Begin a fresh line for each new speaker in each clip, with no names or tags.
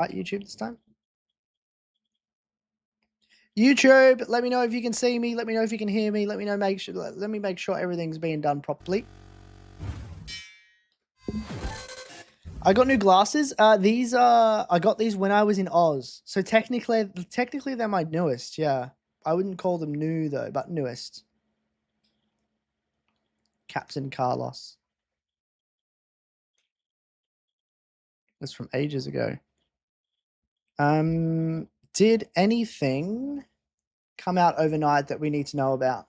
Right, YouTube this time. YouTube, let me know if you can see me. Let me know if you can hear me. Let me know. Let me make sure everything's being done properly. I got new glasses. These are I got these when I was in Oz. So technically they're my newest. Yeah, I wouldn't call them new though, but newest. Captain Carlos. That's from ages ago. Did anything come out overnight that we need to know about?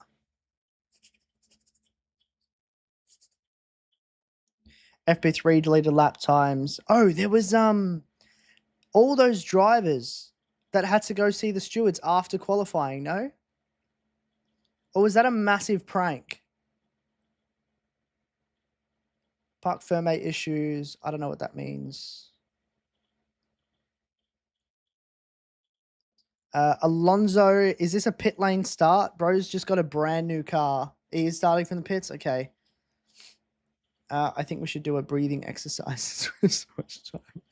FP3 deleted lap times. Oh, there was all those drivers that had to go see the stewards after qualifying, no? Or was that a massive prank? Parc ferme issues. I don't know what that means. Alonso, is this a pit lane start? Bro's just got a brand new car. He is starting from the pits? Okay. I think we should do a breathing exercise.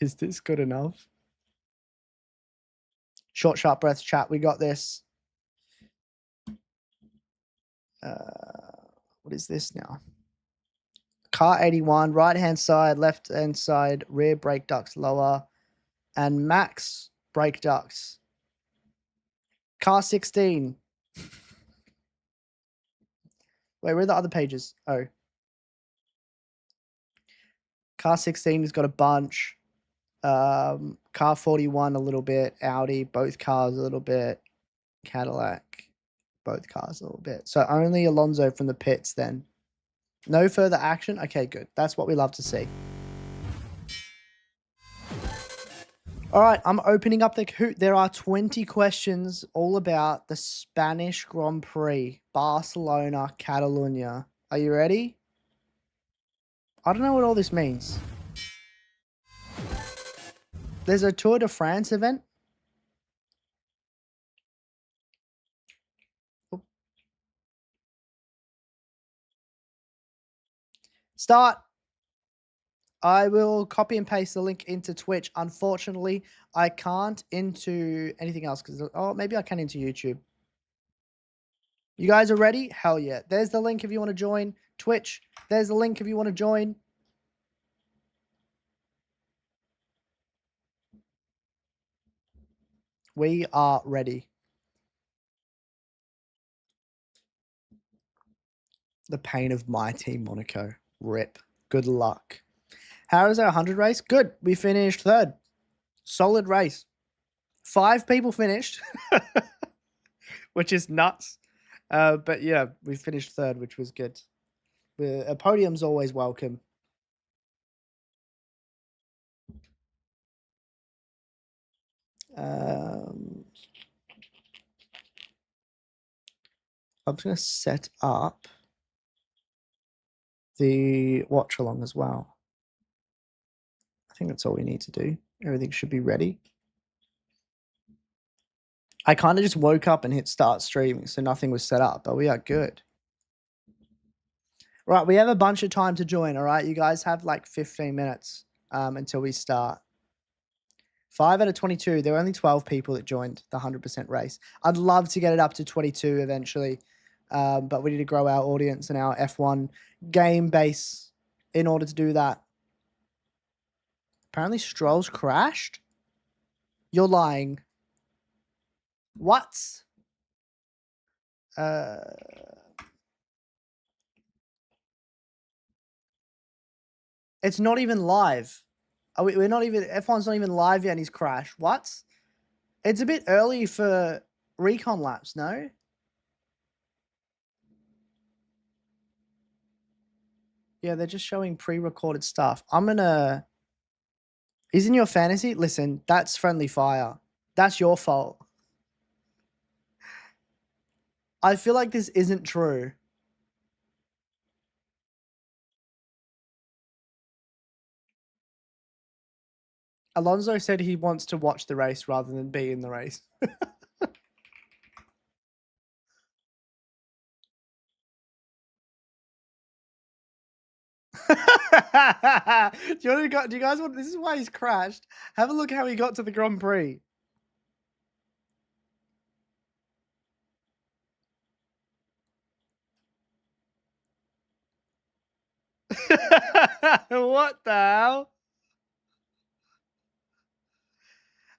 Is this good enough? Short, sharp breath chat. We got this. What is this now? Car 81, right-hand side, left-hand side, rear brake ducts lower, and max brake ducts. Car 16. Wait, where are the other pages? Oh. Car 16 has got a bunch. Car 41 a little bit. Audi, both cars a little bit. Cadillac, both cars a little bit. So only Alonso from the pits then. No further action? Okay, good. That's what we love to see. All right, I'm opening up the Kahoot. There are 20 questions all about the Spanish Grand Prix, Barcelona Catalunya. Are you ready? I don't know what all this means. There's a Tour de France event. Oop. Start. I will copy and paste the link into Twitch. Unfortunately, I can't into anything else because, oh, maybe I can into YouTube. You guys are ready? Hell yeah. There's the link if you want to join Twitch. There's the link if you want to join. We are ready. The pain of my team, Monaco. Rip. Good luck. How is our 100 race? Good. We finished third. Solid race. 5 people finished, which is nuts. But yeah, we finished third, which was good. A podium's always welcome. I'm just going to set up the watchalong as well. I think that's all we need to do. Everything should be ready. I kind of just woke up and hit start streaming, so nothing was set up, but we are good. Right, we have a bunch of time to join, all right? You guys have like 15 minutes until we start. 5 out of 22. There were only 12 people that joined the 100% race. I'd love to get it up to 22 eventually, but we need to grow our audience and our F1 game base in order to do that. Apparently Stroll's crashed? You're lying. What? It's not even live. We're not even, F1's not even live yet and he's crashed. What? It's a bit early for recon laps, no? Yeah, they're just showing pre-recorded stuff. I'm gonna... Isn't your fantasy? Listen, that's friendly fire. That's your fault. I feel like this isn't true. Alonso said he wants to watch the race rather than be in the race. Do you guys want? This is why he's crashed. Have a look how he got to the Grand Prix. What the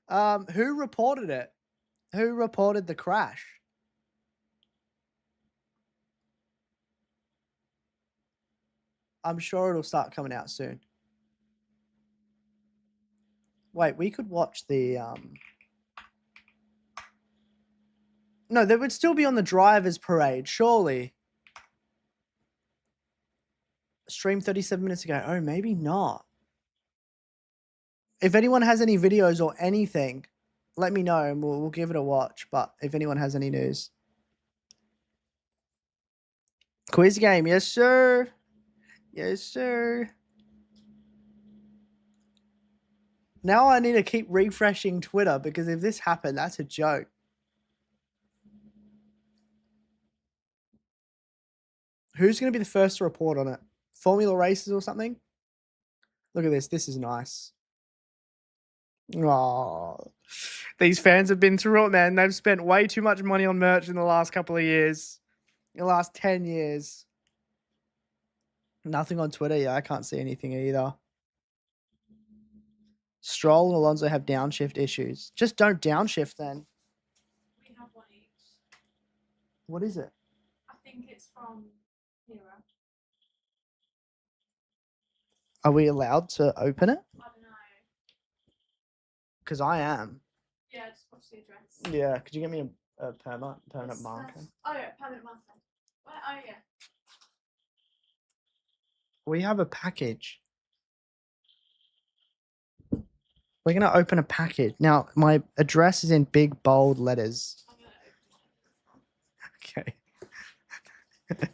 hell? Who reported it? Who reported the crash? I'm sure it'll start coming out soon. Wait, we could watch the No, they would still be on the drivers' parade, surely. Stream 37 minutes ago. Oh, maybe not. If anyone has any videos or anything, let me know and we'll give it a watch. But if anyone has any news. Quiz game, yes, sir. Yes, sir. Now I need to keep refreshing Twitter because if this happened, that's a joke. Who's going to be the first to report on it? Formula races or something? Look at this. This is nice. Oh, these fans have been through it, man. They've spent way too much money on merch in the last couple of years. In the last 10 years. Nothing on Twitter. Yeah, I can't see anything either. Stroll and Alonso have downshift issues. Just don't downshift then.
We have one each.
What is it?
I think it's from Hero.
Are we allowed to open it?
I don't know.
Because I am.
Yeah, just watch the address.
Yeah, could you get me a permanent marker?
Oh, yeah, permanent marker. Oh, yeah.
We have a package. We're going to open a package. Now, my address is in big, bold letters.
I'm going to open it.
Okay.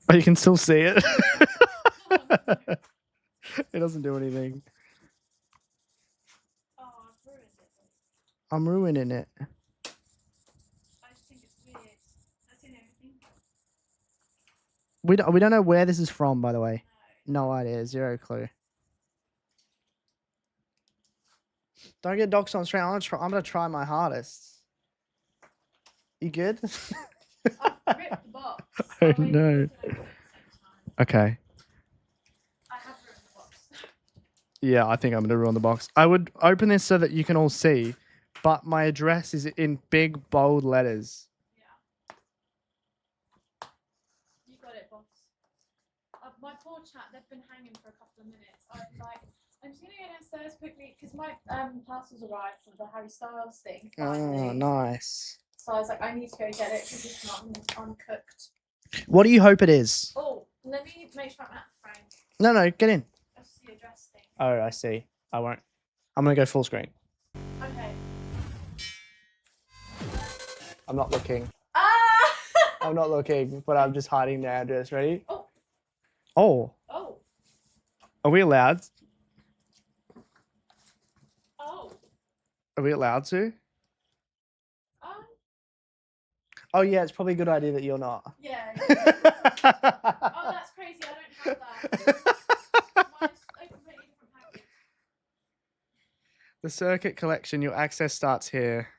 Oh, you can still see it. It doesn't do anything.
Oh, I've ruined it.
I'm ruining it.
I just think it's weird. I've seen everything.
We don't know where this is from, by the way. No idea. Zero clue. Don't get doxed on stream. I'm gonna try my hardest. You good?
I've ripped the box.
Oh no. Okay.
I have ruined the box.
Yeah, I think I'm gonna ruin the box. I would open this so that you can all see, but my address is in big, bold letters.
Yeah. You got it, boss. My poor chat, they've been hanging for a couple of minutes. I'm just gonna go downstairs quickly because my parcels arrived for the Harry Styles thing.
Oh, nice.
So I was like, I need to go get it because if not, I'm uncooked.
What do you hope it is?
Oh, let me make sure I'm at the frame.
No, get in.
That's the address thing.
Oh, I see. I won't. I'm gonna go full screen.
Okay.
I'm not looking.
Ah!
I'm not looking, but I'm just hiding the address. Ready?
Oh.
Oh.
Oh.
Are we allowed?
Oh.
Are we allowed to?
Um.
Oh yeah, it's probably a good idea that you're not.
Yeah. Oh, that's crazy. I don't have that. Mine's a completely different package.
The Circuit collection, your access starts here.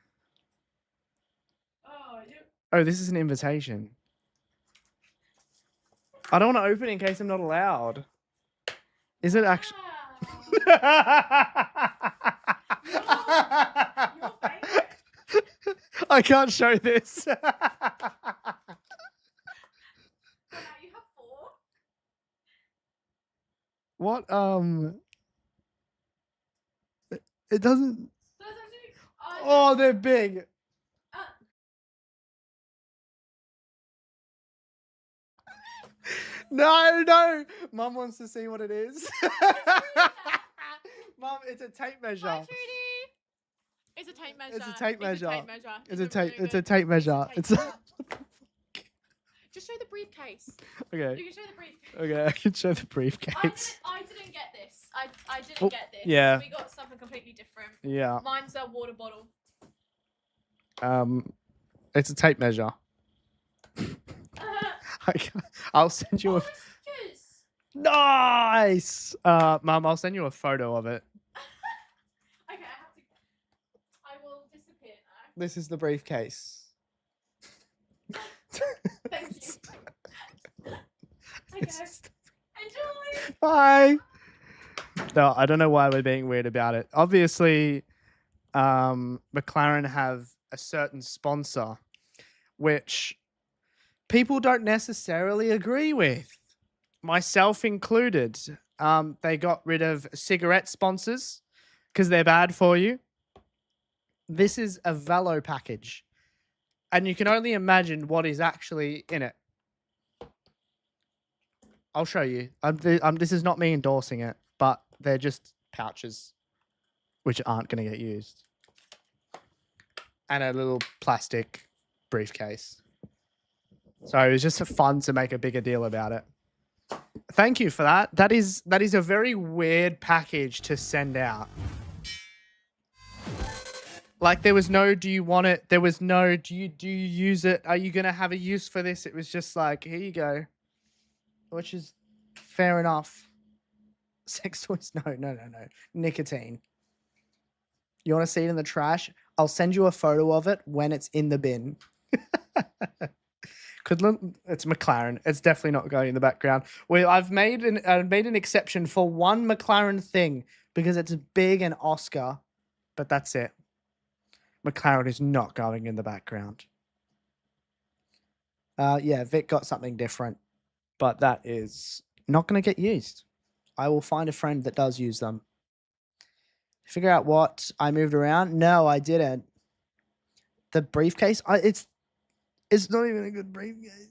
Oh,
Oh, this is an invitation. I don't want to open it in case I'm not allowed. Is it actually?
Your favorite.
I can't show this.
So now you have 4.
What? It doesn't.
So it's actually.
Oh, they're big. No. Mum wants to see what it is. Mum, it's a tape measure.
Hi, Trudy. It's a tape measure.
It's a tape measure.
It's a tape measure.
It's a tape measure. It's a...
Just show the briefcase.
Okay.
You can show the briefcase.
Okay, I can show the briefcase.
I didn't get this. I didn't get this.
Yeah.
We got something completely different.
Yeah.
Mine's a water bottle.
It's a tape measure. I'll send you a.
Yes.
Nice, Mum. I'll send you a photo of it.
Okay, I will disappear now.
This is the briefcase.
Thank you. Okay. Enjoy.
Bye. No, I don't know why we're being weird about it. Obviously, McLaren have a certain sponsor, which people don't necessarily agree with, myself included. They got rid of cigarette sponsors because they're bad for you. This is a Velo package, and you can only imagine what is actually in it. I'll show you. This is not me endorsing it, but they're just pouches, which aren't going to get used, and a little plastic briefcase. So it was just fun to make a bigger deal about it. Thank you for that. That is a very weird package to send out. Like, there was no, do you want it? There was no, do you use it? Are you going to have a use for this? It was just like, here you go. Which is fair enough. Sex toys? No. Nicotine. You want to see it in the trash? I'll send you a photo of it when it's in the bin. It's McLaren. It's definitely not going in the background. I've made an exception for one McLaren thing because it's big and Oscar, but that's it. McLaren is not going in the background. Yeah, Vic got something different, but that is not going to get used. I will find a friend that does use them. Figure out what I moved around. No, I didn't. The briefcase. It's not even a good briefcase.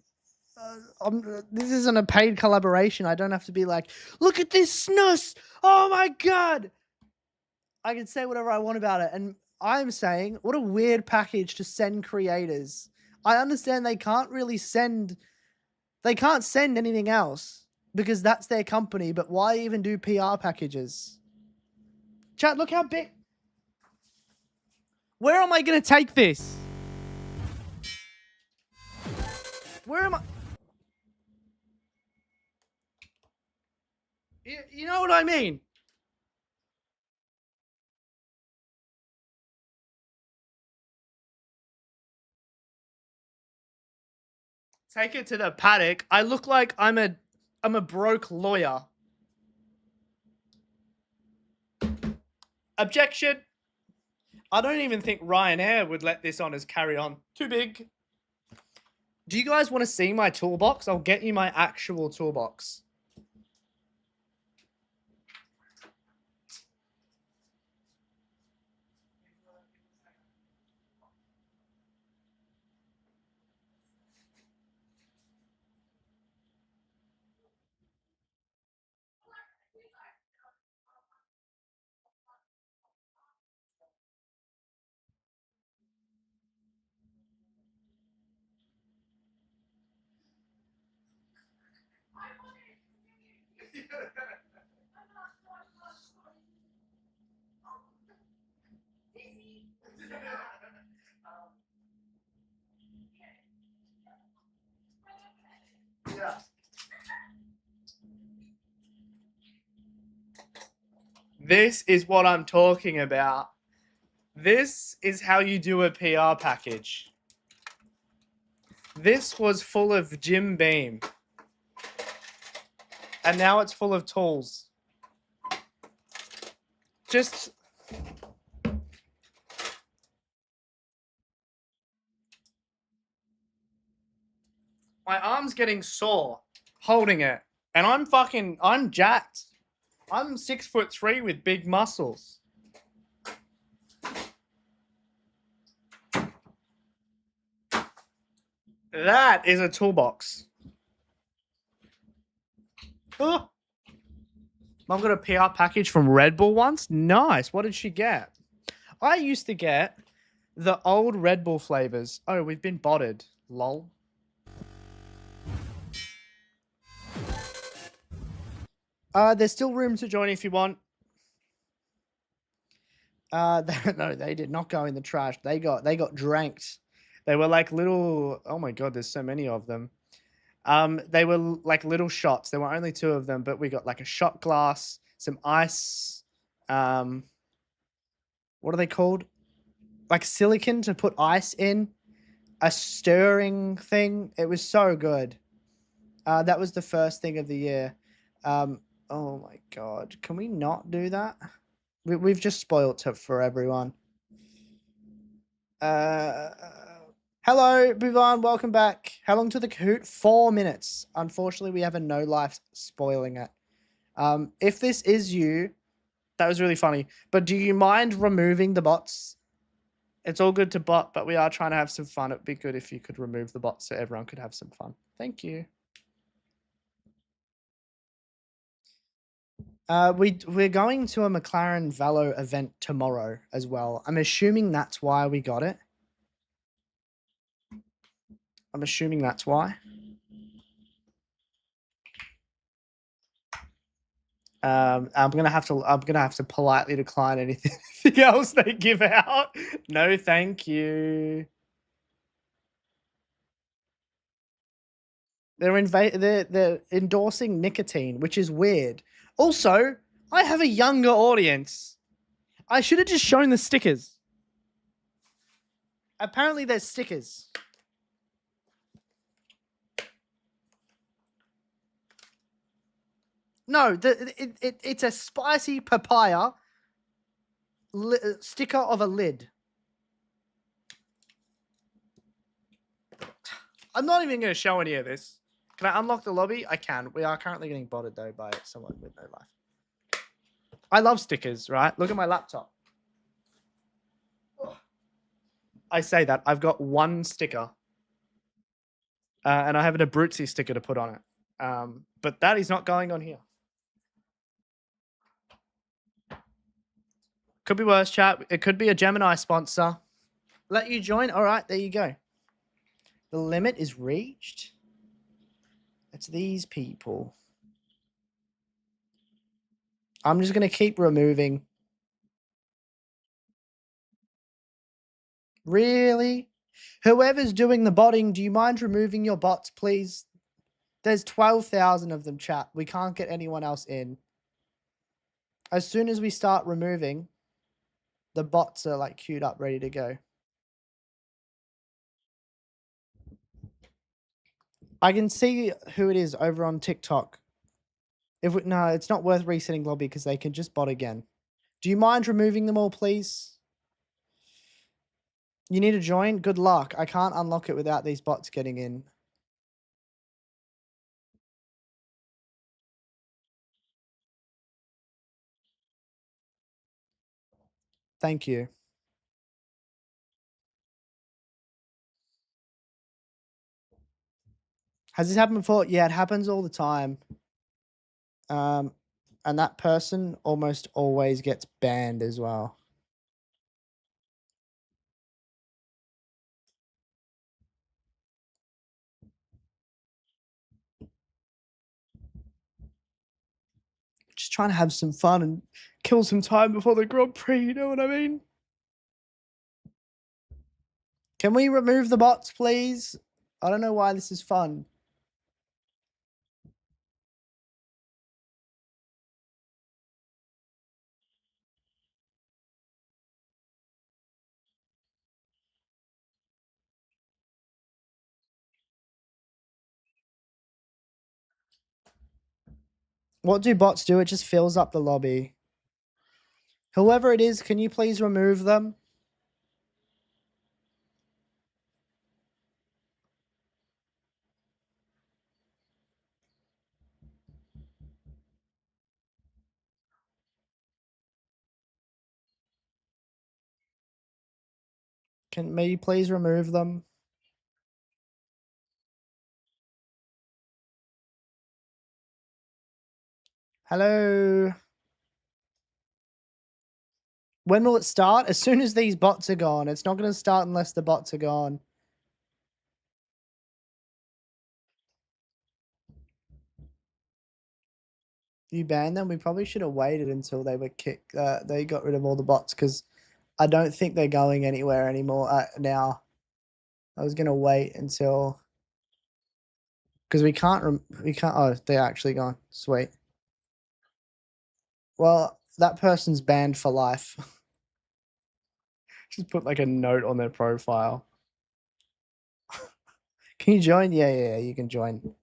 This isn't a paid collaboration. I don't have to be like, look at this snus. Oh my God. I can say whatever I want about it. And I'm saying, what a weird package to send creators. I understand they can't send anything else because that's their company. But why even do PR packages? Chat, look how big. Where am I going to take this? Where am I? You know what I mean? Take it to the paddock. I look like I'm a broke lawyer. Objection. I don't even think Ryanair would let this on as carry on. Too big. Do you guys want to see my toolbox? I'll get you my actual toolbox. Yeah. This is what I'm talking about. This is how you do a PR package. This was full of Jim Beam. And now it's full of tools. Just... My arm's getting sore holding it. And I'm jacked. I'm 6'3" with big muscles. That is a toolbox. Oh. Mum got a PR package from Red Bull once. Nice. What did she get? I used to get the old Red Bull flavors. Oh, we've been botted. Lol. There's still room to join if you want. No, they did not go in the trash. They got dranked. They were like little. Oh my god, there's so many of them. They were like little shots. There were only two of them, but we got like a shot glass, some ice. What are they called? Like silicon to put ice in, a stirring thing. It was so good. That was the first thing of the year. Oh my god, can we not do that? We've just spoilt it for everyone. Uh, hello, Buvan. Welcome back. How long to the Kahoot? 4 minutes. Unfortunately, we have a no life spoiling it. If this is you, that was really funny. But do you mind removing the bots? It's all good to bot, but we are trying to have some fun. It'd be good if you could remove the bots so everyone could have some fun. Thank you. We're going to a McLaren Velo event tomorrow as well. I'm assuming that's why we got it. I'm assuming that's why. I'm gonna have to politely decline anything else they give out. No, thank you. They're endorsing nicotine, which is weird. Also, I have a younger audience. I should have just shown the stickers. Apparently, there's stickers. No, it's a spicy papaya sticker of a lid. I'm not even going to show any of this. Can I unlock the lobby? I can. We are currently getting botted, though, by someone with no life. I love stickers, right? Look at my laptop. I say that. I've got one sticker. And I have an Abruzzi sticker to put on it. But that is not going on here. Could be worse, chat. It could be a Gemini sponsor. Let you join? All right, there you go. The limit is reached. It's these people. I'm just going to keep removing. Really? Whoever's doing the botting, do you mind removing your bots, please? There's 12,000 of them, chat. We can't get anyone else in. As soon as we start removing, the bots are like queued up, ready to go. I can see who it is over on TikTok. No, it's not worth resetting lobby because they can just bot again. Do you mind removing them all, please? You need to join? Good luck. I can't unlock it without these bots getting in. Thank you. Has this happened before? Yeah, it happens all the time. And that person almost always gets banned as well. Just trying to have some fun and kill some time before the Grand Prix, you know what I mean? Can we remove the bots, please? I don't know why this is fun. What do bots do? It just fills up the lobby. Whoever it is, can you please remove them? May you please remove them? Hello? When will it start? As soon as these bots are gone. It's not going to start unless the bots are gone. You banned them? We probably should have waited until they were kicked. They got rid of all the bots because I don't think they're going anywhere anymore now. I was gonna wait until because we can't. Oh, they're actually gone. Sweet. Well, that person's banned for life. Just put like a note on their profile. Can you join? Yeah, you can join.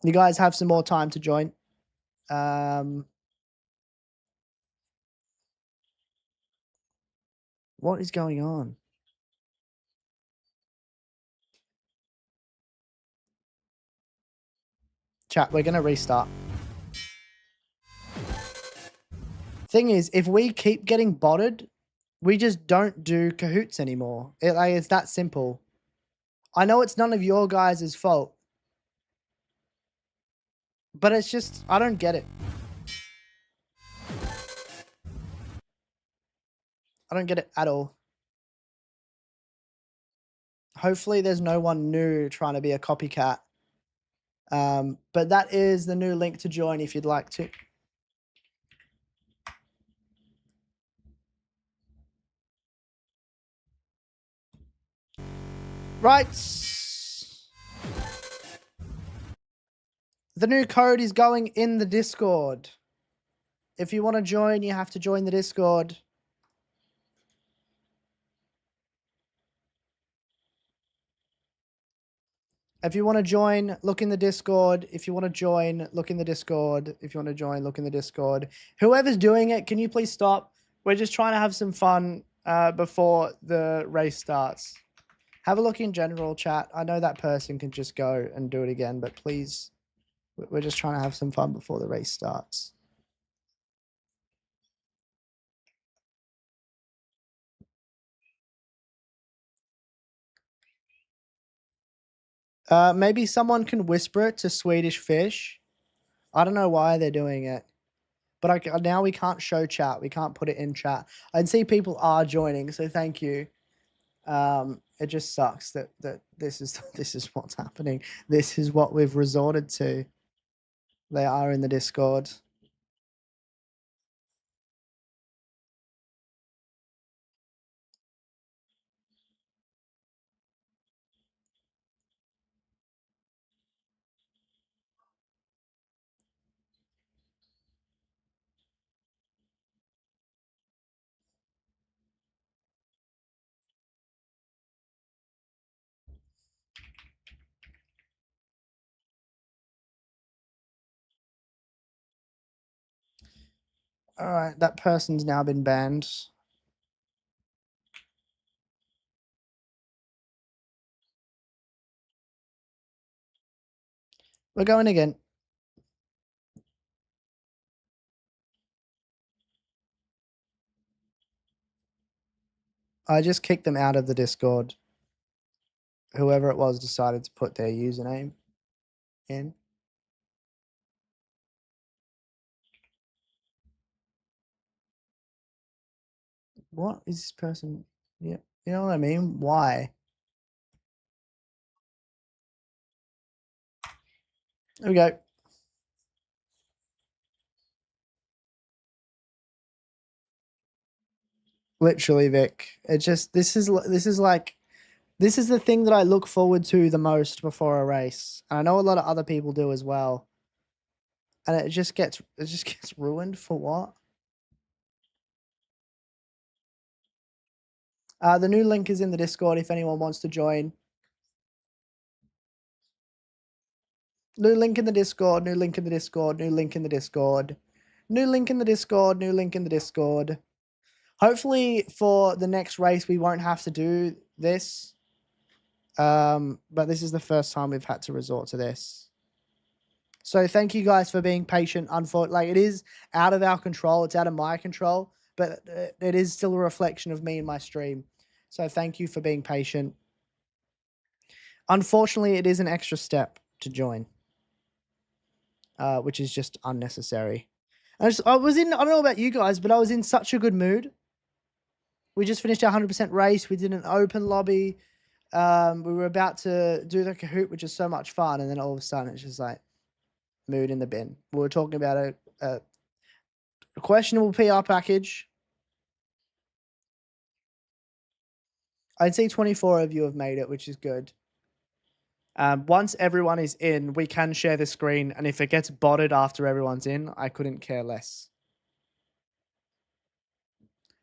You guys have some more time to join. What is going on? Chat, we're gonna restart. Thing is, if we keep getting botted, we just don't do cahoots anymore. It's that simple. I know it's none of your guys' fault, but it's just I don't get it. I don't get it at all. Hopefully, there's no one new trying to be a copycat. But that is the new link to join if you'd like to. Right. The new code is going in the Discord. If you want to join, you have to join the Discord. If you want to join, look in the Discord. If you want to join, look in the Discord. If you want to join, look in the Discord. Whoever's doing it, can you please stop? We're just trying to have some fun before the race starts. Have a look in general chat. I know that person can just go and do it again, but please, we're just trying to have some fun before the race starts. Maybe someone can whisper it to Swedish Fish. I don't know why they're doing it. But now we can't show chat. We can't put it in chat. I can see people are joining, so thank you. It just sucks that this is what's happening. This is what we've resorted to. They are in the Discord. All right, that person's now been banned. We're going again. I just kicked them out of the Discord. Whoever it was decided to put their username in. What is this person? Yeah, you know what I mean? Why? There we go. Literally, Vic. It just this is like this is the thing that I look forward to the most before a race. And I know a lot of other people do as well. And it just gets ruined for what? The new link is in the Discord if anyone wants to join. New link in the Discord, new link in the Discord, new link in the Discord. New link in the Discord, new link in the Discord. Hopefully for the next race we won't have to do this. But this is the first time we've had to resort to this. So thank you guys for being patient. Unfortunately, it is out of our control. It's out of my control, but it is still a reflection of me and my stream. So thank you for being patient. Unfortunately, it is an extra step to join, which is just unnecessary. I don't know about you guys, but I was in such a good mood. We just finished our 100% race. We did an open lobby. We were about to do the Kahoot, which is so much fun. And then all of a sudden it's just like mood in the bin. We were talking about a questionable PR package. I'd say 24 of you have made it, which is good. Once everyone is in, we can share the screen, and if it gets botted after everyone's in, I couldn't care less.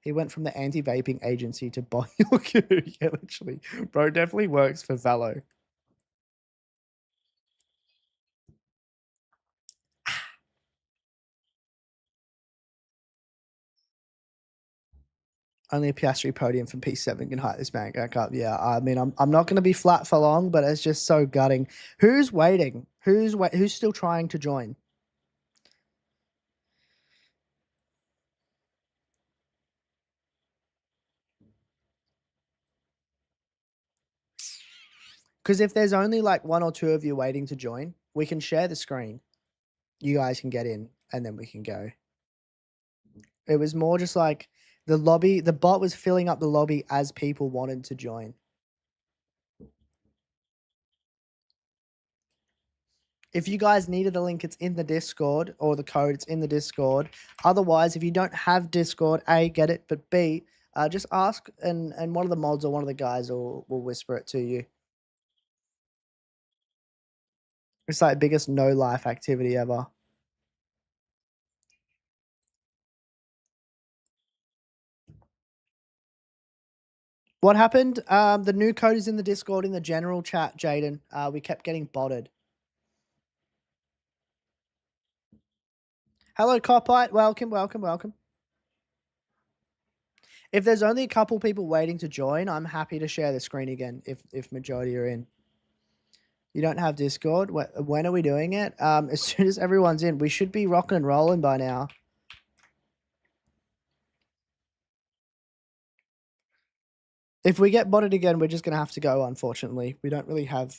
He went from the anti-vaping agency to buy your canoe. Yeah, literally. Bro definitely works for Valo. Only a Piastri podium from P7 can hype this man back up. Yeah, I mean, I'm not going to be flat for long, but it's just so gutting. Who's waiting? Who's still trying to join? Because if there's only like 1 or 2 of you waiting to join, we can share the screen. You guys can get in, and then we can go. It was more just like the bot was filling up the lobby as people wanted to join. If you guys needed the link, it's in the Discord, or the code, it's in the Discord. Otherwise, if you don't have Discord, A, get it, but B, just ask, and one of the mods or one of the guys will whisper it to you. It's like biggest no-life activity ever. What happened? The new code is in the Discord in the general chat, Jaden. We kept getting botted. Hello, Copite. Welcome, welcome, welcome. If there's only a couple people waiting to join, I'm happy to share the screen again if majority are in. You don't have Discord? When are we doing it? As soon as everyone's in. We should be rocking and rolling by now. If we get botted again, we're just going to have to go, unfortunately. We don't really have,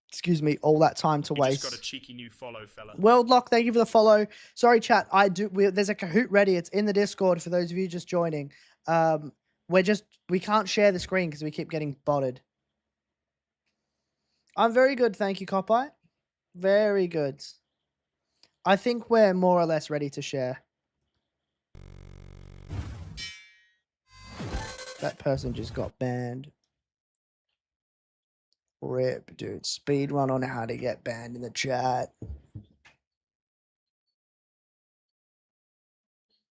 excuse me, all that time to waste.
Just got a cheeky new follow, fella.
Worldlock, thank you for the follow. Sorry, chat. There's a Kahoot ready. It's in the Discord for those of you just joining. We can't share the screen because we keep getting botted. I'm very good, thank you, Copite. Very good. I think we're more or less ready to share. That person just got banned. Rip, dude. Speed run on how to get banned in the chat.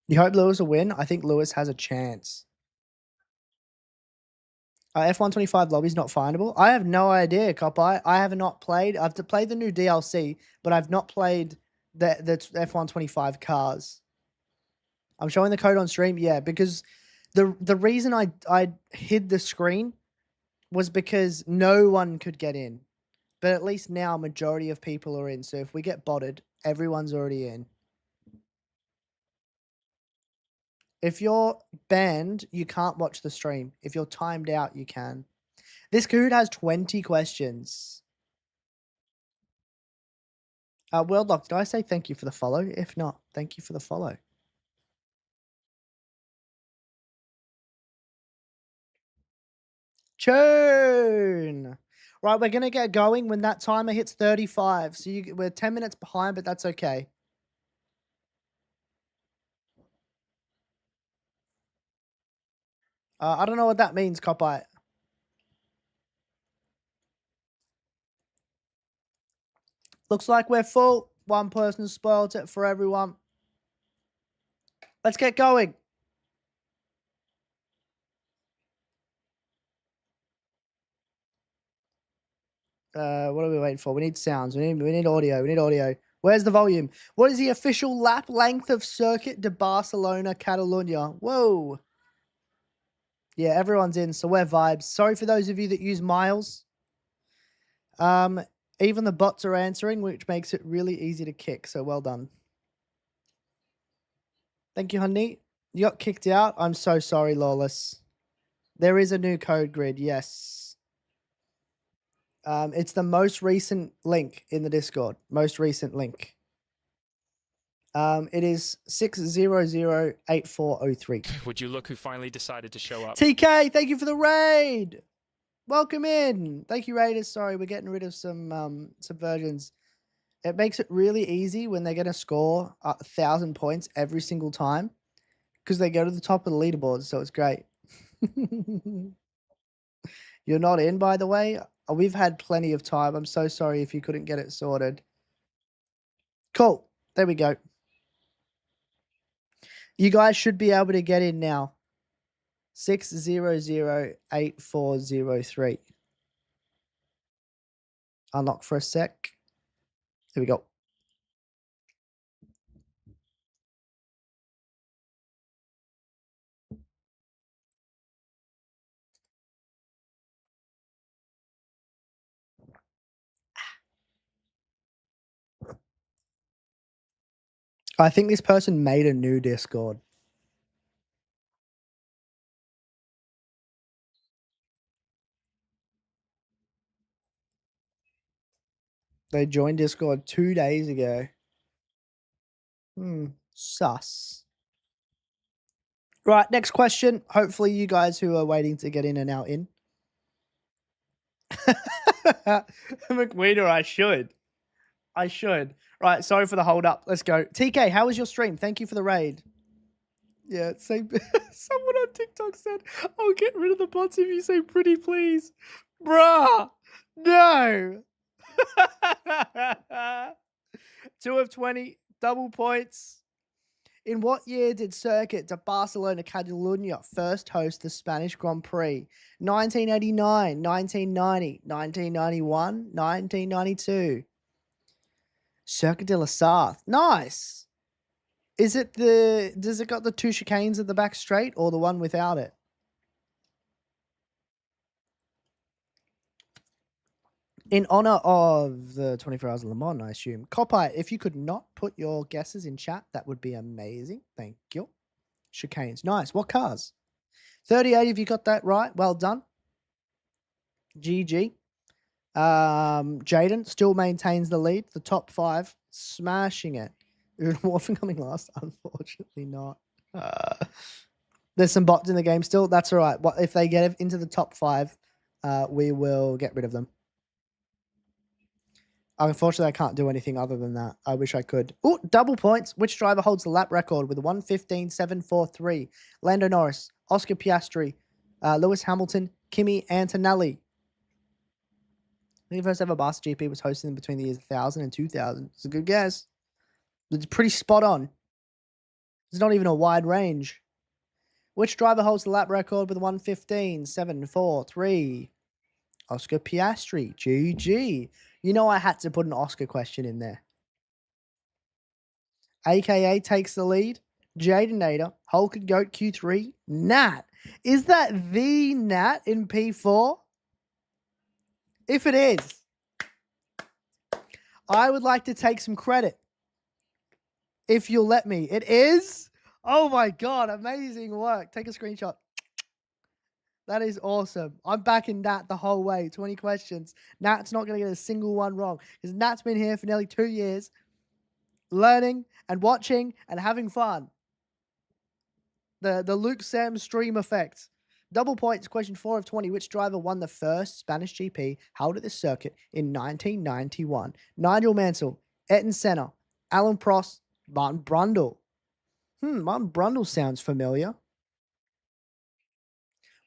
You hope Lewis will win? I think Lewis has a chance. F125 lobby's not findable. I have no idea, Copeye. I have not played. I've played the new DLC, but I've not played the F125 cars. I'm showing the code on stream. Yeah, because the reason I hid the screen was because no one could get in. But at least now majority of people are in. So if we get botted, everyone's already in. If you're banned, you can't watch the stream. If you're timed out, you can. This Kahoot has 20 questions. Worldlock, did I say thank you for the follow? If not, thank you for the follow. Tune! Right, we're going to get going when that timer hits 35. So we're 10 minutes behind, but that's okay. I don't know what that means, Copite. Looks like we're full. One person spoiled it for everyone. Let's get going. What are we waiting for? We need sounds. We need audio. We need audio. Where's the volume? What is the official lap length of Circuit de Barcelona Catalunya? Whoa. Yeah, everyone's in, so we're vibes. Sorry for those of you that use miles. Even the bots are answering, which makes it really easy to kick, so well done. Thank you, honey. You got kicked out? I'm so sorry, Lawless. There is a new code grid, yes. It's the most recent link in the Discord. Most recent link. It is 6008403.
Would you look who finally decided to show up?
TK, thank you for the raid. Welcome in. Thank you, Raiders. Sorry, we're getting rid of some subversions. It makes it really easy when they're going to score 1,000 points every single time because they go to the top of the leaderboard, so it's great. You're not in, by the way. We've had plenty of time. I'm so sorry if you couldn't get it sorted. Cool. There we go. You guys should be able to get in now. 6008403. Unlock for a sec. Here we go. I think this person made a new Discord. They joined Discord 2 days ago. Sus. Right, next question. Hopefully you guys who are waiting to get in are now in. McWeeder, I should. Right, sorry for the hold up. Let's go. TK, how was your stream? Thank you for the raid. Yeah, same. Someone on TikTok said, I'll get rid of the bots if you say pretty please. Bruh, no. 2 of 20, double points. In what year did Circuit de Barcelona Catalunya first host the Spanish Grand Prix? 1989, 1990, 1991, 1992. Circuit de la Sarthe. Nice. Does it got the 2 chicanes at the back straight or the one without it? In honor of the 24 Hours of Le Mans, I assume. Copite, if you could not put your guesses in chat, that would be amazing. Thank you. Chicanes. Nice. What cars? 38 if you got that right. Well done. GG. Jaden still maintains the lead. The top 5. Smashing it. Morphin coming last? Unfortunately not. There's some bots in the game still. That's all right. If they get into the top 5, we will get rid of them. Unfortunately, I can't do anything other than that. I wish I could. Oh, double points. Which driver holds the lap record with 1:15.743? Lando Norris, Oscar Piastri, Lewis Hamilton, Kimi Antonelli. I think the first ever Barca GP was hosted between the years 1000 and 2000. It's a good guess. It's pretty spot on. It's not even a wide range. Which driver holds the lap record with 1:15.743? Oscar Piastri. GG. You know I had to put an Oscar question in there. AKA takes the lead. Jaden Nader, Hulk and Goat Q3. Nat. Is that the Nat in P4? If it is, I would like to take some credit. If you'll let me. It is? Oh my God. Amazing work. Take a screenshot. That is awesome. I'm backing Nat the whole way. 20 questions. Nat's not going to get a single one wrong because Nat's been here for nearly 2 years learning and watching and having fun. The Luke Sam stream effect. Double points. Question 4 of 20. Which driver won the first Spanish GP held at this circuit in 1991? Nigel Mansell, Ayrton Senna, Alan Prost, Martin Brundle. Martin Brundle sounds familiar.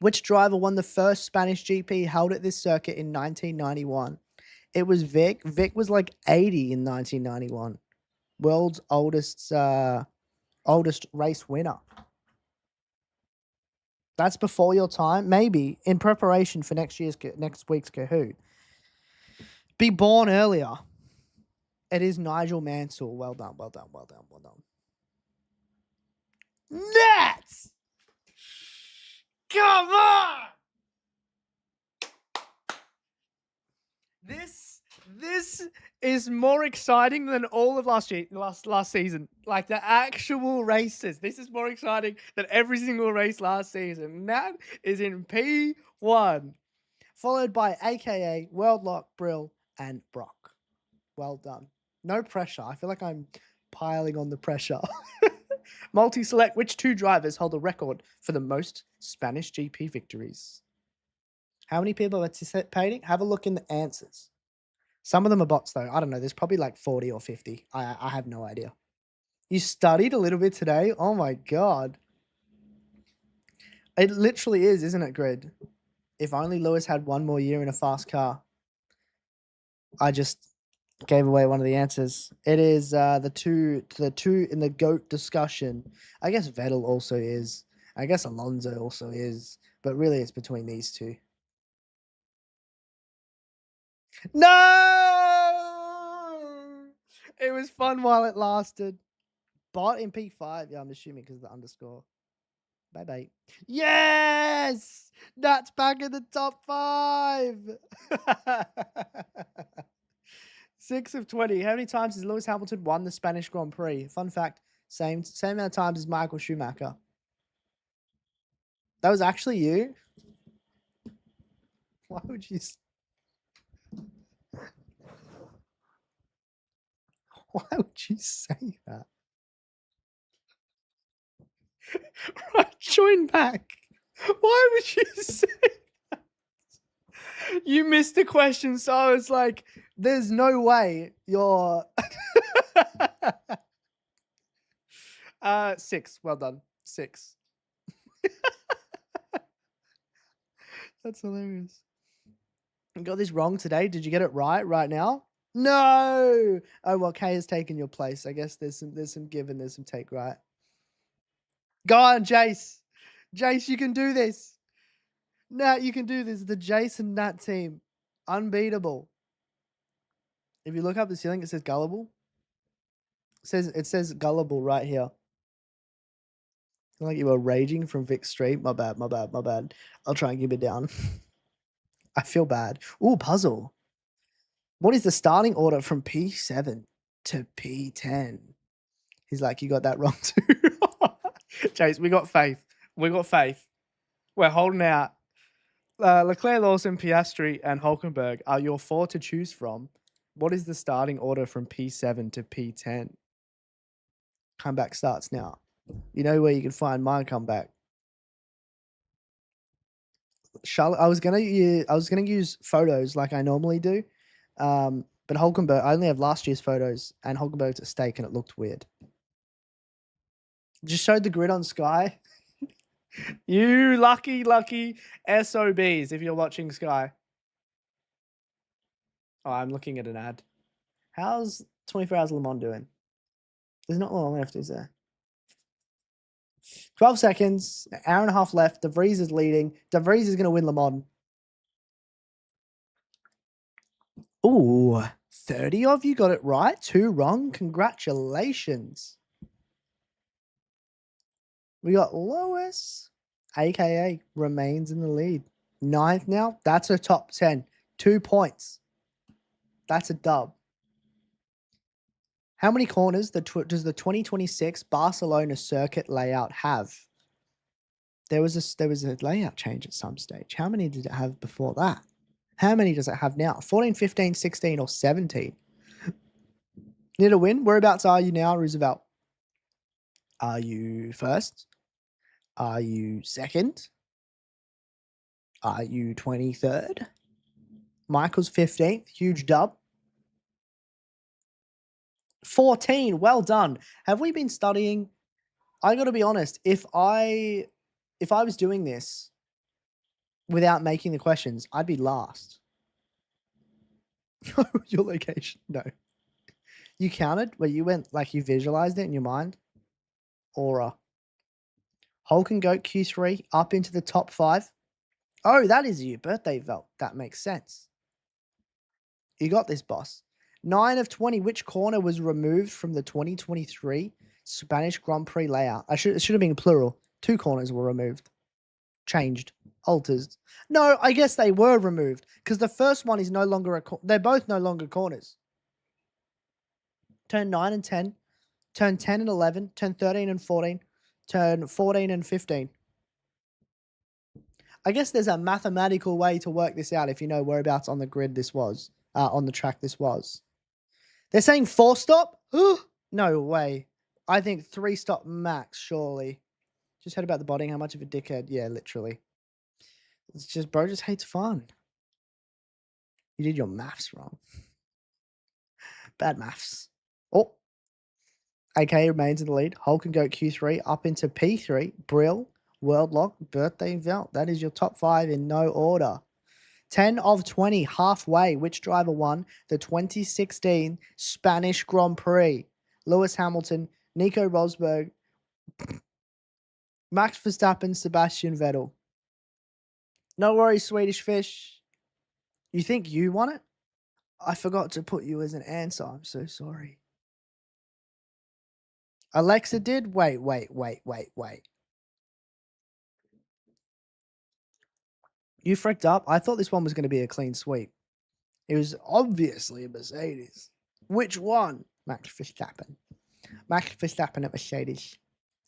Which driver won the first Spanish GP held at this circuit in 1991? It was Vic. Vic was like 80 in 1991. World's oldest race winner. That's before your time, maybe in preparation for next week's Kahoot. Be born earlier. It is Nigel Mansell. Well done. Nats! Come on! This is more exciting than all of last season. Like the actual races. This is more exciting than every single race last season. That is in P1. Followed by AKA, Worldlock, Brill, and Brock. Well done. No pressure. I feel like I'm piling on the pressure. Multi-select. Which 2 drivers hold the record for the most Spanish GP victories? How many people are participating? Have a look in the answers. Some of them are bots, though. I don't know. There's probably like 40 or 50. I have no idea. You studied a little bit today? Oh, my God. It literally is, isn't it, Grid? If only Lewis had one more year in a fast car. I just gave away one of the answers. It is the two in the GOAT discussion. I guess Vettel also is. I guess Alonso also is. But really, it's between these two. No! It was fun while it lasted. Bot in P5. Yeah, I'm assuming because of the underscore. Bye-bye. Yes! That's back in the top 5. 6 of 20. How many times has Lewis Hamilton won the Spanish Grand Prix? Fun fact, same amount of times as Michael Schumacher. That was actually you? Why would you... Why would you say that? Right, join back. Why would you say that? You missed a question, so I was like, there's no way you're... 6. Well done. 6. That's hilarious. I got this wrong today. Did you get it right now? No. Oh, well, Kay has taken your place. I guess there's some give and there's some take, right? Go on, Jace. Jace, you can do this. Nat, you can do this. The Jace and Nat team. Unbeatable. If you look up the ceiling, it says gullible. It says gullible right here. I feel like you were raging from Vic Street. My bad. I'll try and keep it down. I feel bad. Ooh, puzzle. What is the starting order from P7 to P10? He's like, you got that wrong too. Chase, we got faith. We're holding out. Leclerc, Lawson, Piastri, and Hulkenberg are your 4 to choose from. What is the starting order from P7 to P10? Comeback starts now. You know where you can find my comeback. Charlotte, I was gonna use photos like I normally do, but Hulkenberg, I only have last year's photos, and Hulkenberg's at stake, and it looked weird. Just showed the grid on Sky. You lucky SOBs if you're watching Sky. Oh, I'm looking at an ad. How's 24 Hours Le Mans doing? There's not long left, is there? 12 seconds, an hour and a half left. De Vries is leading. De Vries is going to win Le Mans. Ooh, 30 of you got it right. 2 wrong. Congratulations. We got Lois, a.k.a. remains in the lead. 9th now. That's a top 10. 2 points. That's a dub. How many corners does the 2026 Barcelona circuit layout have? There was a layout change at some stage. How many did it have before that? How many does it have now? 14, 15, 16, or 17? Need a win? Whereabouts are you now, Roosevelt? Are you first? Are you second? Are you 23rd? Michael's 15th. Huge dub. 14. Well done. Have we been studying? I got to be honest. If I was doing this without making the questions, I'd be last. Your location? No. You counted? Where you went, like you visualized it in your mind? Aura. Hulk and Goat Q3 up into the top 5. Oh, that is your birthday vote. That makes sense. You got this, boss. 9 of 20. Which corner was removed from the 2023 Spanish Grand Prix layout? It should have been plural. 2 corners were removed. Changed. Altered. No, I guess they were removed because the first one is no longer they're both no longer corners. Turn 9 and 10. Turn 10 and 11. Turn 13 and 14. Turn 14 and 15. I guess there's a mathematical way to work this out if you know whereabouts on the grid this was. On the track this was. They're saying 4 stop? No way. I think 3 stop max, surely. Just heard about the botting. How much of a dickhead? Yeah, literally. It's just, bro just hates fun. You did your maths wrong. Bad maths. Oh. AK remains in the lead. Hulk and Goat Q3 up into P3. Brill. World Lock, Birthday Velt. That is your top 5 in no order. 10 of 20, halfway. Which driver won the 2016 Spanish Grand Prix? Lewis Hamilton, Nico Rosberg, Max Verstappen, Sebastian Vettel. No worries, Swedish Fish. You think you won it? I forgot to put you as an answer. I'm so sorry. Alexa did? Wait. You fricked up? I thought this one was going to be a clean sweep. It was obviously a Mercedes. Which one? Max Verstappen. Max Verstappen at Mercedes.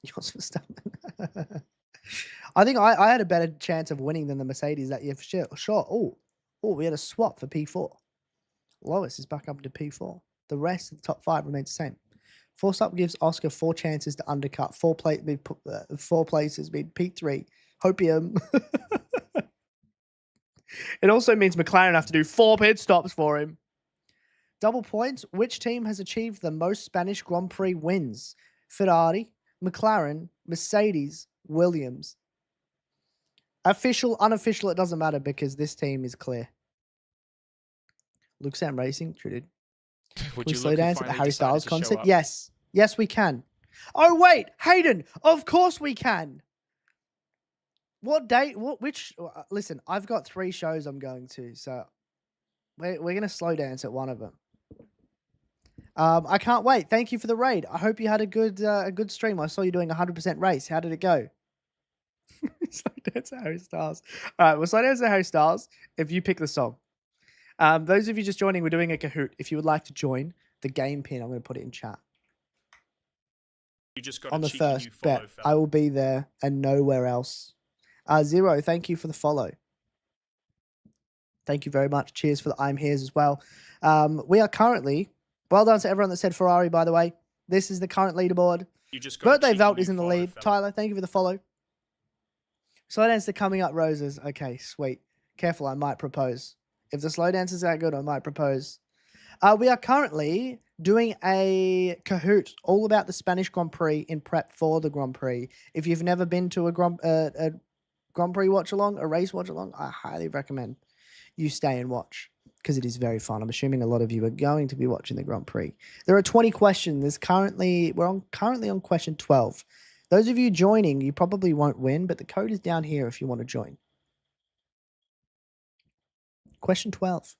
Yours Verstappen. I think I had a better chance of winning than the Mercedes that year for sure. Oh, we had a swap for P4. Lois is back up to P4. The rest of the top 5 remains the same. Force up gives Oscar 4 chances to undercut. 4 places made P3. Hopium. It also means McLaren have to do 4 pit stops for him. Double points. Which team has achieved the most Spanish Grand Prix wins? Ferrari, McLaren, Mercedes, Williams. Official, unofficial, it doesn't matter because this team is clear. Luke Sam Racing, true dude.
Would
we
you
slow
look who
dance at the
finally
Harry
decided
Styles
to show
concert?
up?
Yes. Yes, we can. Oh, wait. Hayden, of course we can. What date? Listen, I've got 3 shows I'm going to, so we're going to slow dance at one of them. I can't wait. Thank you for the raid. I hope you had a good stream. I saw you doing 100% race. How did it go? Slow dance at Harry Styles. All right, we'll slow dance at Harry Styles if you pick the song. Those of you just joining, we're doing a Kahoot. If you would like to join the game pin, I'm going to put it in chat.
You just got
On
a
the
cheeky
first
new follow,
bet,
fella.
I will be there and nowhere else. Zero, thank you for the follow. Thank you very much. Cheers for the I'm here's as well. We are currently, well done to everyone that said Ferrari, by the way. This is the current leaderboard.
You just got
Birthday
a cheeky
Velt
new
is in the
follow,
lead.
fella.
Tyler, thank you for the follow. Slow dance to Coming Up Roses. Okay, sweet. Careful, I might propose. If the slow dance is that good, I might propose. We are currently doing a Kahoot all about the Spanish Grand Prix in prep for the Grand Prix. If you've never been to a Grand Prix watch-along, a race watch-along, I highly recommend you stay and watch because it is very fun. I'm assuming a lot of you are going to be watching the Grand Prix. There are 20 questions. We're currently on question 12. Those of you joining, you probably won't win, but the code is down here if you want to join. Question 12.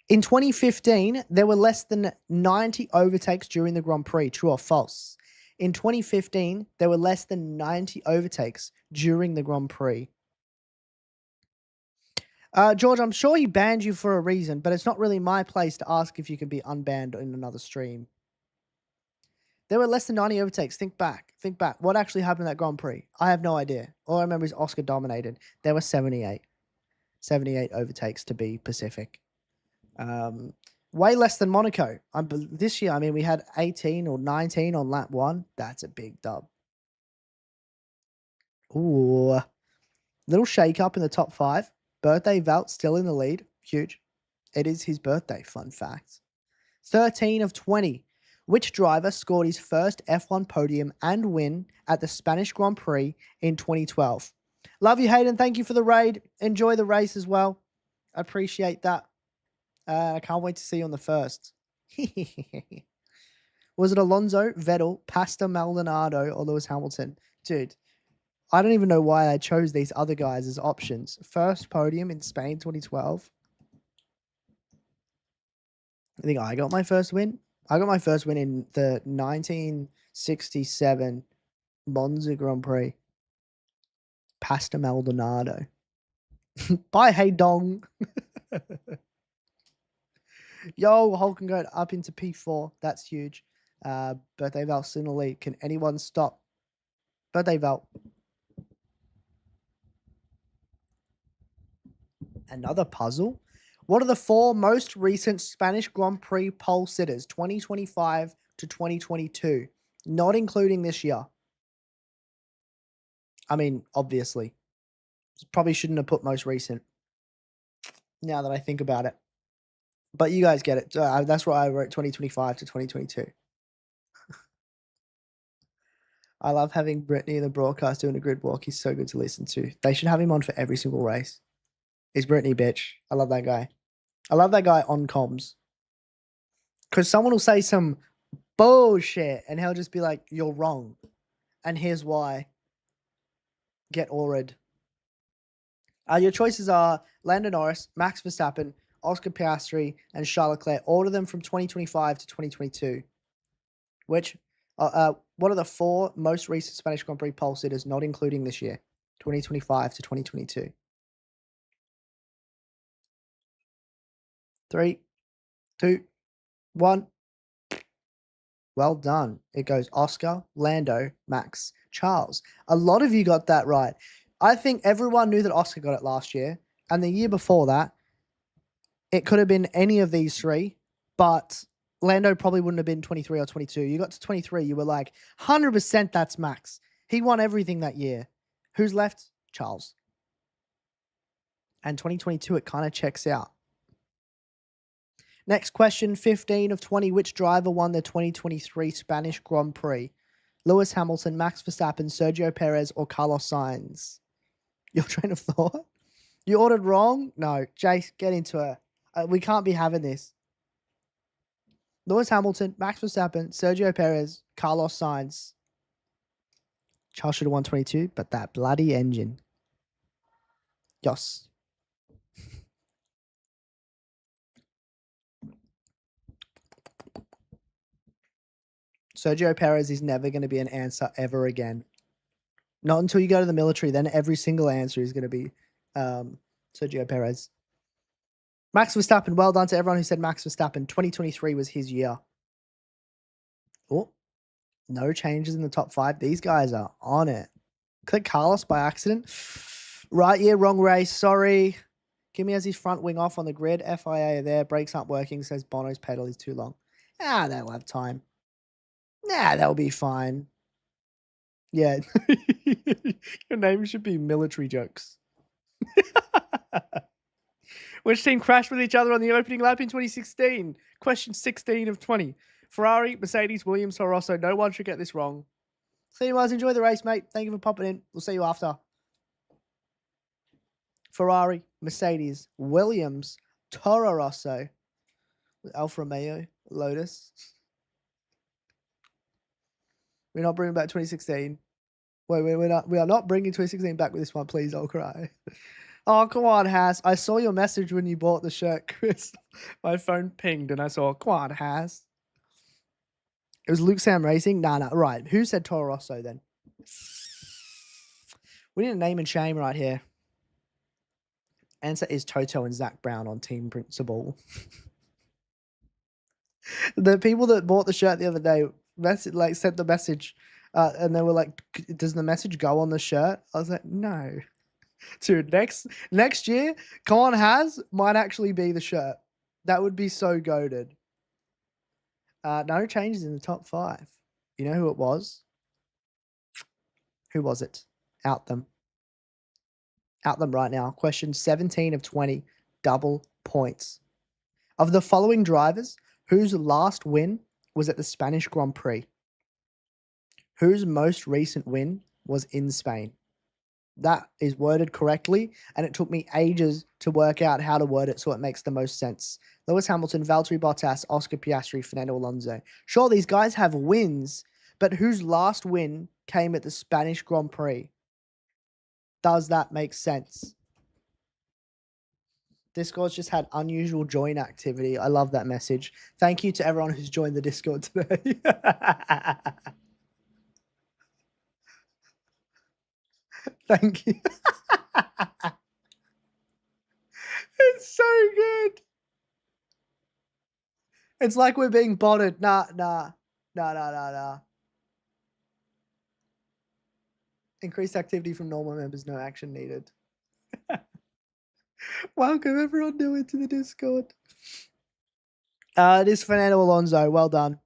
In 2015, there were less than 90 overtakes during the Grand Prix. True or false? In 2015, there were less than 90 overtakes during the Grand Prix. George, I'm sure he banned you for a reason, but it's not really my place to ask if you can be unbanned in another stream. There were less than 90 overtakes. Think back. What actually happened at that Grand Prix? I have no idea. All I remember is Oscar dominated. There were 78. 78 overtakes to be Pacific. Way less than Monaco. This year, we had 18 or 19 on lap 1. That's a big dub. Ooh. Little shake up in the top 5. Birthday Velt still in the lead. Huge. It is his birthday, fun fact. 13 of 20. Which driver scored his first F1 podium and win at the Spanish Grand Prix in 2012? Love you, Hayden. Thank you for the raid. Enjoy the race as well. I appreciate that. I can't wait to see you on the first. Was it Alonso, Vettel, Pastor Maldonado, or Lewis Hamilton? Dude, I don't even know why I chose these other guys as options. First podium in Spain 2012. I think I got my first win. I got my first win in the 1967 Monza Grand Prix. Pastor Maldonado. Bye, hey dong. Yo, Hulk can go up into P4. That's huge. Birthday Val in the lead. Can anyone stop? Birthday Val. Another puzzle. What are the 4 most recent Spanish Grand Prix pole sitters, 2025 to 2022? Not including this year. Obviously. Probably shouldn't have put most recent. Now that I think about it. But you guys get it. That's why I wrote 2025 to 2022. I love having Brittany in the broadcast doing a grid walk. He's so good to listen to. They should have him on for every single race. He's Brittany, bitch. I love that guy. I love that guy on comms. Because someone will say some bullshit and he'll just be like, you're wrong. And here's why. Get Orid. Your choices are Lando Norris, Max Verstappen, Oscar Piastri, and Charles Leclerc. Order them from 2025 to 2022. What are the 4 most recent Spanish Grand Prix pole sitters, not including this year? 2025 to 2022. 3, 2, 1. Well done. It goes Oscar, Lando, Max, Charles. A lot of you got that right. I think everyone knew that Oscar got it last year. And the year before that, it could have been any of these 3. But Lando probably wouldn't have been 23 or 22. You got to 23, you were like, 100% that's Max. He won everything that year. Who's left? Charles. And 2022, it kind of checks out. Next question, 15 of 20. Which driver won the 2023 Spanish Grand Prix? Lewis Hamilton, Max Verstappen, Sergio Perez, or Carlos Sainz? Your train of thought? You ordered wrong? No. Jace, get into it. We can't be having this. Lewis Hamilton, Max Verstappen, Sergio Perez, Carlos Sainz. Charles should have won 22, but that bloody engine. Yes. Sergio Perez is never going to be an answer ever again. Not until you go to the military. Then every single answer is going to be Sergio Perez. Max Verstappen. Well done to everyone who said Max Verstappen. 2023 was his year. Oh, no changes in the top 5. These guys are on it. Click Carlos by accident. Right year, wrong race. Sorry. Kimi has his front wing off on the grid. FIA there. Brakes aren't working. Says Bono's pedal is too long. They'll have time. They'll be fine. Yeah. Your name should be Military Jokes. Which team crashed with each other on the opening lap in 2016? Question 16 of 20. Ferrari, Mercedes, Williams, Toro Rosso. No one should get this wrong. See you guys. Enjoy the race, mate. Thank you for popping in. We'll see you after. Ferrari, Mercedes, Williams, Toro Rosso, Alfa Romeo, Lotus. We're not bringing back 2016. Wait, we are not bringing 2016 back with this one. Please, I'll cry. Oh, come on, Has. I saw your message when you bought the shirt, Chris. My phone pinged and I saw, come on, Has. It was Luke Sam Racing? Nah. Right. Who said Toro Rosso then? We need a name and shame right here. Answer is Toto and Zach Brown on Team Principal. The people that bought the shirt the other day sent the message and they were like, does the message go on the shirt? I was like, no. Dude, next year, come on, Has might actually be the shirt. That would be so goated. No changes in the top 5. You know who it was? Who was it? Out them right now. Question 17 of 20. Double points. Of the following drivers, whose last win was at the Spanish Grand Prix? Whose most recent win was in Spain? That is worded correctly, and it took me ages to work out how to word it so it makes the most sense. Lewis Hamilton, Valtteri Bottas, Oscar Piastri, Fernando Alonso. Sure, these guys have wins, but whose last win came at the Spanish Grand Prix? Does that make sense? Discord's just had unusual join activity. I love that message. Thank you to everyone who's joined the Discord today. Thank you. It's so good. It's like we're being botted. Nah. Increased activity from normal members, no action needed. Welcome everyone new into the Discord. It is Fernando Alonso. Well done.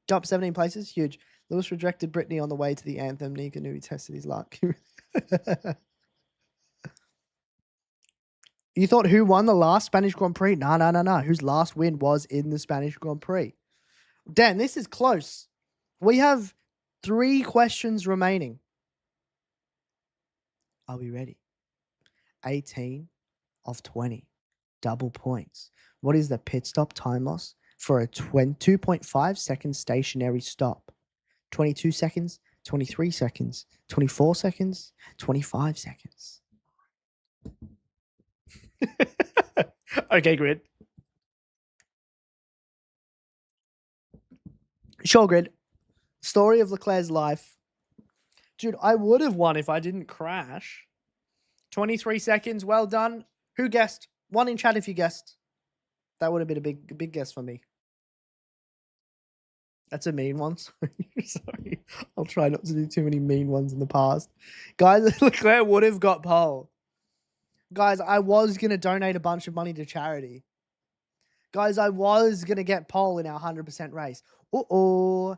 Jump 17 places. Huge. Lewis rejected Brittany on the way to the anthem. Nika knew he tested his luck. You thought who won the last Spanish Grand Prix? No. Whose last win was in the Spanish Grand Prix? Dan, this is close. We have 3 questions remaining. Are we ready? 18 of 20. Double points. What is the pit stop time loss for a 2.5 second stationary stop? 22 seconds, 23 seconds, 24 seconds, 25 seconds. Okay, Grid. Sure, Grid. Story of Leclerc's life. Dude, I would have won if I didn't crash. 23 seconds, well done. Who guessed? One in chat if you guessed. That would have been a big guess for me. That's a mean one. Sorry. I'll try not to do too many mean ones in the past. Guys, Leclerc would have got pole. Guys, I was going to donate a bunch of money to charity. Guys, I was going to get pole in our 100% race. Uh-oh.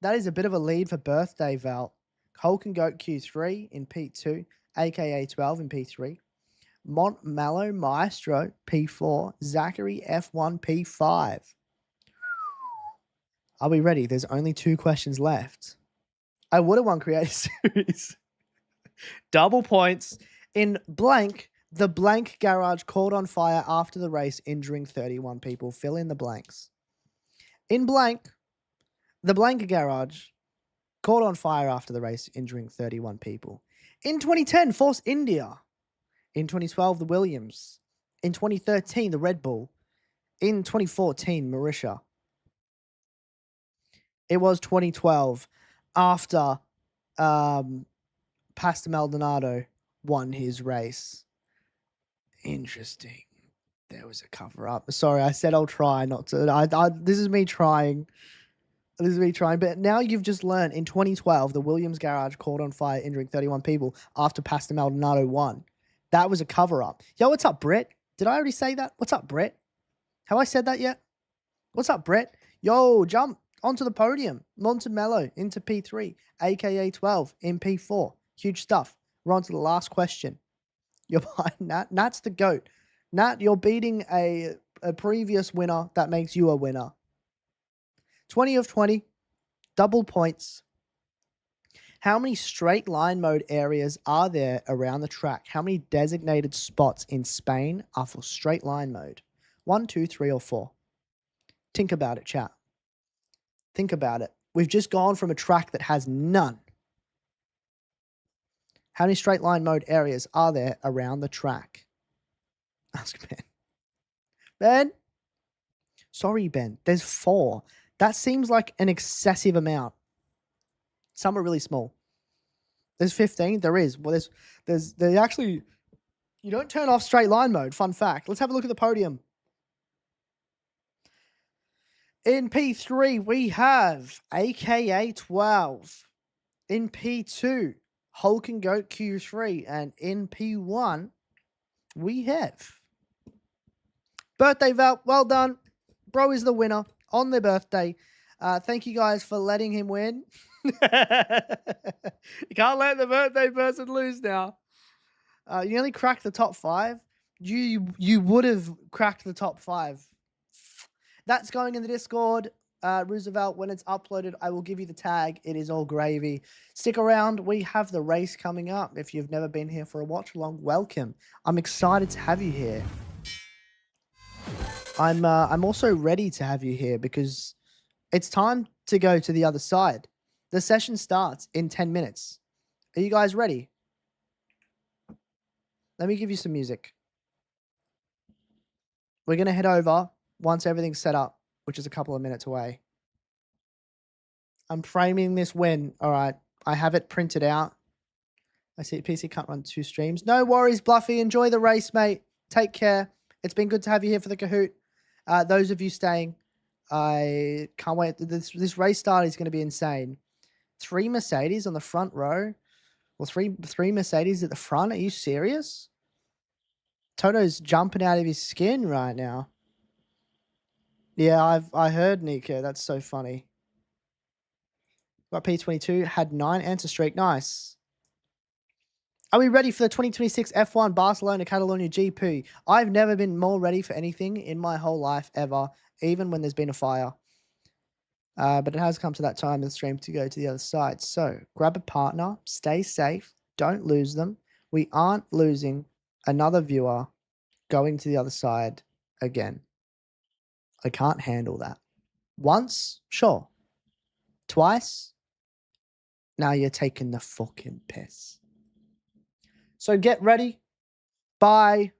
That is a bit of a lead for birthday, Val. Hulk and Goat Q3 in P2, aka 12 in P3. Mallow Maestro P4, Zachary F1 P5. Are we ready? There's only 2 questions left. I would have won Creative Series. Double points. In blank, the blank garage caught on fire after the race, injuring 31 people. Fill in the blanks. In blank, the blank garage caught on fire after the race, injuring 31 people. In 2010, Force India. In 2012, the Williams. In 2013, the Red Bull. In 2014, Mauritia. It was 2012 after Pastor Maldonado won his race. Interesting. There was a cover-up. Sorry, I said I'll try not to. This is me trying. This is me trying. But now you've just learned in 2012, the Williams garage caught on fire, injuring 31 people after Pastor Maldonado won. That was a cover-up. Yo, what's up, Brett? Did I already say that? What's up, Brett? Have I said that yet? What's up, Brett? Yo, jump onto the podium. Montemello into P3, aka 12 in P4. Huge stuff. We're on to the last question. You're behind Nat. Nat's the GOAT. Nat, you're beating a previous winner. That makes you a winner. 20 of 20. Double points. How many straight line mode areas are there around the track? How many designated spots in Spain are for straight line mode? 1, 2, 3, or 4? Think about it, chat. Think about it. We've just gone from a track that has none. How many straight line mode areas are there around the track? Ask Ben. Ben? Sorry, Ben. There's 4. That seems like an excessive amount. Some are really small. There's 15. There is. Well, there's actually, you don't turn off straight line mode. Fun fact. Let's have a look at the podium. In P3, we have AKA 12. In P2, Hulk and Goat Q3. And in P1, we have Birthday Val. Well done. Bro is the winner on their birthday. Thank you guys for letting him win. You can't let the birthday person lose now. You only cracked the top 5. You would have cracked the top 5. That's going in the Discord. Roosevelt, when it's uploaded, I will give you the tag. It is all gravy. Stick around. We have the race coming up. If you've never been here for a watch along, welcome. I'm excited to have you here. I'm also ready to have you here because it's time to go to the other side. The session starts in 10 minutes. Are you guys ready? Let me give you some music. We're going to head over once everything's set up, which is a couple of minutes away. I'm framing this win. All right. I have it printed out. I see PC can't run 2 streams. No worries, Bluffy. Enjoy the race, mate. Take care. It's been good to have you here for the Kahoot. Those of you staying, I can't wait. This race start is going to be insane. 3 Mercedes on the front row. Well, three Mercedes at the front. Are you serious? Toto's jumping out of his skin right now. Yeah, I heard, Nico. That's so funny. Got P22. Had 9 answer streak. Nice. Are we ready for the 2026 F1 Barcelona Catalunya GP? I've never been more ready for anything in my whole life ever, even when there's been a fire. But it has come to that time in the stream to go to the other side. So grab a partner, stay safe, don't lose them. We aren't losing another viewer going to the other side again. I can't handle that. Once, sure. Twice, now you're taking the fucking piss. So get ready. Bye.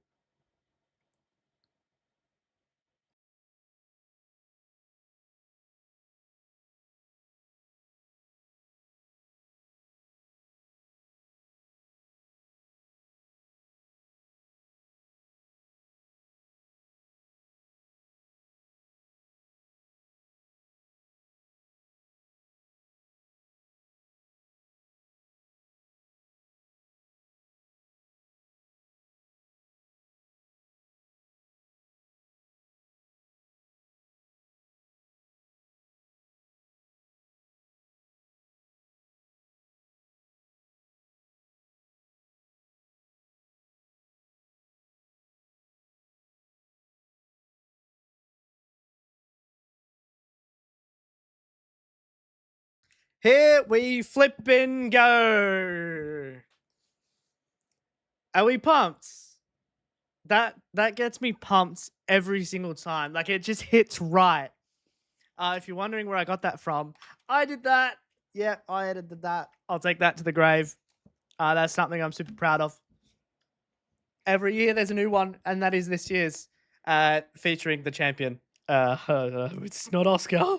Here we flippin' go. Are we pumped? That gets me pumped every single time. Like, it just hits right. If you're wondering where I got that from, I did that. Yeah, I edited that. I'll take that to the grave. That's something I'm super proud of. Every year there's a new one, and that is this year's, featuring the champion. It's not Oscar.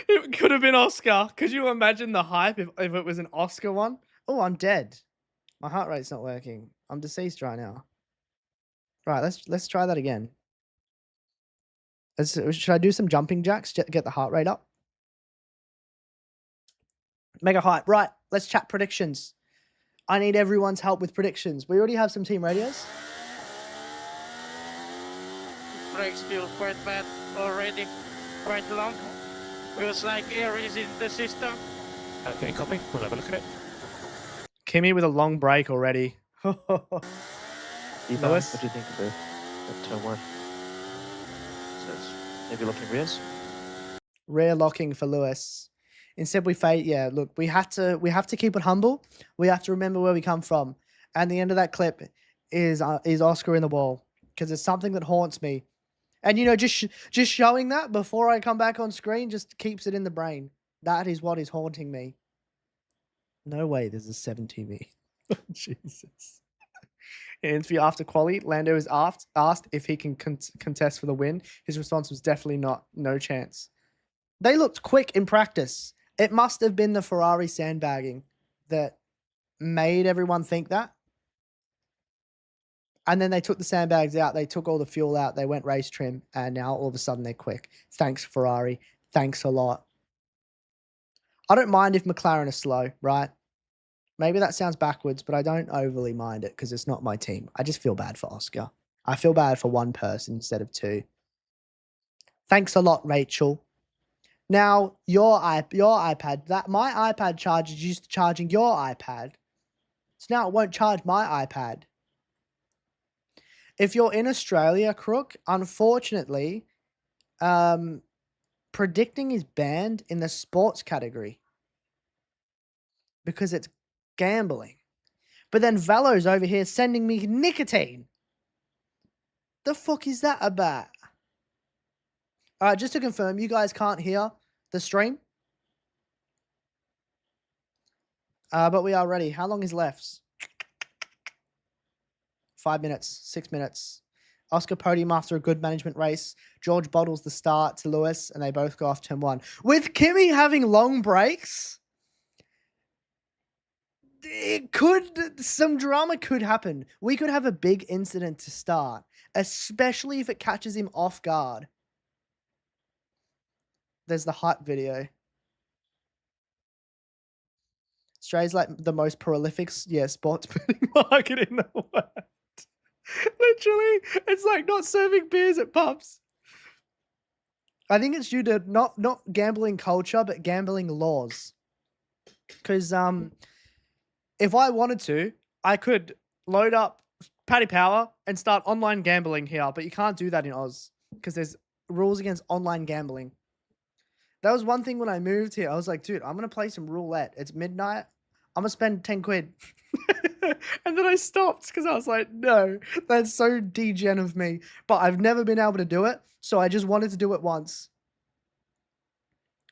It could have been Oscar. Could you imagine the hype if it was an Oscar one? Oh, I'm dead. My heart rate's not working. I'm deceased right now. Right, let's try that again. Should I do some jumping jacks to get the heart rate up? Mega hype. Right, let's chat predictions. I need everyone's help with predictions. We already have some team radios.
Brakes feel quite bad already, quite long. Feels like air is in the system.
Okay, copy. We'll have a look at it.
Kimi with a long break already.
Ivan,
Lewis?
what do you think of the turn one? Says maybe looking rears.
Rear locking for Lewis. Instead, we fade. Yeah, look, we have to keep it humble. We have to remember where we come from. And the end of that clip is Oscar in the wall, because it's something that haunts me. And just showing that before I come back on screen just keeps it in the brain. That is what is haunting me. No way, there's a 7TV. Jesus. In an interview after quali, Lando is asked if he can contest for the win. His response was definitely not. No chance. They looked quick in practice. It must have been the Ferrari sandbagging that made everyone think that. And then they took the sandbags out. They took all the fuel out. They went race trim. And now all of a sudden they're quick. Thanks, Ferrari. Thanks a lot. I don't mind if McLaren are slow, right? Maybe that sounds backwards, but I don't overly mind it because it's not my team. I just feel bad for Oscar. I feel bad for one person instead of two. Thanks a lot, Rachel. Now, your iPad, my iPad charge is used to charging your iPad. So now it won't charge my iPad. If you're in Australia, Crook, unfortunately, predicting is banned in the sports category because it's gambling. But then Valo's over here sending me nicotine. The fuck is that about? All right, just to confirm, you guys can't hear the stream. But we are ready. How long is left? 5 minutes, 6 minutes. Oscar podium after a good management race. George bottles the start to Lewis, and they both go off turn one. With Kimi having long breaks, some drama could happen. We could have a big incident to start, especially if it catches him off guard. There's the hype video. Australia's like the most prolific, sports betting market in the world. Literally, it's like not serving beers at pubs. I think it's due to not gambling culture, but gambling laws. Because if I wanted to, I could load up Paddy Power and start online gambling here, but you can't do that in Oz because there's rules against online gambling. That was one thing when I moved here. I was like, dude, I'm going to play some roulette. It's midnight. I'm going to spend 10 quid. And then I stopped because I was like, no, that's so degen of me. But I've never been able to do it. So I just wanted to do it once.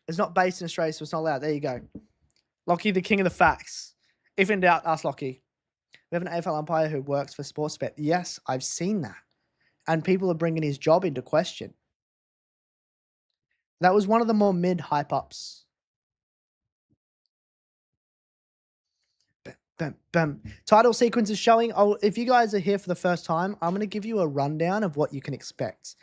It's not based in Australia, so it's not allowed. There you go. Lockie, the king of the facts. If in doubt, ask Lockie. We have an AFL umpire who works for Sportsbet. Yes, I've seen that. And people are bringing his job into question. That was one of the more mid hype ups. Bam, bam. Title sequence is showing. Oh, if you guys are here for the first time, I'm going to give you a rundown of what you can expect.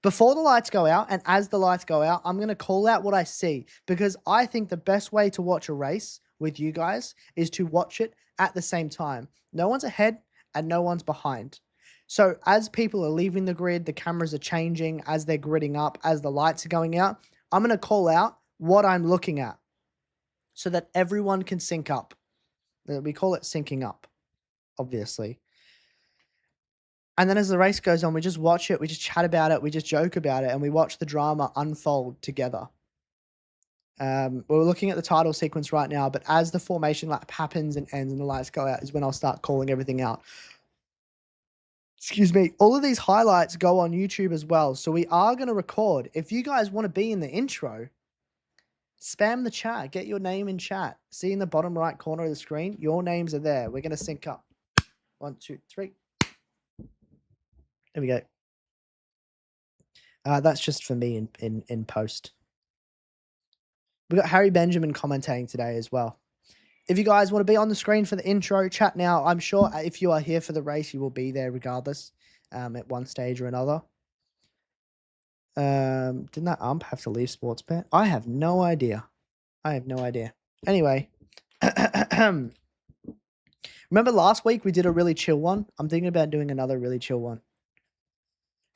Before the lights go out and as the lights go out, I'm going to call out what I see because I think the best way to watch a race with you guys is to watch it at the same time. No one's ahead and no one's behind. So as people are leaving the grid, the cameras are changing, as they're gridding up, as the lights are going out, I'm going to call out what I'm looking at so that everyone can sync up. We call it syncing up, obviously. And then as the race goes on, we just watch it, we just chat about it, we just joke about it, and we watch the drama unfold together. We're looking at the title sequence right now, but as the formation lap happens and ends and the lights go out is when I'll start calling everything out. Excuse me. All of these highlights go on YouTube as well, so we are going to record. If you guys want to be in the intro, spam the chat. Get your name in chat. See in the bottom right corner of the screen, your names are there. We're going to sync up. 1, 2, 3. There we go. That's just for me in post. We got Harry Benjamin commentating today as well. If you guys want to be on the screen for the intro, chat now. I'm sure if you are here for the race, you will be there regardless at one stage or another. Didn't that ump have to leave Sportsbet? I have no idea. Anyway. Remember last week we did a really chill one? I'm thinking about doing another really chill one.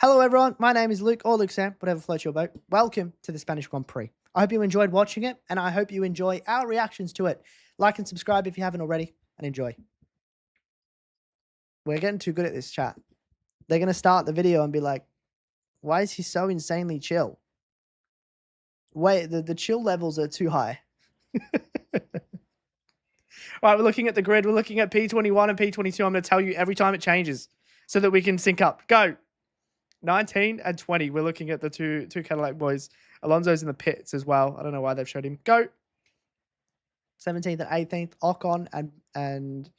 Hello, everyone. My name is Luke, or Luke Sam, whatever floats your boat. Welcome to the Spanish Grand Prix. I hope you enjoyed watching it, and I hope you enjoy our reactions to it. Like and subscribe if you haven't already, and enjoy. We're getting too good at this, chat. They're going to start the video and be like, why is he so insanely chill? Wait, the chill levels are too high. All right, we're looking at the grid. We're looking at P21 and P22. I'm going to tell you every time it changes so that we can sync up. Go. 19 and 20. We're looking at the two Cadillac boys. Alonso's in the pits as well. I don't know why they've showed him. Go. 17th and 18th. Ocon and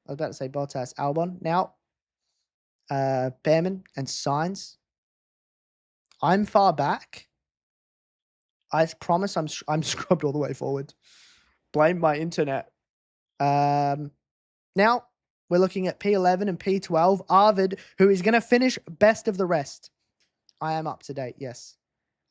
I was about to say Bottas. Albon. Now, Behrman and Sainz. I'm far back. I promise I'm scrubbed all the way forward. Blame my internet. Now, we're looking at P11 and P12. Arvid, who is going to finish best of the rest. I am up to date, yes.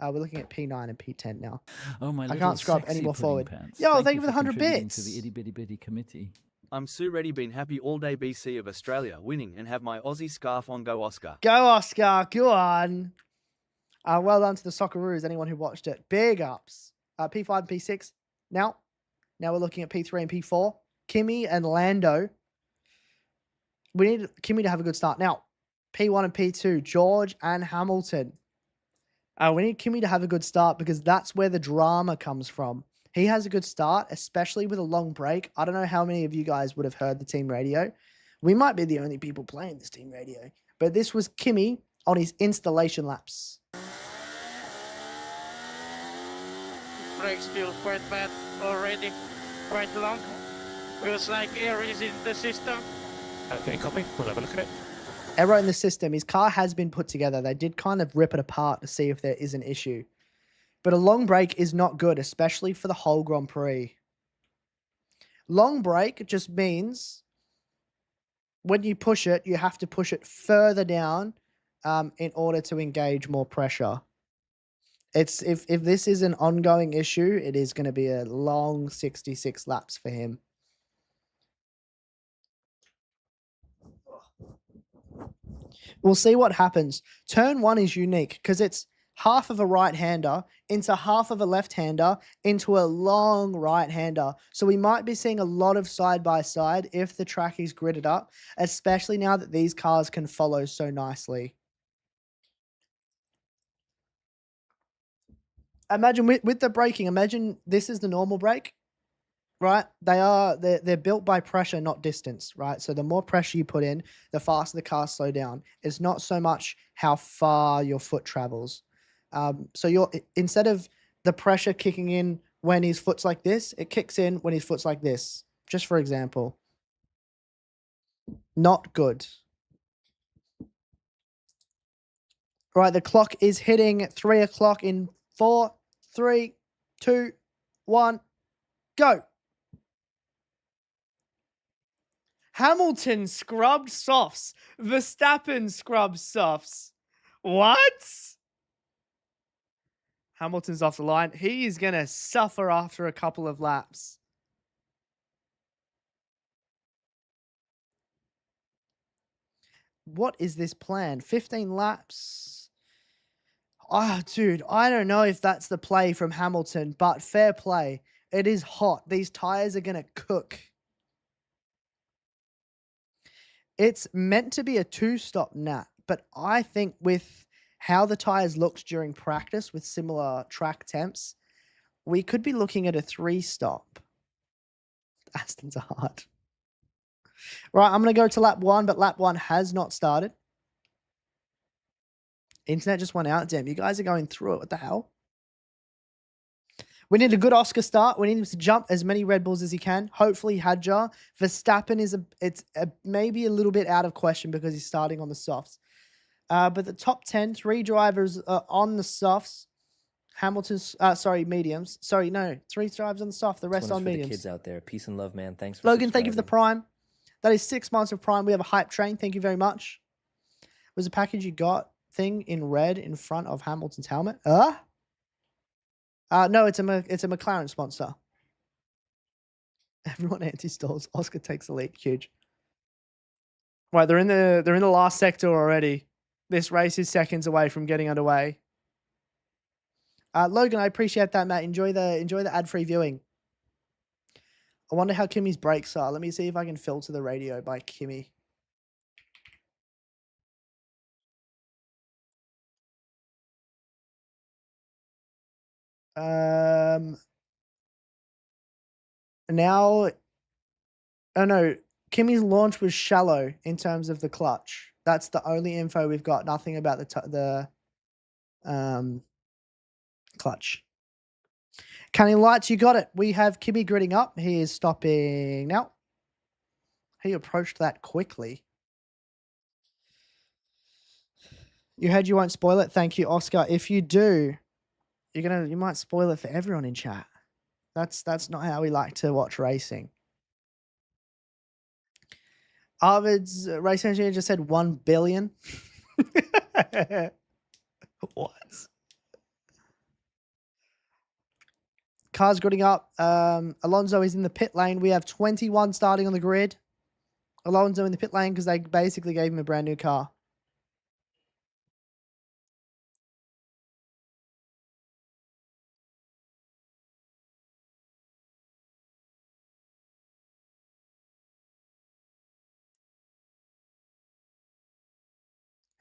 We're looking at P9 and P10 now.
Oh, my
I can't scrub any more forward.
Pants.
Yo, thank you for the 100
contributing
bits.
to the itty bitty bitty committee.
I'm Sue Reddy, been happy all day BC of Australia, winning and have my Aussie scarf on. Go Oscar.
Go, Oscar. Go on. Well done to the Socceroos, anyone who watched it. Big ups. P5 and P6. Now we're looking at P3 and P4. Kimi and Lando. We need Kimi to have a good start. Now, P1 and P2, George and Hamilton. We need Kimi to have a good start because that's where the drama comes from. He has a good start, especially with a long break. I don't know how many of you guys would have heard the team radio. We might be the only people playing this team radio. But this was Kimi on his installation laps.
Brakes feel quite bad already, quite long. Feels like air is in the system.
Okay, copy. We'll have a look at it.
Error in the system. His car has been put together. They did kind of rip it apart to see if there is an issue. But a long break is not good, especially for the whole Grand Prix. Long break just means when you push it, you have to push it further down in order to engage more pressure. If this is an ongoing issue, it is going to be a long 66 laps for him. We'll see what happens. Turn 1 is unique because it's half of a right-hander into half of a left-hander into a long right-hander. So we might be seeing a lot of side-by-side if the track is gridded up, especially now that these cars can follow so nicely. imagine with the braking, imagine this is the normal brake, right? They're built by pressure, not distance, right? So the more pressure you put in, the faster the cars slow down. It's not so much how far your foot travels. So instead of the pressure kicking in when his foot's like this, it kicks in when his foot's like this. Just for example. Not good. Right, the clock is hitting 3 o'clock in 4, 3, 2, 1, go. Hamilton scrubbed softs. Verstappen scrubbed softs. What? Hamilton's off the line. He is going to suffer after a couple of laps. What is this plan? 15 laps. Oh, dude, I don't know if that's the play from Hamilton, but fair play. It is hot. These tires are going to cook. It's meant to be a 2-stop nap, but I think with how the tires looked during practice with similar track temps, we could be looking at a 3-stop. Aston's hard. Right, I'm going to go to lap 1, but lap 1 has not started. Internet just went out. Damn, you guys are going through it. What the hell? We need a good Oscar start. We need him to jump as many Red Bulls as he can. Hopefully, Hadjar. Verstappen is maybe a little bit out of question because he's starting on the softs. But the top 10, 3 drivers are on the softs. Hamilton's, mediums. Sorry, no, 3 drivers on the soft. The rest on mediums.
The kids out there, peace and love, man. Thanks for
Logan, thank you for the Prime. That is 6 months of Prime. We have a hype train. Thank you very much. Was the package you got thing in red in front of Hamilton's helmet? No, it's a McLaren sponsor. Everyone anti-stalls. Oscar takes the lead. Huge. Right, they're in the last sector already. This race is seconds away from getting underway. Logan, I appreciate that, Matt. Enjoy the ad-free viewing. I wonder how Kimi's brakes are. Let me see if I can filter the radio by Kimi. Now, oh no, Kimi's launch was shallow in terms of the clutch. That's the only info we've got. Nothing about the clutch. Canning lights, you got it. We have Kimi gridding up. He is stopping now. He approached that quickly. You heard you won't spoil it. Thank you, Oscar. If you do, you might spoil it for everyone in chat. That's not how we like to watch racing. Arvid's race engineer just said 1 billion. What? Cars gridding up. Alonso is in the pit lane. We have 21 starting on the grid. Alonso in the pit lane because they basically gave him a brand new car.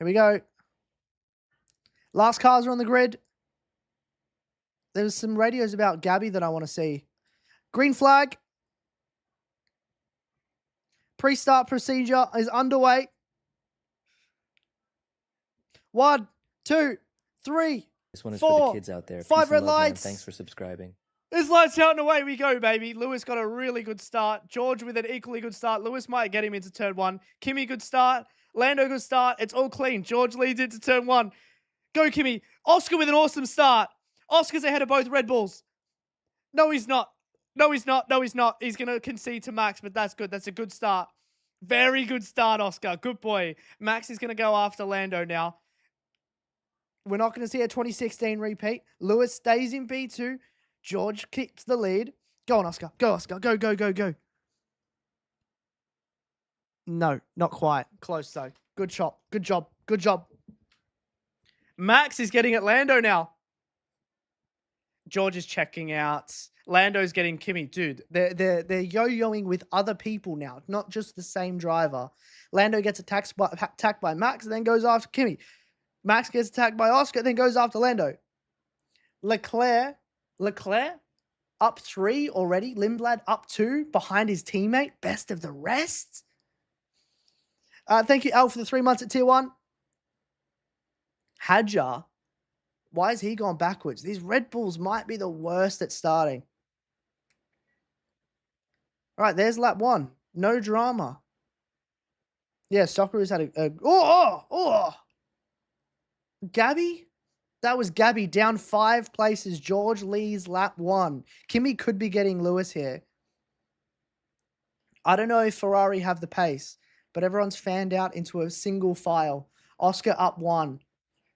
Here we go. Last cars are on the grid. There's some radios about Gabby that I want to see. Green flag. Pre-start procedure is underway. 1, 2, 3,
This one is
4,
for the kids out there.
5
Peace and
red
love, man.
lights.
Thanks for subscribing.
This lights out and away we go, baby. Lewis got a really good start. George with an equally good start. Lewis might get him into turn 1. Kimi, good start. Lando, good start. It's all clean. George leads into turn 1. Go, Kimi. Oscar with an awesome start. Oscar's ahead of both Red Bulls. No, he's not. No, he's not. No, he's not. He's going to concede to Max, but that's good. That's a good start. Very good start, Oscar. Good boy. Max is going to go after Lando now. We're not going to see a 2016 repeat. Lewis stays in B2. George keeps the lead. Go on, Oscar. Go, Oscar. Go, go, go, go. No, not quite. Close, though. Good shot. Good job. Good job. Max is getting at Lando now. George is checking out. Lando's getting Kimi. Dude, they're yo-yoing with other people now, not just the same driver. Lando gets attacked by Max and then goes after Kimi. Max gets attacked by Oscar, then goes after Lando. Leclerc up 3 already. Lindblad up 2 behind his teammate. Best of the rest. Thank you, Al, for the 3 months at tier 1. Hadjar. Why has he gone backwards? These Red Bulls might be the worst at starting. All right, there's lap 1. No drama. Yeah, Socceroos had a Gabby? That was Gabby down 5 places. George Lee's lap 1. Kimi could be getting Lewis here. I don't know if Ferrari have the pace, but everyone's fanned out into a single file. Oscar up 1.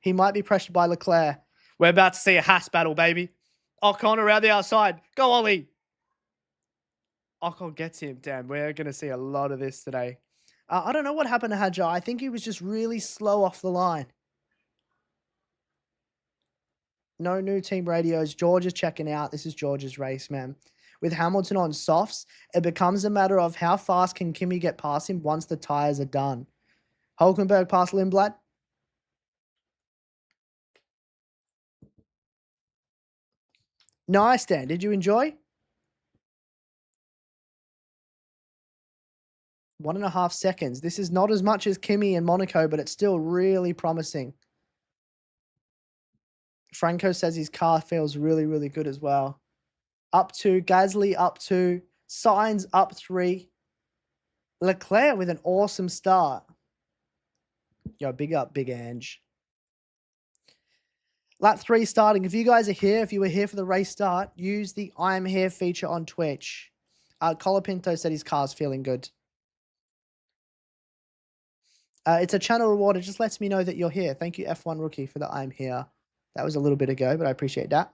He might be pressured by Leclerc. We're about to see a Haas battle, baby. Ocon around the outside. Go, Ollie. Ocon gets him. Damn, we're going to see a lot of this today. I don't know what happened to Hadjar. I think he was just really slow off the line. No new team radios. George is checking out. This is George's race, man. With Hamilton on softs, it becomes a matter of how fast can Kimi get past him once the tyres are done. Hulkenberg past Lindblad. Nice, Dan. Did you enjoy? 1.5 seconds. This is not as much as Kimi in Monaco, but it's still really promising. Franco says his car feels really, really good as well. Up 2. Gasly up 2. Sainz up 3. Leclerc with an awesome start. Yo, big up, Big Ange. Lap 3 starting. If you guys are here, if you were here for the race start, use the I'm here feature on Twitch. Colapinto said his car's feeling good. It's a channel reward. It just lets me know that you're here. Thank you, F1 Rookie, for the I'm here. That was a little bit ago, but I appreciate that.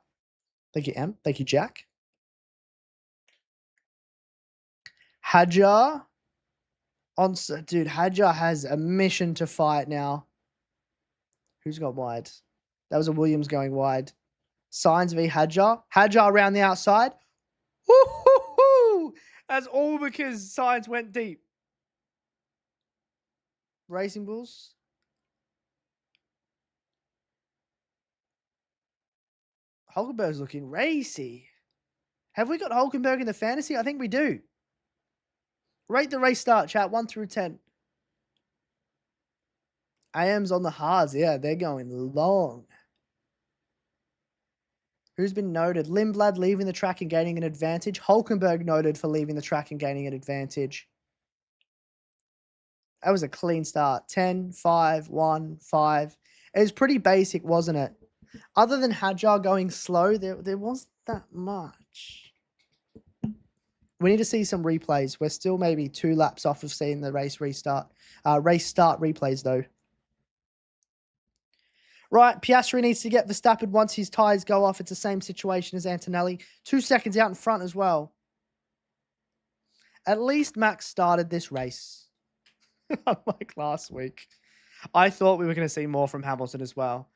Thank you, M. Thank you, Jack. Hadjar. Dude, Hadjar has a mission to fight now. Who's got wide? That was a Williams going wide. Sainz v Hadjar. Hadjar around the outside. Woo-hoo-hoo! That's all because Sainz went deep. Racing Bulls. Hulkenberg's looking racy. Have we got Hulkenberg in the fantasy? I think we do. Rate the race start, chat. 1 through 10. AM's on the hards. Yeah, they're going long. Who's been noted? Lindblad leaving the track and gaining an advantage. Hulkenberg noted for leaving the track and gaining an advantage. That was a clean start. 10, 5, 1, 5. It was pretty basic, wasn't it? Other than Hadjar going slow, there wasn't that much. We need to see some replays. We're still maybe 2 laps off of seeing the race restart. Race start replays, though. Right, Piastri needs to get Verstappen once his tyres go off. It's the same situation as Antonelli. 2 seconds out in front as well. At least Max started this race. Unlike last week. I thought we were going to see more from Hamilton as well.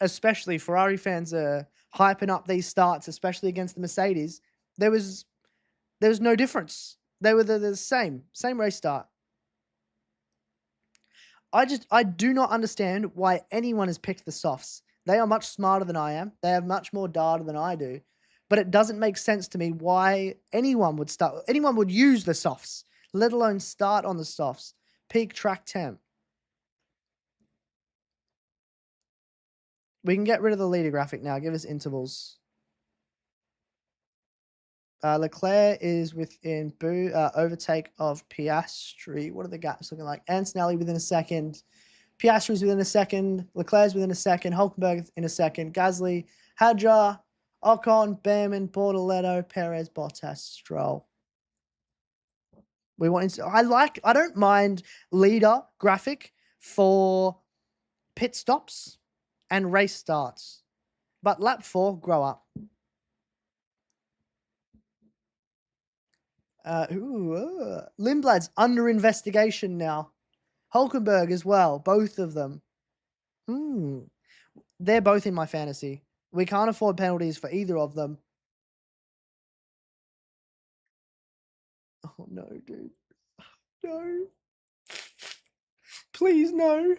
Especially Ferrari fans are hyping up these starts, especially against the Mercedes. There was no difference. They were the same race start. I do not understand why anyone has picked the softs. They are much smarter than I am. They have much more data than I do. But it doesn't make sense to me why anyone would use the softs, let alone start on the softs. Peak track temp. We can get rid of the leader graphic now. Give us intervals. Leclerc is within overtake of Piastri. What are the gaps looking like? Antonelli within a second. Piastri's within a second. Leclerc's within a second. Hulkenberg in a second. Gasly, Hadjar, Ocon, Behrman, Bortoletto, Perez, Bottas, Stroll. I don't mind leader graphic for pit stops and race starts. But lap 4, grow up. Lindblad's under investigation now. Hulkenberg as well. Both of them. They're both in my fantasy. We can't afford penalties for either of them. Oh, no, dude. No. Please, no.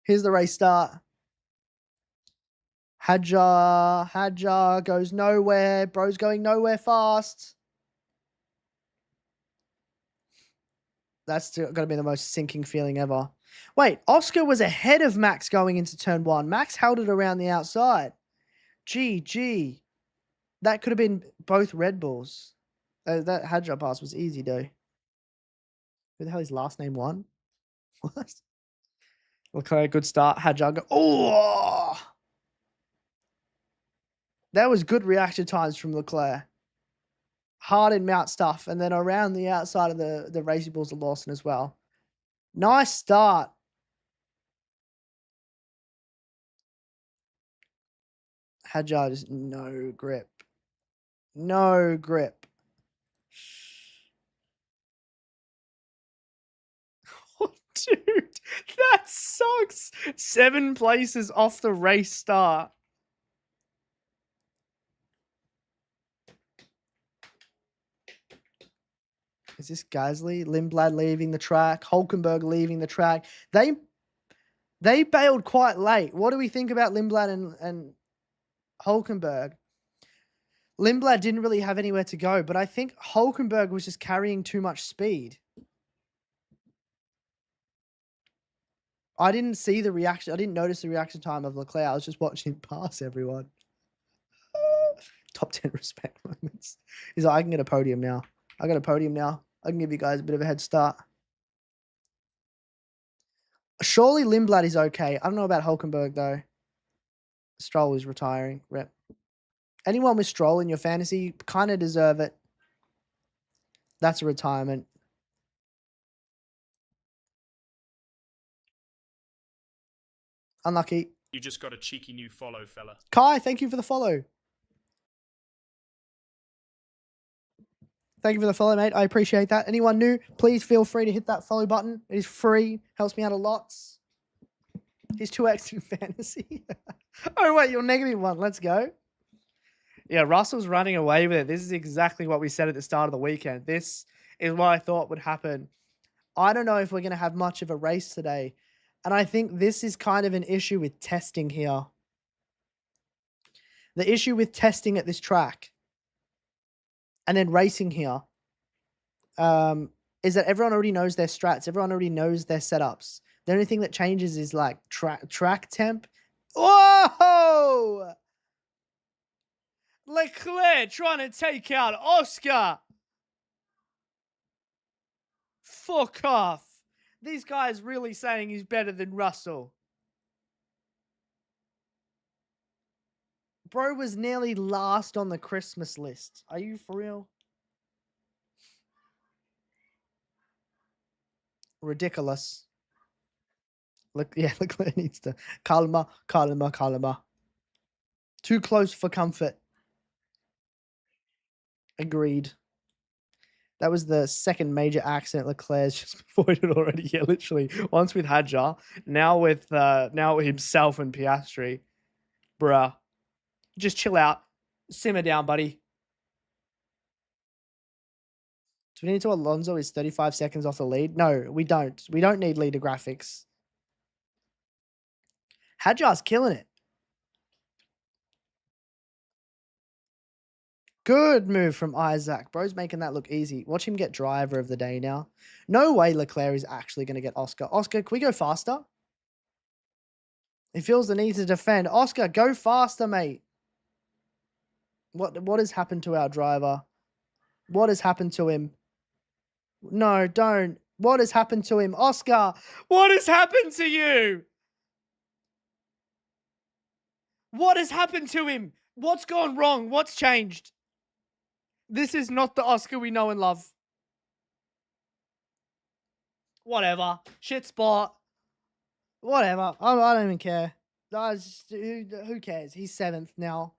Here's the race start. Hadjar goes nowhere. Bro's going nowhere fast. That's going to be the most sinking feeling ever. Wait, Oscar was ahead of Max going into turn 1. Max held it around the outside. Gee. That could have been both Red Bulls. That Hadjar pass was easy, though. Who the hell is last name 1? What? Okay, good start. Hadjar go. Oh! That was good reaction times from Leclerc. Hard in mount stuff. And then around the outside of the Racing Bulls of Lawson as well. Nice start. Hadjar just no grip. No grip. Oh, dude, that sucks. 7 places off the race start. Is this Gasly? Lindblad leaving the track. Hulkenberg leaving the track. They bailed quite late. What do we think about Lindblad and Hulkenberg? Lindblad didn't really have anywhere to go, but I think Hulkenberg was just carrying too much speed. I didn't see the reaction. I didn't notice the reaction time of Leclerc. I was just watching him pass everyone. Top 10 respect moments. He's like, I can get a podium now. I got a podium now. I can give you guys a bit of a head start. Surely Lindblad is okay. I don't know about Hulkenberg, though. Stroll is retiring. Rep. Anyone with Stroll in your fantasy kind of deserve it. That's a retirement. Unlucky.
You just got a cheeky new follow, fella.
Kai, thank you for the follow. Thank you for the follow, mate. I appreciate that. Anyone new, please feel free to hit that follow button. It is free. Helps me out a lot. He's 2x in fantasy. Oh, wait, you're -1. Let's go. Yeah, Russell's running away with it. This is exactly what we said at the start of the weekend. This is what I thought would happen. I don't know if we're going to have much of a race today. And I think this is kind of an issue with testing here. The issue with testing at this track and then racing here is that everyone already knows their strats. Everyone already knows their setups. The only thing that changes is like track temp. Whoa! Leclerc trying to take out Oscar. Fuck off. This guy's really saying he's better than Russell. Bro was nearly last on the Christmas list. Are you for real? Ridiculous. Look, yeah, Leclerc needs to calma. Too close for comfort. Agreed. That was the second major accident Leclerc's just avoided already. Yeah, literally. Once with Hadjar, now with himself and Piastri. Bruh. Just chill out. Simmer down, buddy. Do we need to Alonso is 35 seconds off the lead? No, we don't. We don't need leader graphics. Hadjar's killing it. Good move from Isaac. Bro's making that look easy. Watch him get driver of the day now. No way Leclerc is actually going to get Oscar. Oscar, can we go faster? He feels the need to defend. Oscar, go faster, mate. What has happened to our driver? What has happened to him? No, don't. What has happened to him? Oscar, what has happened to you? What has happened to him? What's gone wrong? What's changed? This is not the Oscar we know and love. Whatever. Shit spot. Whatever. I don't even care. Who cares? He's 7th now.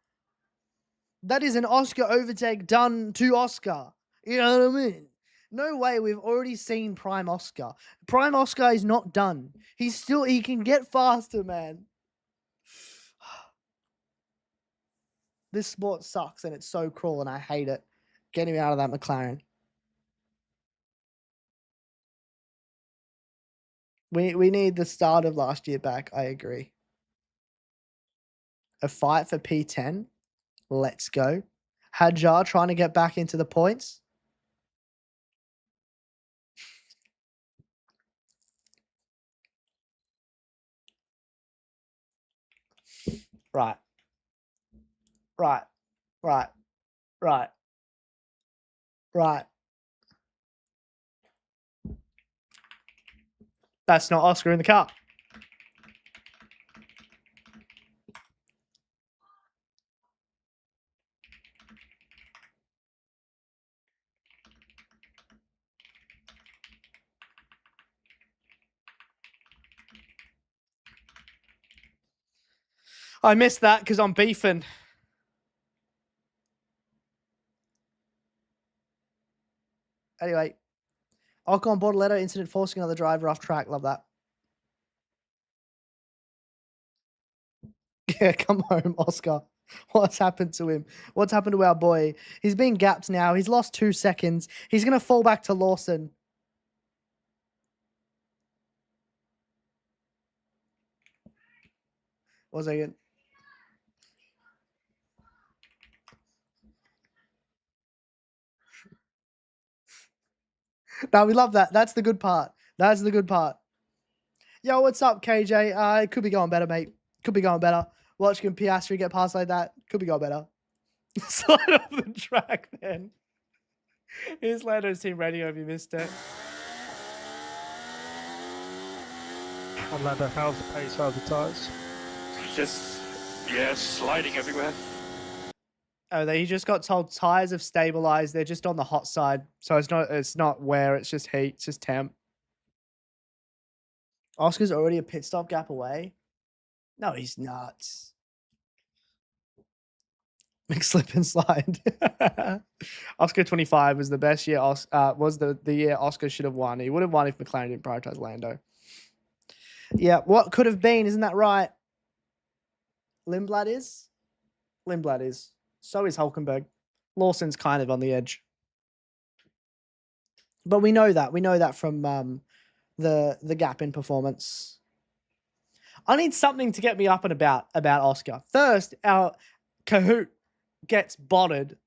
That is an Oscar overtake done to Oscar. You know what I mean? No way we've already seen Prime Oscar. Prime Oscar is not done. He can get faster, man. This sport sucks and it's so cruel and I hate it. Get him out of that McLaren. We need the start of last year back. I agree. A fight for P10. Let's go. Hadjar trying to get back into the points. Right. Right. Right. Right. Right. That's not Oscar in the car. I missed that because I'm beefing. Anyway, Ocon Bortoletto incident forcing another driver off track. Love that. Yeah, come home, Oscar. What's happened to him? What's happened to our boy? He's being gapped now. He's lost 2 seconds. He's going to fall back to Lawson. One second. No, we love that. That's the good part. That's the good part. Yo, what's up, KJ? It could be going better, mate. Could be going better. Watching Piastri get past like that. Could be going better. Slide off the track, then. Here's Lando's team radio if you missed it.
Lando, how's the pace? How's the tyres?
Just, yeah, sliding everywhere.
Oh, he just got told tires have stabilized. They're just on the hot side, so it's not wear. It's just heat. It's just temp. Oscar's already a pit stop gap away. No, he's not. Big slip and slide. Oscar 25 was the best year. Was the year Oscar should have won. He would have won if McLaren didn't prioritize Lando. Yeah, what could have been? Isn't that right? Lindblad is. Lindblad is. So is Hulkenberg. Lawson's kind of on the edge. But we know that. We know that from the gap in performance. I need something to get me up and about Oscar. First, our Kahoot gets botted.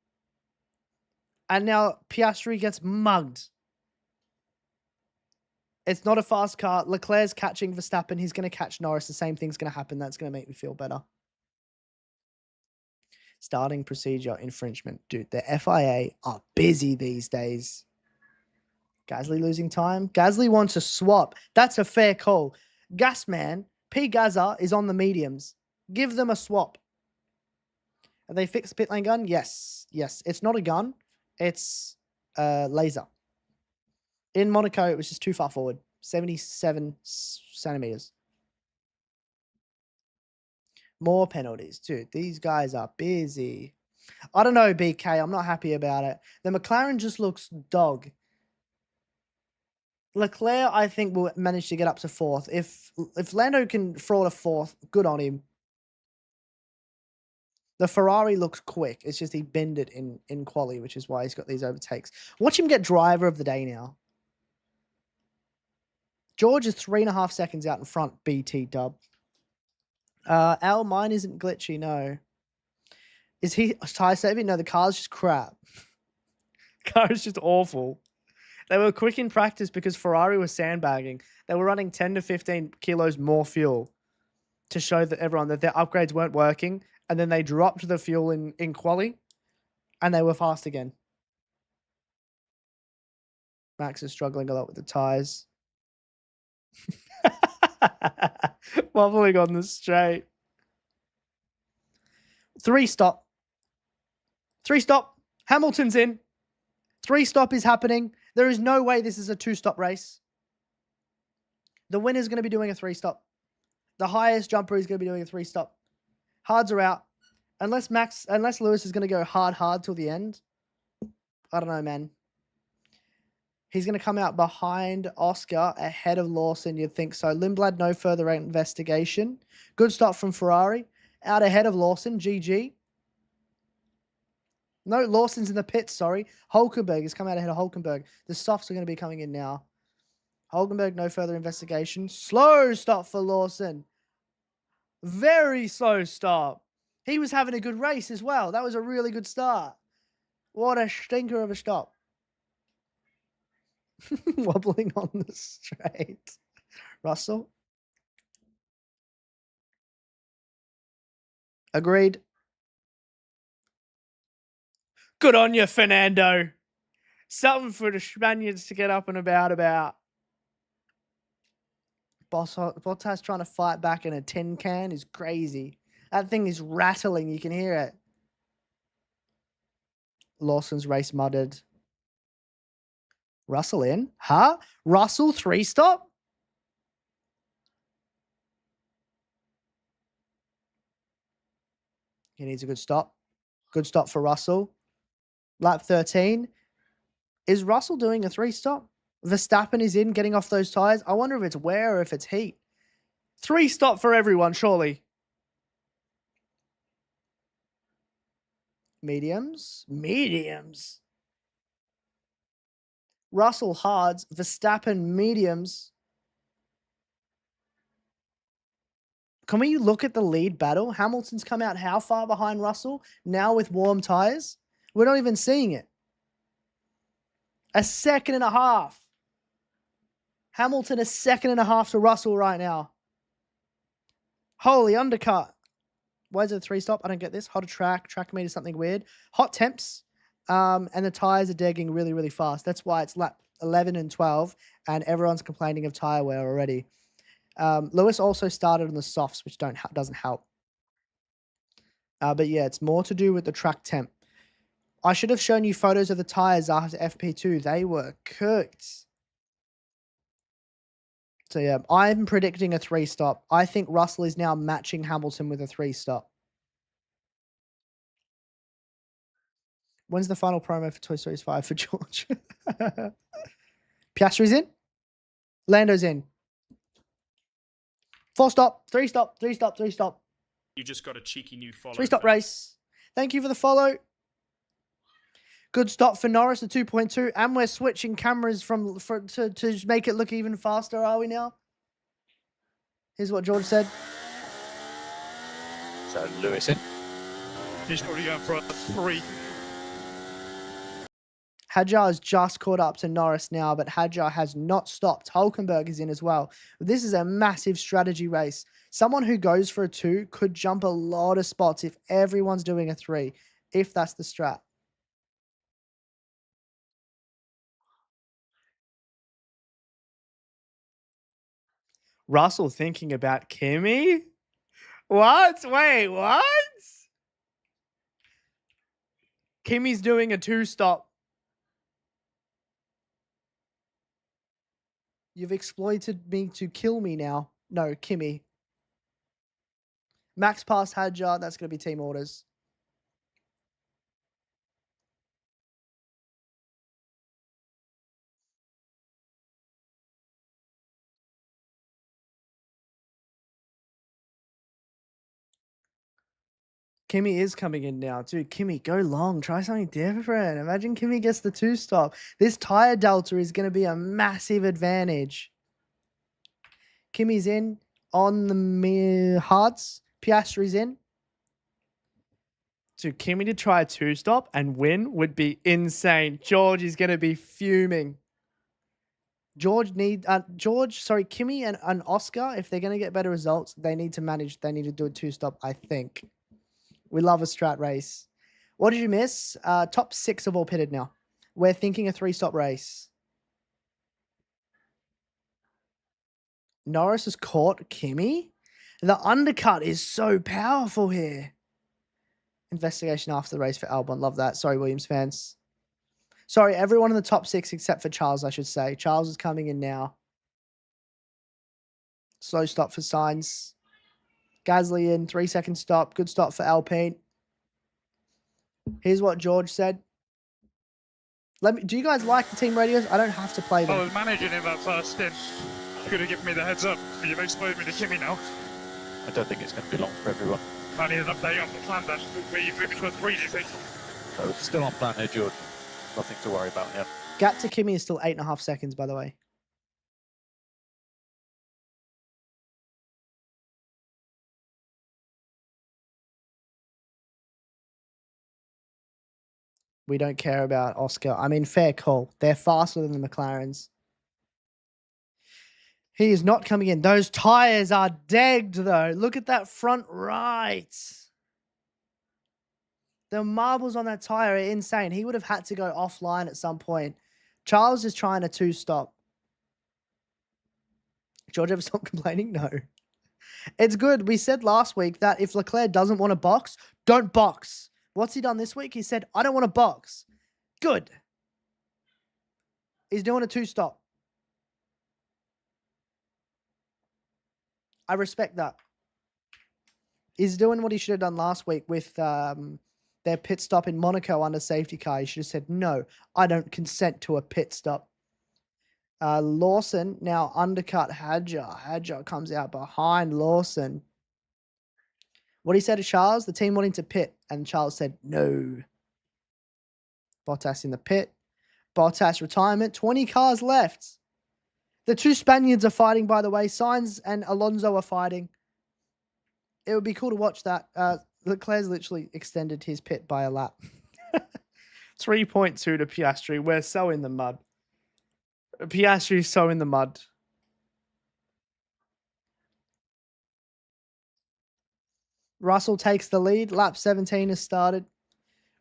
And now Piastri gets mugged. It's not a fast car. Leclerc's catching Verstappen. He's going to catch Norris. The same thing's going to happen. That's going to make me feel better. Starting procedure infringement. Dude, the FIA are busy these days. Gasly losing time. Gasly wants a swap. That's a fair call. Gasman, P. Gaza is on the mediums. Give them a swap. Have they fixed the pit lane gun? Yes. Yes. It's not a gun. It's a laser. In Monaco, it was just too far forward. 77 centimeters. More penalties. Dude, these guys are busy. I don't know, BK. I'm not happy about it. The McLaren just looks dog. Leclerc, I think, will manage to get up to 4th. If Lando can fraud a 4th, good on him. The Ferrari looks quick. It's just he bended in quali, which is why he's got these overtakes. Watch him get driver of the day now. George is 3.5 seconds out in front. BT dub. Al, mine isn't glitchy. No. Is he tire saving? No, the car's just crap. The car is just awful. They were quick in practice because Ferrari was sandbagging. They were running 10 to 15 kilos more fuel to show that everyone that their upgrades weren't working. And then they dropped the fuel in quali and they were fast again. Max is struggling a lot with the tires. Wobbling on the straight. 3 stop. 3 stop. Hamilton's in. 3 stop is happening. There is no way this is a 2-stop race. The winner's going to be doing a 3-stop. The highest jumper is going to be doing a 3-stop. Hards are out. Unless Lewis is going to go hard till the end. I don't know, man. He's going to come out behind Oscar, ahead of Lawson, you'd think so. Lindblad, no further investigation. Good stop from Ferrari. Out ahead of Lawson, GG. No, Lawson's in the pits, sorry. Hulkenberg has come out ahead of Hulkenberg. The softs are going to be coming in now. Hulkenberg, no further investigation. Slow stop for Lawson. Very slow stop. He was having a good race as well. That was a really good start. What a stinker of a stop. Wobbling on the straight. Russell? Agreed. Good on you, Fernando. Something for the Spaniards to get up and about. Bottas trying to fight back in a tin can is crazy. That thing is rattling. You can hear it. Lawson's race mudded. Russell in? Huh? Russell 3-stop? He needs a good stop. Good stop for Russell. Lap 13. Is Russell doing a 3-stop? Verstappen is in, getting off those tyres. I wonder if it's wear or if it's heat. 3-stop for everyone, surely. Mediums. Russell hards. Verstappen mediums. Can we look at the lead battle? Hamilton's come out how far behind Russell? Now with warm tyres? We're not even seeing it. 1.5 seconds. Hamilton 1.5 seconds to Russell right now. Holy undercut. Why is it a 3-stop? I don't get this. Hot track meter something weird. Hot temps. And the tyres are degging really, really fast. That's why it's lap 11 and 12, and everyone's complaining of tyre wear already. Lewis also started on the softs, which doesn't help. But yeah, it's more to do with the track temp. I should have shown you photos of the tyres after FP2. They were cooked. So yeah, I'm predicting a 3-stop. I think Russell is now matching Hamilton with a 3-stop. When's the final promo for Toy Story 5 for George? Piastri's in. Lando's in. 4-stop, 3-stop, 3-stop, 3-stop.
You just got a cheeky new follow.
3-stop
fella.
race. Thank you for the follow. Good stop for Norris at 2.2. And we're switching cameras to make it look even faster, are we now? Here's what George said.
So Lewis in.
He's already going for a 3.
Hadjar has just caught up to Norris now, but Hadjar has not stopped. Hulkenberg is in as well. This is a massive strategy race. Someone who goes for a 2 could jump a lot of spots if everyone's doing a 3, if that's the strat. Russell thinking about Kimi? What? Wait, what? Kimi's doing a 2-stop. You've exploited me to kill me now. No, Kimi. Max past Hadjar. That's going to be team orders. Kimi is coming in now. Dude, Kimi, go long. Try something different. Imagine Kimi gets the 2-stop. This tyre delta is going to be a massive advantage. Kimi's in on the hards. Piastri's in. Dude, Kimi to try a 2-stop and win would be insane. George is going to be fuming. Kimi and Oscar, if they're going to get better results, they need to do a 2-stop, I think. We love a strat race. What did you miss? Top 6 have all pitted now. We're thinking a 3-stop race. Norris has caught Kimi. The undercut is so powerful here. Investigation after the race for Albon. Love that. Sorry, Williams fans. Sorry, everyone in the top 6 except for Charles, I should say. Charles is coming in now. Slow stop for Sainz. Gasly in, 3-second stop. Good stop for Alpine. Here's what George said. Do you guys like the team radios? I don't have to play them.
I was managing in that first stint. Could have given me the heads up, but you've exposed me to Kimi now.
I don't think it's going to be long for everyone.
I need an update on the plan then. We moved to a 3, do you think?
So it's still on plan here, George. Nothing to worry about here.
Gap to Kimi is still 8.5 seconds, by the way. We don't care about Oscar. I mean, fair call. They're faster than the McLarens. He is not coming in. Those tyres are degged, though. Look at that front right. The marbles on that tyre are insane. He would have had to go offline at some point. Charles is trying a two-stop. George ever stop complaining? No. It's good. We said last week that if Leclerc doesn't want to box, don't box. What's he done this week? He said, I don't want to box. Good. He's doing a two-stop. I respect that. He's doing what he should have done last week with their pit stop in Monaco under safety car. He should have said, no, I don't consent to a pit stop. Lawson now undercut Hadjar. Hadjar comes out behind Lawson. What he said to Charles, the team wanting to pit, and Charles said, no. Bottas in the pit. Bottas retirement. 20 cars left. The two Spaniards are fighting, by the way. Sainz and Alonso are fighting. It would be cool to watch that. Leclerc's literally extended his pit by a lap. 3.2 to Piastri. We're so in the mud. Piastri's so in the mud. Russell takes the lead. Lap 17 has started.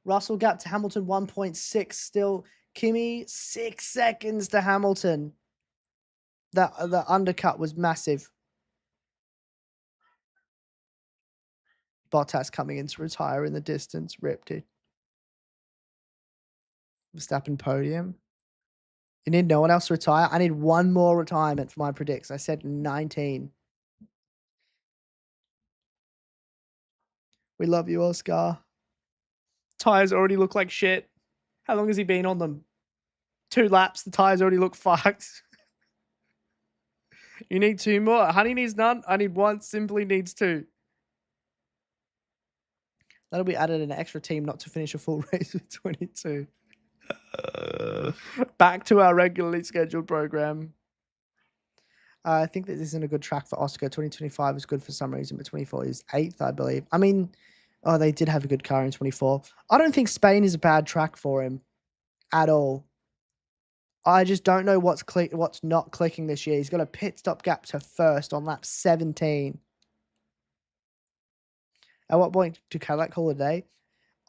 Russell gap to Hamilton 1.6 still. Kimi 6 seconds to Hamilton. The undercut was massive. Bottas coming in to retire in the distance. Ripped it. Verstappen podium. You need no one else to retire? I need one more retirement for my predicts. I said 19. We love you, Oscar. Tires already look like shit. How long has he been on them? 2 laps. The tires already look fucked. You need 2 more. Honey needs none. I need 1. Simply needs 2. That'll be added an extra team not to finish a full race with 22. Back to our regularly scheduled program. I think that this isn't a good track for Oscar. 2025 is good for some reason, but 24 is 8th, I believe. I mean, oh, they did have a good car in 24. I don't think Spain is a bad track for him at all. I just don't know what's not clicking this year. He's got a pit stop gap to first on lap 17. At what point do Cadillac call it a day?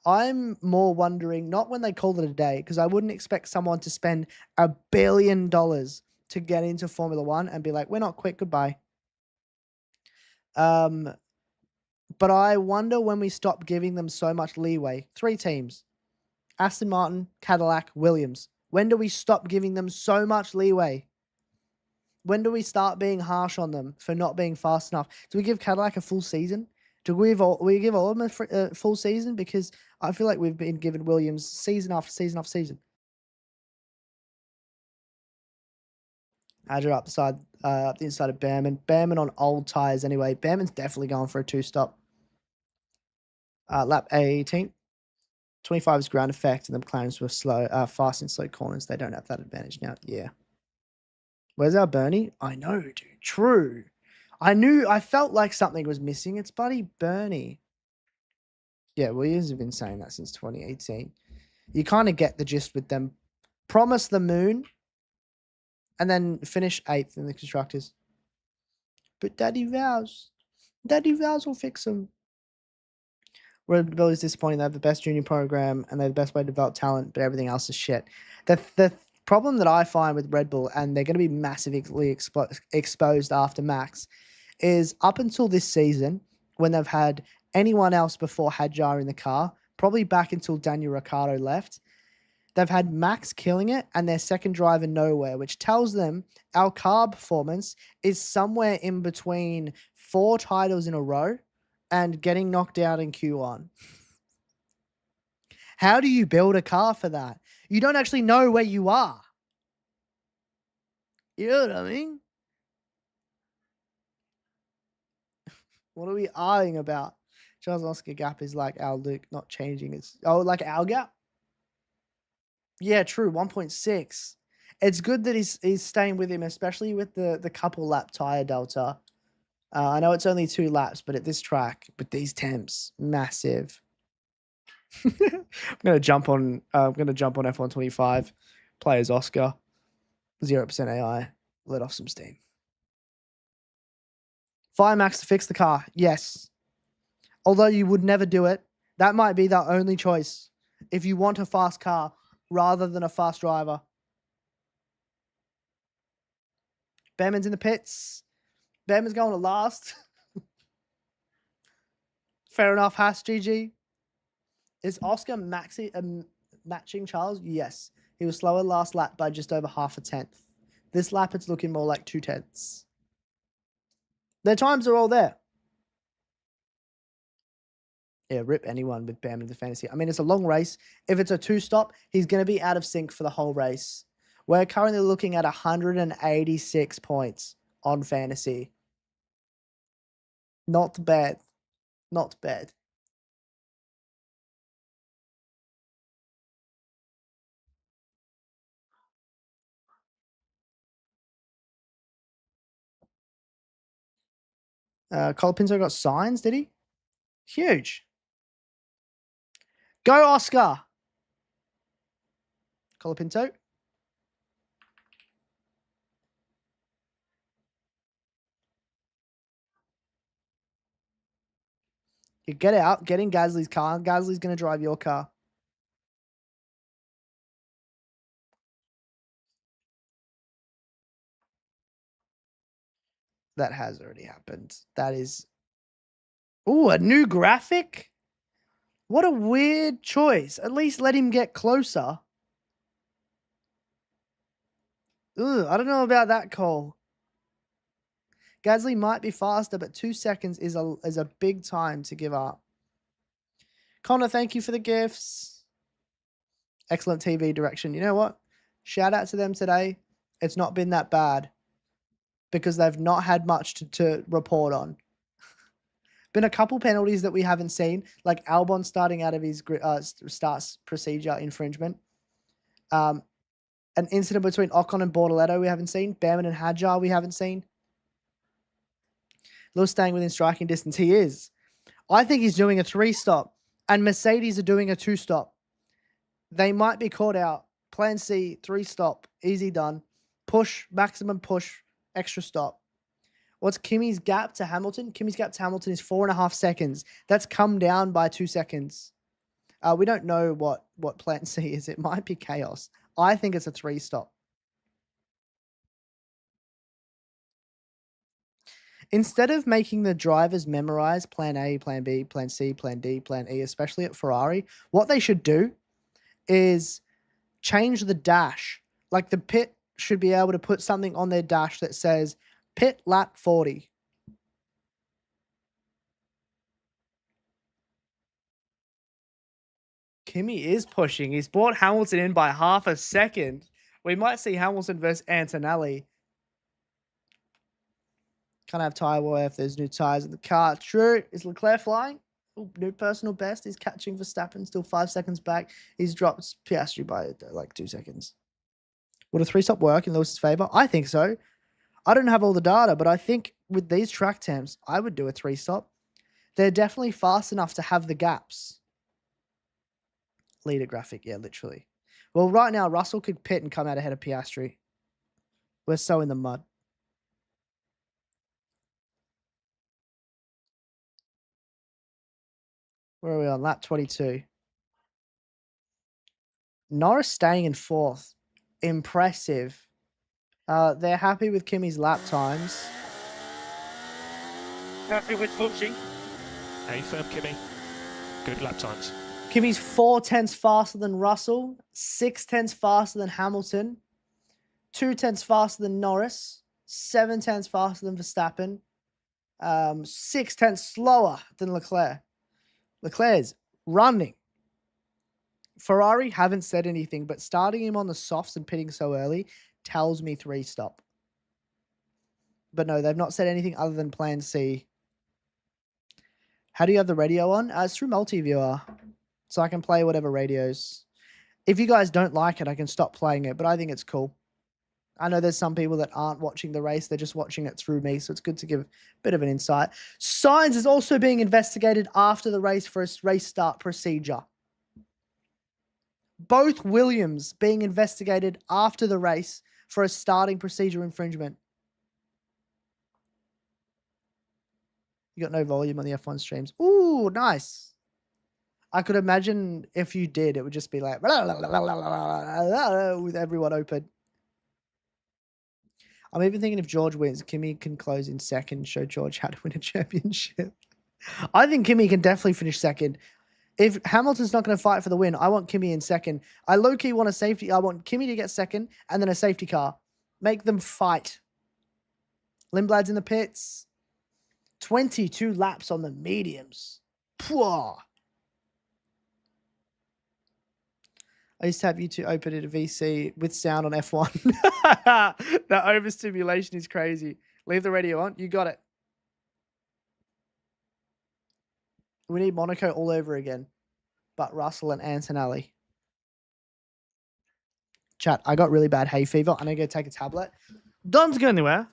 I'm more wondering, not when they call it a day, because I wouldn't expect someone to spend $1 billion to get into Formula One and be like, we're not quick, goodbye. But I wonder when we stop giving them so much leeway. 3 teams. Aston Martin, Cadillac, Williams. When do we stop giving them so much leeway? When do we start being harsh on them for not being fast enough? Do we give Cadillac a full season? Do we give all of them a full season? Because I feel like we've been given Williams season after season after season. Hadjar up the inside of Behrman. Behrman on old tyres anyway. Behrman's definitely going for a 2-stop. Lap 18. 25 is ground effect, and the McLarens were slow, fast in slow corners. They don't have that advantage now. Yeah. Where's our Bernie? I know, dude. True. I felt like something was missing. It's buddy Bernie. Yeah, Williams have been saying that since 2018. You kind of get the gist with them. Promise the moon, and then finish 8th in the constructors. But Daddy Vows will fix them. Red Bull is disappointing. They have the best junior program and they have the best way to develop talent, but everything else is shit. The problem that I find with Red Bull, and they're going to be massively exposed after Max, is up until this season, when they've had anyone else before Hadjar in the car, probably back until Daniel Ricciardo left, they've had Max killing it and their second driver nowhere, which tells them our car performance is somewhere in between 4 titles in a row and getting knocked out in Q1. How do you build a car for that? You don't actually know where you are. You know what I mean? What are we arguing about? Charles Oscar gap is like our Luke not changing. It's like our gap? Yeah, true. 1.6. It's good that he's staying with him, especially with the couple lap tire delta. I know it's only 2 laps, but at this track, with these temps, massive. I'm gonna jump on F125. Play as Oscar. 0% AI. Let off some steam. Fire Max to fix the car. Yes. Although you would never do it, that might be the only choice if you want a fast car rather than a fast driver. Behrman's in the pits. Behrman's going to last. Fair enough, Haas GG. Is Oscar matching Charles? Yes. He was slower last lap by just over half a tenth. This lap, it's looking more like 2/10. Their times are all there. Yeah, rip anyone with Bam in the fantasy. I mean, it's a long race. If it's a 2-stop, he's going to be out of sync for the whole race. We're currently looking at 186 points on fantasy. Not bad. Not bad. Colapinto got signs, did he? Huge. Go, Oscar. Colapinto. You get out, get in Gasly's car. Gasly's going to drive your car. That has already happened. That is... Ooh, a new graphic? What a weird choice. At least let him get closer. Ugh, I don't know about that call. Gasly might be faster, but 2 seconds is a big time to give up. Connor, thank you for the gifts. Excellent TV direction. You know what? Shout out to them today. It's not been that bad because they've not had much to report on. Been a couple penalties that we haven't seen, like Albon starting out of his starts procedure infringement. An incident between Ocon and Bortoletto we haven't seen. Behrman and Hadjar we haven't seen. Lewis staying within striking distance. He is. I think he's doing a 3-stop, and Mercedes are doing a 2-stop. They might be caught out. Plan C, 3-stop, easy done. Push, maximum push, extra stop. What's Kimi's gap to Hamilton? Kimi's gap to Hamilton is 4.5 seconds. That's come down by 2 seconds. We don't know what Plan C is. It might be chaos. I think it's a 3-stop. Instead of making the drivers memorize Plan A, Plan B, Plan C, Plan D, Plan E, especially at Ferrari, what they should do is change the dash. Like the pit should be able to put something on their dash that says pit lap 40. Kimi is pushing. He's brought Hamilton in by half a second. We might see Hamilton versus Antonelli. Can't have tyre wear if there's new tyres in the car. True. Is Leclerc flying? Ooh, new personal best. He's catching Verstappen, still 5 seconds back. He's dropped Piastri by like 2 seconds. Would a 3-stop work in Lewis's favour? I think so. I don't have all the data, but I think with these track temps, I would do a 3-stop. They're definitely fast enough to have the gaps. Leader graphic, yeah, literally. Well, right now, Russell could pit and come out ahead of Piastri. We're so in the mud. Where are we on? Lap 22. Norris staying in 4th. Impressive. They're happy with Kimi's lap times.
Happy with pushing.
Hey, firm, Kimi. Good lap times.
Kimi's 4 tenths faster than Russell, 6 tenths faster than Hamilton, 2 tenths faster than Norris, 7 tenths faster than Verstappen, 6 tenths slower than Leclerc. Leclerc's running. Ferrari haven't said anything, but starting him on the softs and pitting so early tells me 3-stop. But no, they've not said anything other than Plan C. How do you have the radio on? It's through multi-viewer. So I can play whatever radios. If you guys don't like it, I can stop playing it, but I think it's cool. I know there's some people that aren't watching the race. They're just watching it through me, so it's good to give a bit of an insight. Sainz is also being investigated after the race for a race start procedure. Both Williams being investigated after the race for a starting procedure infringement. You got no volume on the F1 streams. Ooh, nice. I could imagine if you did, it would just be like with everyone open. I'm even thinking if George wins, Kimi can close in second, show George how to win a championship. I think Kimi can definitely finish second. If Hamilton's not going to fight for the win, I want Kimi in second. I low-key want a safety. I want Kimi to get second and then a safety car. Make them fight. Lindblad's in the pits. 22 laps on the mediums. Pwah. I used to have you two open at a VC with sound on F1. The overstimulation is crazy. Leave the radio on. You got it. We need Monaco all over again. But Russell and Antonelli. Chat, I got really bad hay fever. I need to go take a tablet. Don's go anywhere.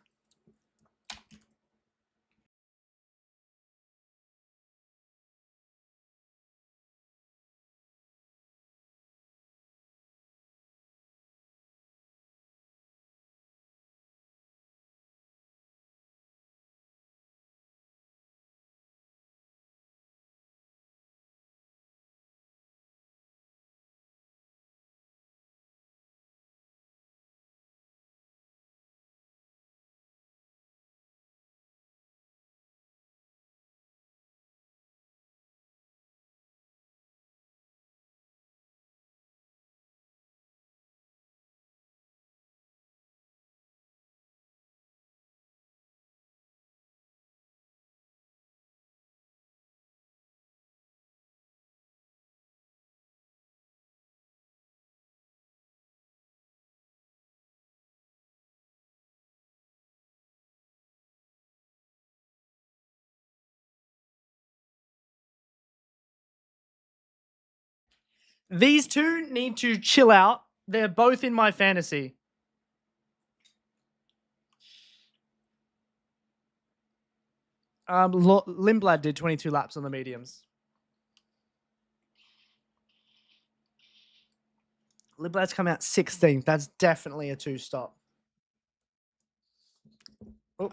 These two need to chill out. They're both in my fantasy. Lindblad did 22 laps on the mediums. Lindblad's come out 16th. That's definitely a two-stop. Oh.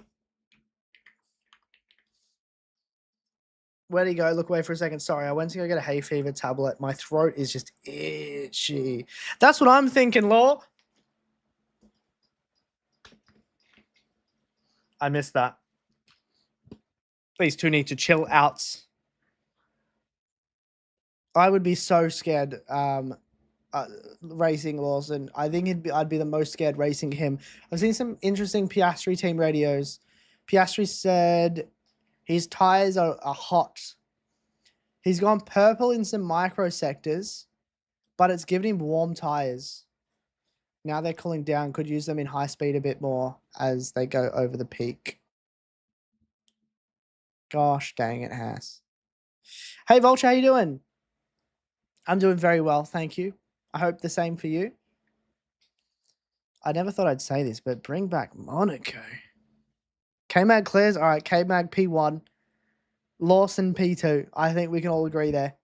Where'd he go? Look away for a second. Sorry, I went to go get a hay fever tablet. My throat is just itchy. That's what I'm thinking, Law. I missed that. These two need to chill out. I would be so scared racing Lawson. I think I'd be the most scared racing him. I've seen some interesting Piastri team radios. Piastri said his tires are hot. He's gone purple in some micro sectors, but it's given him warm tires. Now they're cooling down. Could use them in high speed a bit more as they go over the peak. Gosh dang it, Haas. Hey, Vulture, how you doing? I'm doing very well, thank you. I hope the same for you. I never thought I'd say this, but bring back Monaco. K-Mag clears. All right, K-Mag P1. Lawson P2. I think we can all agree there.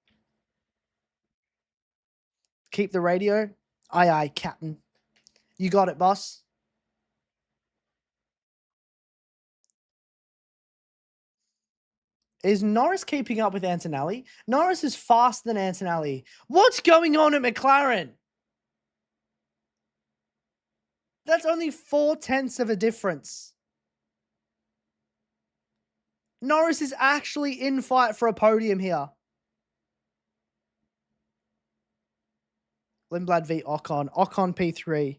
Keep the radio. Aye, aye, Captain. You got it, boss. Is Norris keeping up with Antonelli? Norris is faster than Antonelli. What's going on at McLaren? That's only 0.4 of a difference. Norris is actually in fight for a podium here. Lindblad v Ocon. Ocon P3.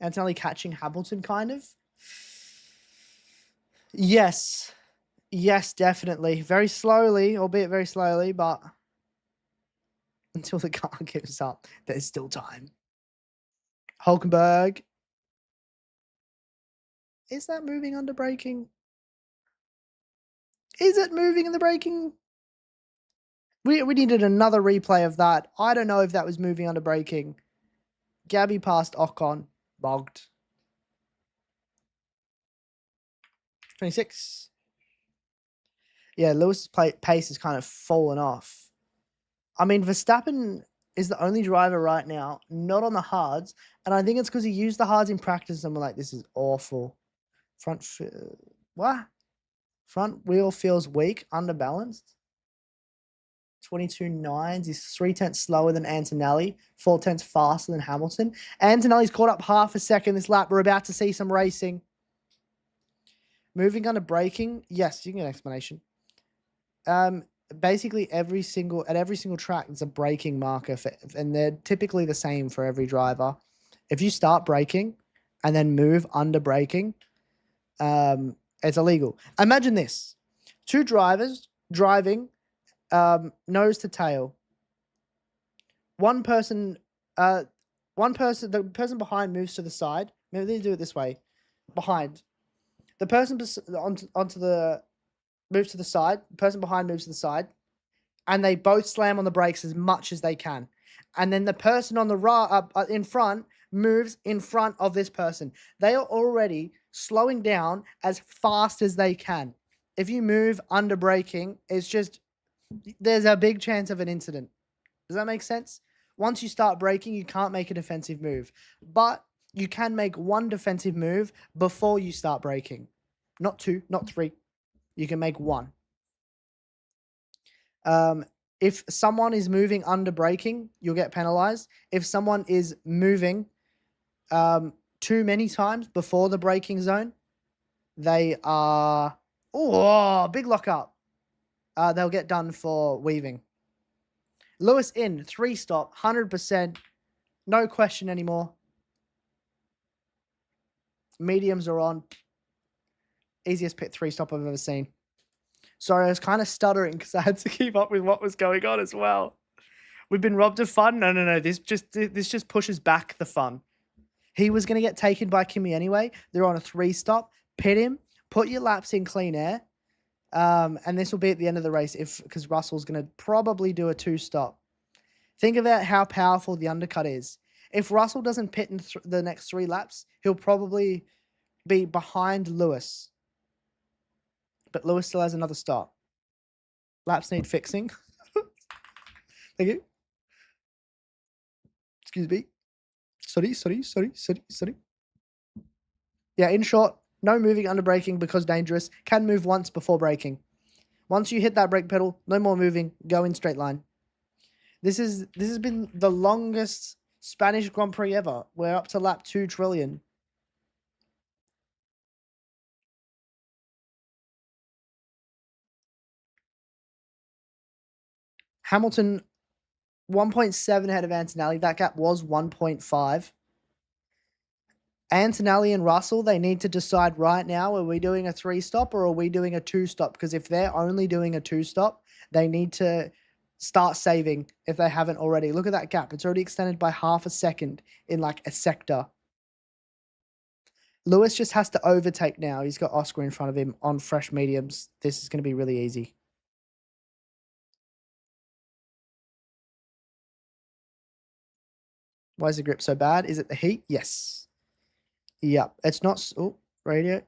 Antonelli catching Hamilton, kind of. Yes. Yes, definitely. Very slowly, albeit very slowly, but until the car gives up, there's still time. Hulkenberg. Is that moving under braking? Is it moving in the braking? We needed another replay of that. I don't know if that was moving under braking. Gabby passed Ocon. Bogged. 26. Yeah, Lewis's pace has kind of fallen off. I mean, Verstappen is the only driver right now not on the hards, and I think it's because he used the hards in practice and we're like, this is awful. What? Front wheel feels weak, underbalanced. 22.9s. He's 3/10 slower than Antonelli, 4/10 faster than Hamilton. Antonelli's caught up half a second this lap. We're about to see some racing. Moving under braking. Yes, you can get an explanation. Basically at every single track, there's a braking marker and they're typically the same for every driver. If you start braking and then move under braking, it's illegal. Imagine this: 2 drivers driving nose to tail. The person behind moves to the side. Maybe they do it this way. Behind. The person moves to the side. The person behind moves to the side. And they both slam on the brakes as much as they can. And then the person on the in front moves in front of this person. They are already slowing down as fast as they can. If you move under braking, there's a big chance of an incident. Does that make sense? Once you start braking, you can't make a defensive move. But you can make one defensive move before you start braking. Not 2, not 3. You can make 1. If someone is moving under braking, you'll get penalized. If someone is moving too many times before the braking zone, they are... Oh, big lockup. They'll get done for weaving. Lewis in, 3-stop, 100%. No question anymore. Mediums are on. Easiest pit 3-stop I've ever seen. Sorry, I was kind of stuttering because I had to keep up with what was going on as well. We've been robbed of fun? No. This just pushes back the fun. He was going to get taken by Kimi anyway. They're on a 3-stop. Pit him. Put your laps in clean air. And this will be at the end of the race because Russell's going to probably do a 2-stop. Think about how powerful the undercut is. If Russell doesn't pit in the next 3 laps, he'll probably be behind Lewis. But Lewis still has another stop. Laps need fixing. Thank you. Excuse me. Sorry. Yeah, in short, no moving under braking because dangerous. Can move once before braking. Once you hit that brake pedal, no more moving. Go in straight line. This has been the longest Spanish Grand Prix ever. We're up to lap 2 trillion. Hamilton 1.7 ahead of Antonelli. That gap was 1.5. Antonelli and Russell, they need to decide right now, are we doing a 3-stop or are we doing a 2-stop? Because if they're only doing a 2-stop, they need to start saving if they haven't already. Look at that gap. It's already extended by half a second in like a sector. Lewis just has to overtake now. He's got Oscar in front of him on fresh mediums. This is going to be really easy. Why is the grip so bad? Is it the heat? Yes. Yep. It's not... Oh, radio.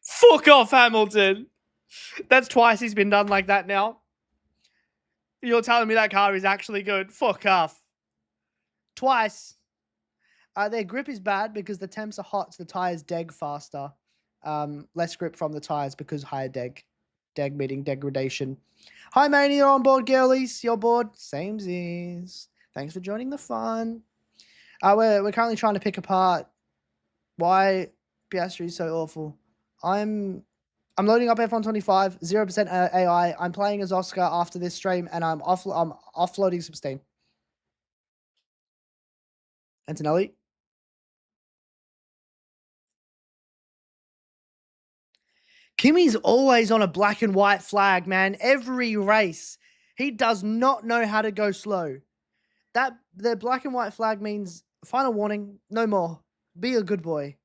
Fuck off, Hamilton. That's twice he's been done like that now. You're telling me that car is actually good. Fuck off. Twice. Their grip is bad because the temps are hot, so the tires deg faster. Less grip from the tires because higher deg. Deg meaning degradation. Hi, Mania, you're on board, girlies. You're bored? Samesies. Thanks for joining the fun. We're currently trying to pick apart why Piastri is so awful. I'm loading up F125, 0% AI. I'm playing as Oscar after this stream, and I'm offloading some steam. Antonelli. Kimi's always on a black and white flag, man. Every race. He does not know how to go slow. The black and white flag means final warning, no more. Be a good boy.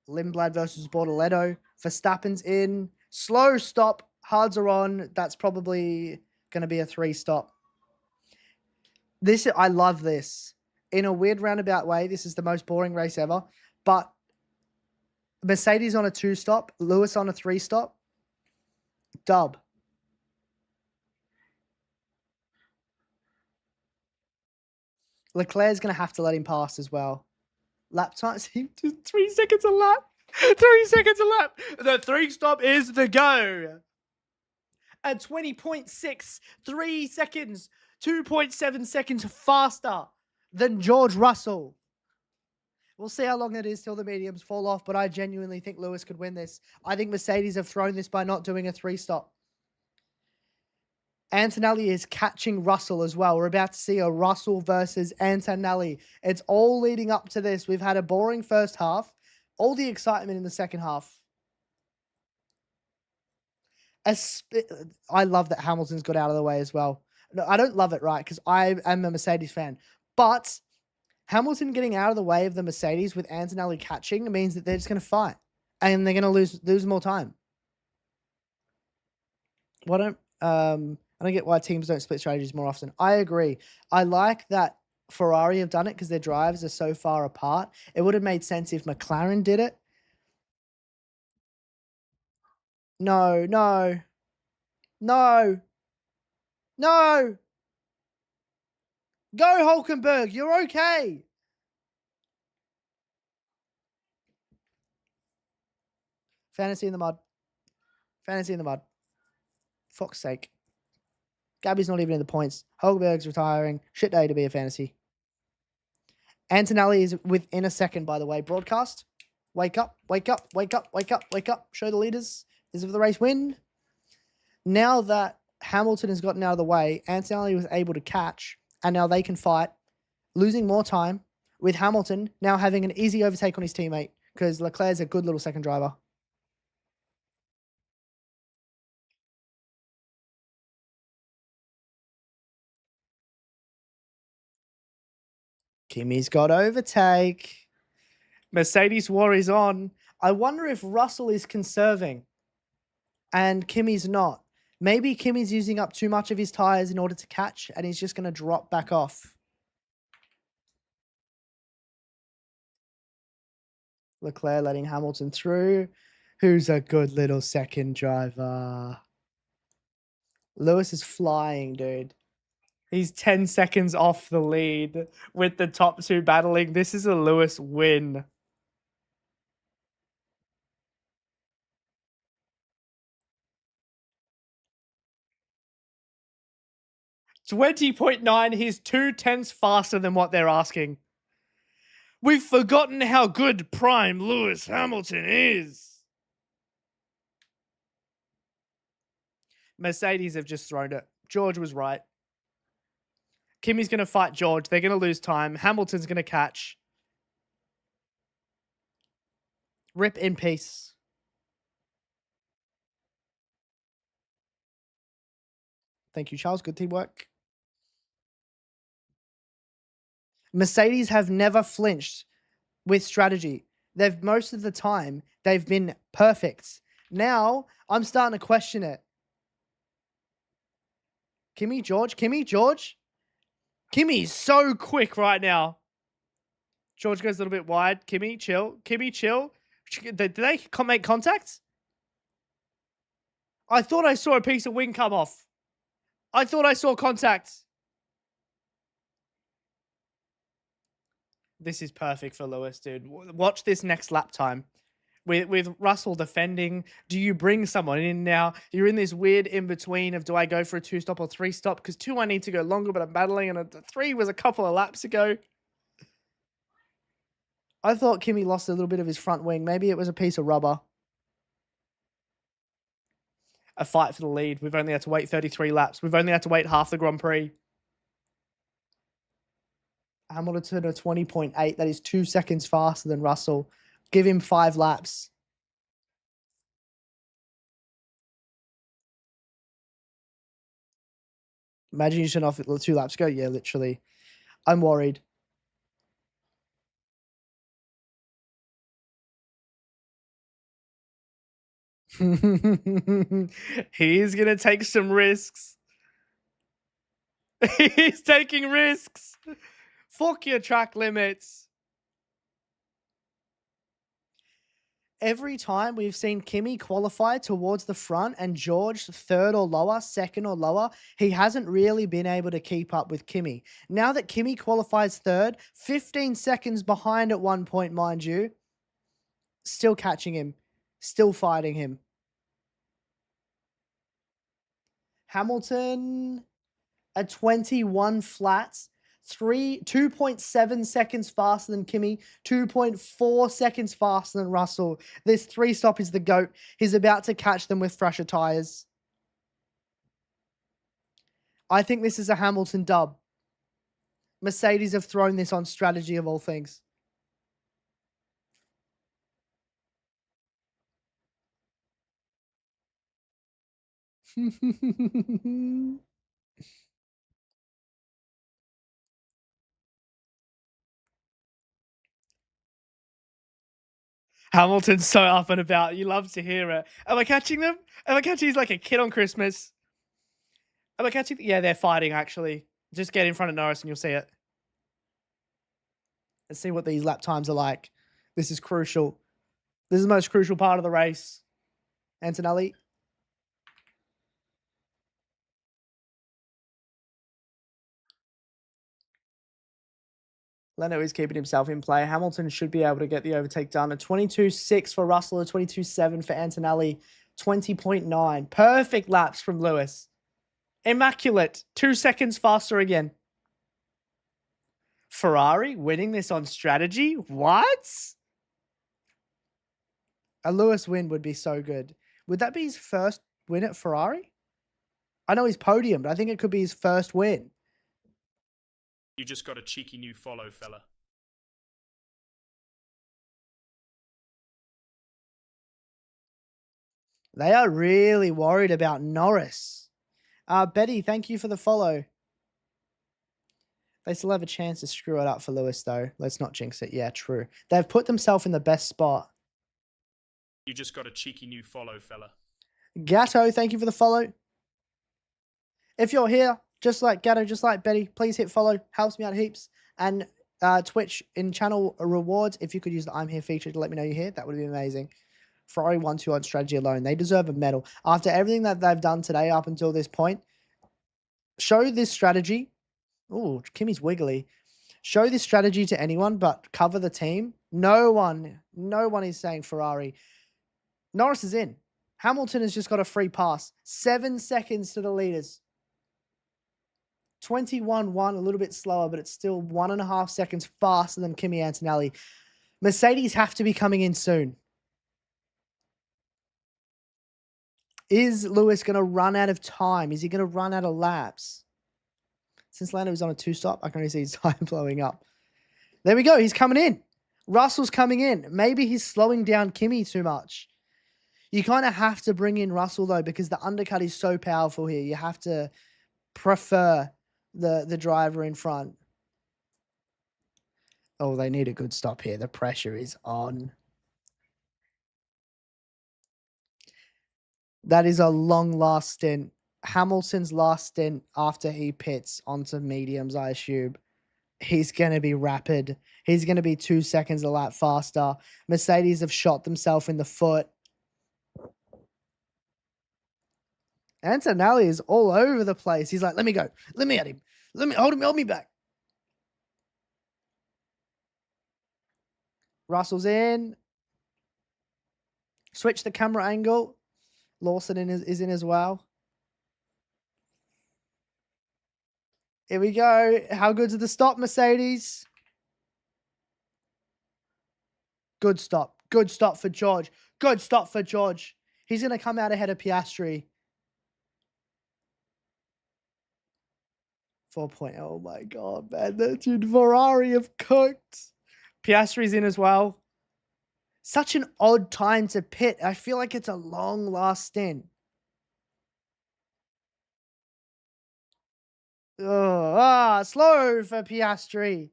Lindblad versus Bortoletto. Verstappen's in. Slow stop. Hards are on. That's probably going to be a 3-stop. I love this. In a weird roundabout way, this is the most boring race ever. But Mercedes on a 2-stop. Lewis on a 3-stop. Dub. Leclerc's going to have to let him pass as well. Lap time, 3 seconds a lap. 3 seconds a lap. The 3-stop is the go. At 20.6, 3 seconds, 2.7 seconds faster than George Russell. We'll see how long it is till the mediums fall off, but I genuinely think Lewis could win this. I think Mercedes have thrown this by not doing a 3-stop. Antonelli is catching Russell as well. We're about to see a Russell versus Antonelli. It's all leading up to this. We've had a boring first half. All the excitement in the second half. I love that Hamilton's got out of the way as well. No, I don't love it, right? Because I am a Mercedes fan. But Hamilton getting out of the way of the Mercedes with Antonelli catching means that they're just going to fight. And they're going to lose more time. I don't get why teams don't split strategies more often. I agree. I like that Ferrari have done it because their drives are so far apart. It would have made sense if McLaren did it. No. No. Go, Hulkenberg. You're okay. Fantasy in the mud. Fuck's sake. Gabby's not even in the points. Hulkenberg's retiring. Shit day to be a fantasy. Antonelli is within a second, by the way. Broadcast. Wake up. Show the leaders. Is it for the race win? Now that Hamilton has gotten out of the way, Antonelli was able to catch, and now they can fight, losing more time with Hamilton now having an easy overtake on his teammate because Leclerc's a good little second driver. Kimi's got overtake. Mercedes war is on. I wonder if Russell is conserving and Kimi's not. Maybe Kimi's using up too much of his tyres in order to catch and he's just going to drop back off. Leclerc letting Hamilton through. Who's a good little second driver? Lewis is flying, dude. He's 10 seconds off the lead with the top two battling. This is a Lewis win. $20.9. He's 0.2 faster than what they're asking. We've forgotten how good prime Lewis Hamilton is. Mercedes have just thrown it. George was right. Kimi's going to fight George. They're going to lose time. Hamilton's going to catch. Rip in peace. Thank you, Charles. Good teamwork. Mercedes have never flinched with strategy. Most of the time, they've been perfect. Now, I'm starting to question it. Kimi, George. Kimi's so quick right now. George goes a little bit wide. Kimi, chill. Did they make contact? I thought I saw a piece of wing come off. I thought I saw contact. This is perfect for Lewis, dude. Watch this next lap time. With Russell defending, do you bring someone in now? You're in this weird in-between of do I go for a 2-stop or 3-stop? Because 2, I need to go longer, but I'm battling, and a 3 was a couple of laps ago. I thought Kimi lost a little bit of his front wing. Maybe it was a piece of rubber. A fight for the lead. We've only had to wait 33 laps. We've only had to wait half the Grand Prix. Hamilton a 20.8. That is 2 seconds faster than Russell. Give him 5 laps. Imagine you shut off 2 laps ago. Yeah, literally. I'm worried. He's going to take some risks. He's taking risks. Fuck your track limits. Every time we've seen Kimi qualify towards the front and George third or lower, second or lower, he hasn't really been able to keep up with Kimi. Now that Kimi qualifies third, 15 seconds behind at one point, mind you, still catching him, still fighting him. Hamilton at 21 flats, 2.7 seconds faster than Kimi, 2.4 seconds faster than Russell. This 3-stop is the GOAT. He's about to catch them with fresher tyres. I think this is a Hamilton dub. Mercedes have thrown this on strategy of all things. Hamilton's so up and about. You love to hear it. Am I catching them? Am I catching? He's like a kid on Christmas. Am I catching? Yeah, they're fighting, actually. Just get in front of Norris and you'll see it. Let's see what these lap times are like. This is crucial. This is the most crucial part of the race. Antonelli. Leno is keeping himself in play. Hamilton should be able to get the overtake done. A 22.6 for Russell, a 22.7 for Antonelli, 20.9. Perfect laps from Lewis. Immaculate. 2 seconds faster again. Ferrari winning this on strategy? What? A Lewis win would be so good. Would that be his first win at Ferrari? I know he's podium, but I think it could be his first win.
You just got a cheeky new follow, fella.
They are really worried about Norris. Betty, thank you for the follow. They still have a chance to screw it up for Lewis, though. Let's not jinx it. Yeah, true. They've put themselves in the best spot.
You just got a cheeky new follow, fella.
Gatto, thank you for the follow. If you're here, just like Gatto, just like Betty, please hit follow. Helps me out heaps. And Twitch in channel rewards, if you could use the I'm here feature to let me know you're here, that would be amazing. Ferrari 1-2 on strategy alone. They deserve a medal. After everything that they've done today up until this point, show this strategy. Ooh, Kimi's wiggly. Show this strategy to anyone, but cover the team. No one is saying Ferrari. Norris is in. Hamilton has just got a free pass. 7 seconds to the leaders. 21-1, a little bit slower, but it's still 1.5 seconds faster than Kimi Antonelli. Mercedes have to be coming in soon. Is Lewis going to run out of time? Is he going to run out of laps? Since Lando was on a 2-stop, I can only see his time blowing up. There we go. He's coming in. Russell's coming in. Maybe he's slowing down Kimi too much. You kind of have to bring in Russell, though, because the undercut is so powerful here. You have to prefer the driver in front. Oh, they need a good stop here. The pressure is on. That is a long last stint. Hamilton's last stint after he pits onto mediums, I assume. He's going to be rapid. He's going to be 2 seconds a lap faster. Mercedes have shot themselves in the foot. Antonelli is all over the place. He's like, let me go. Let me at him. Let me hold me back. Russell's in. Switch the camera angle. Lawson is in as well. Here we go. How good's the stop, Mercedes? Good stop. Good stop for George. Good stop for George. He's going to come out ahead of Piastri. 4 point. Oh my God, man. That dude, Ferrari have cooked. Piastri's in as well. Such an odd time to pit. I feel like it's a long last stint. Slow for Piastri.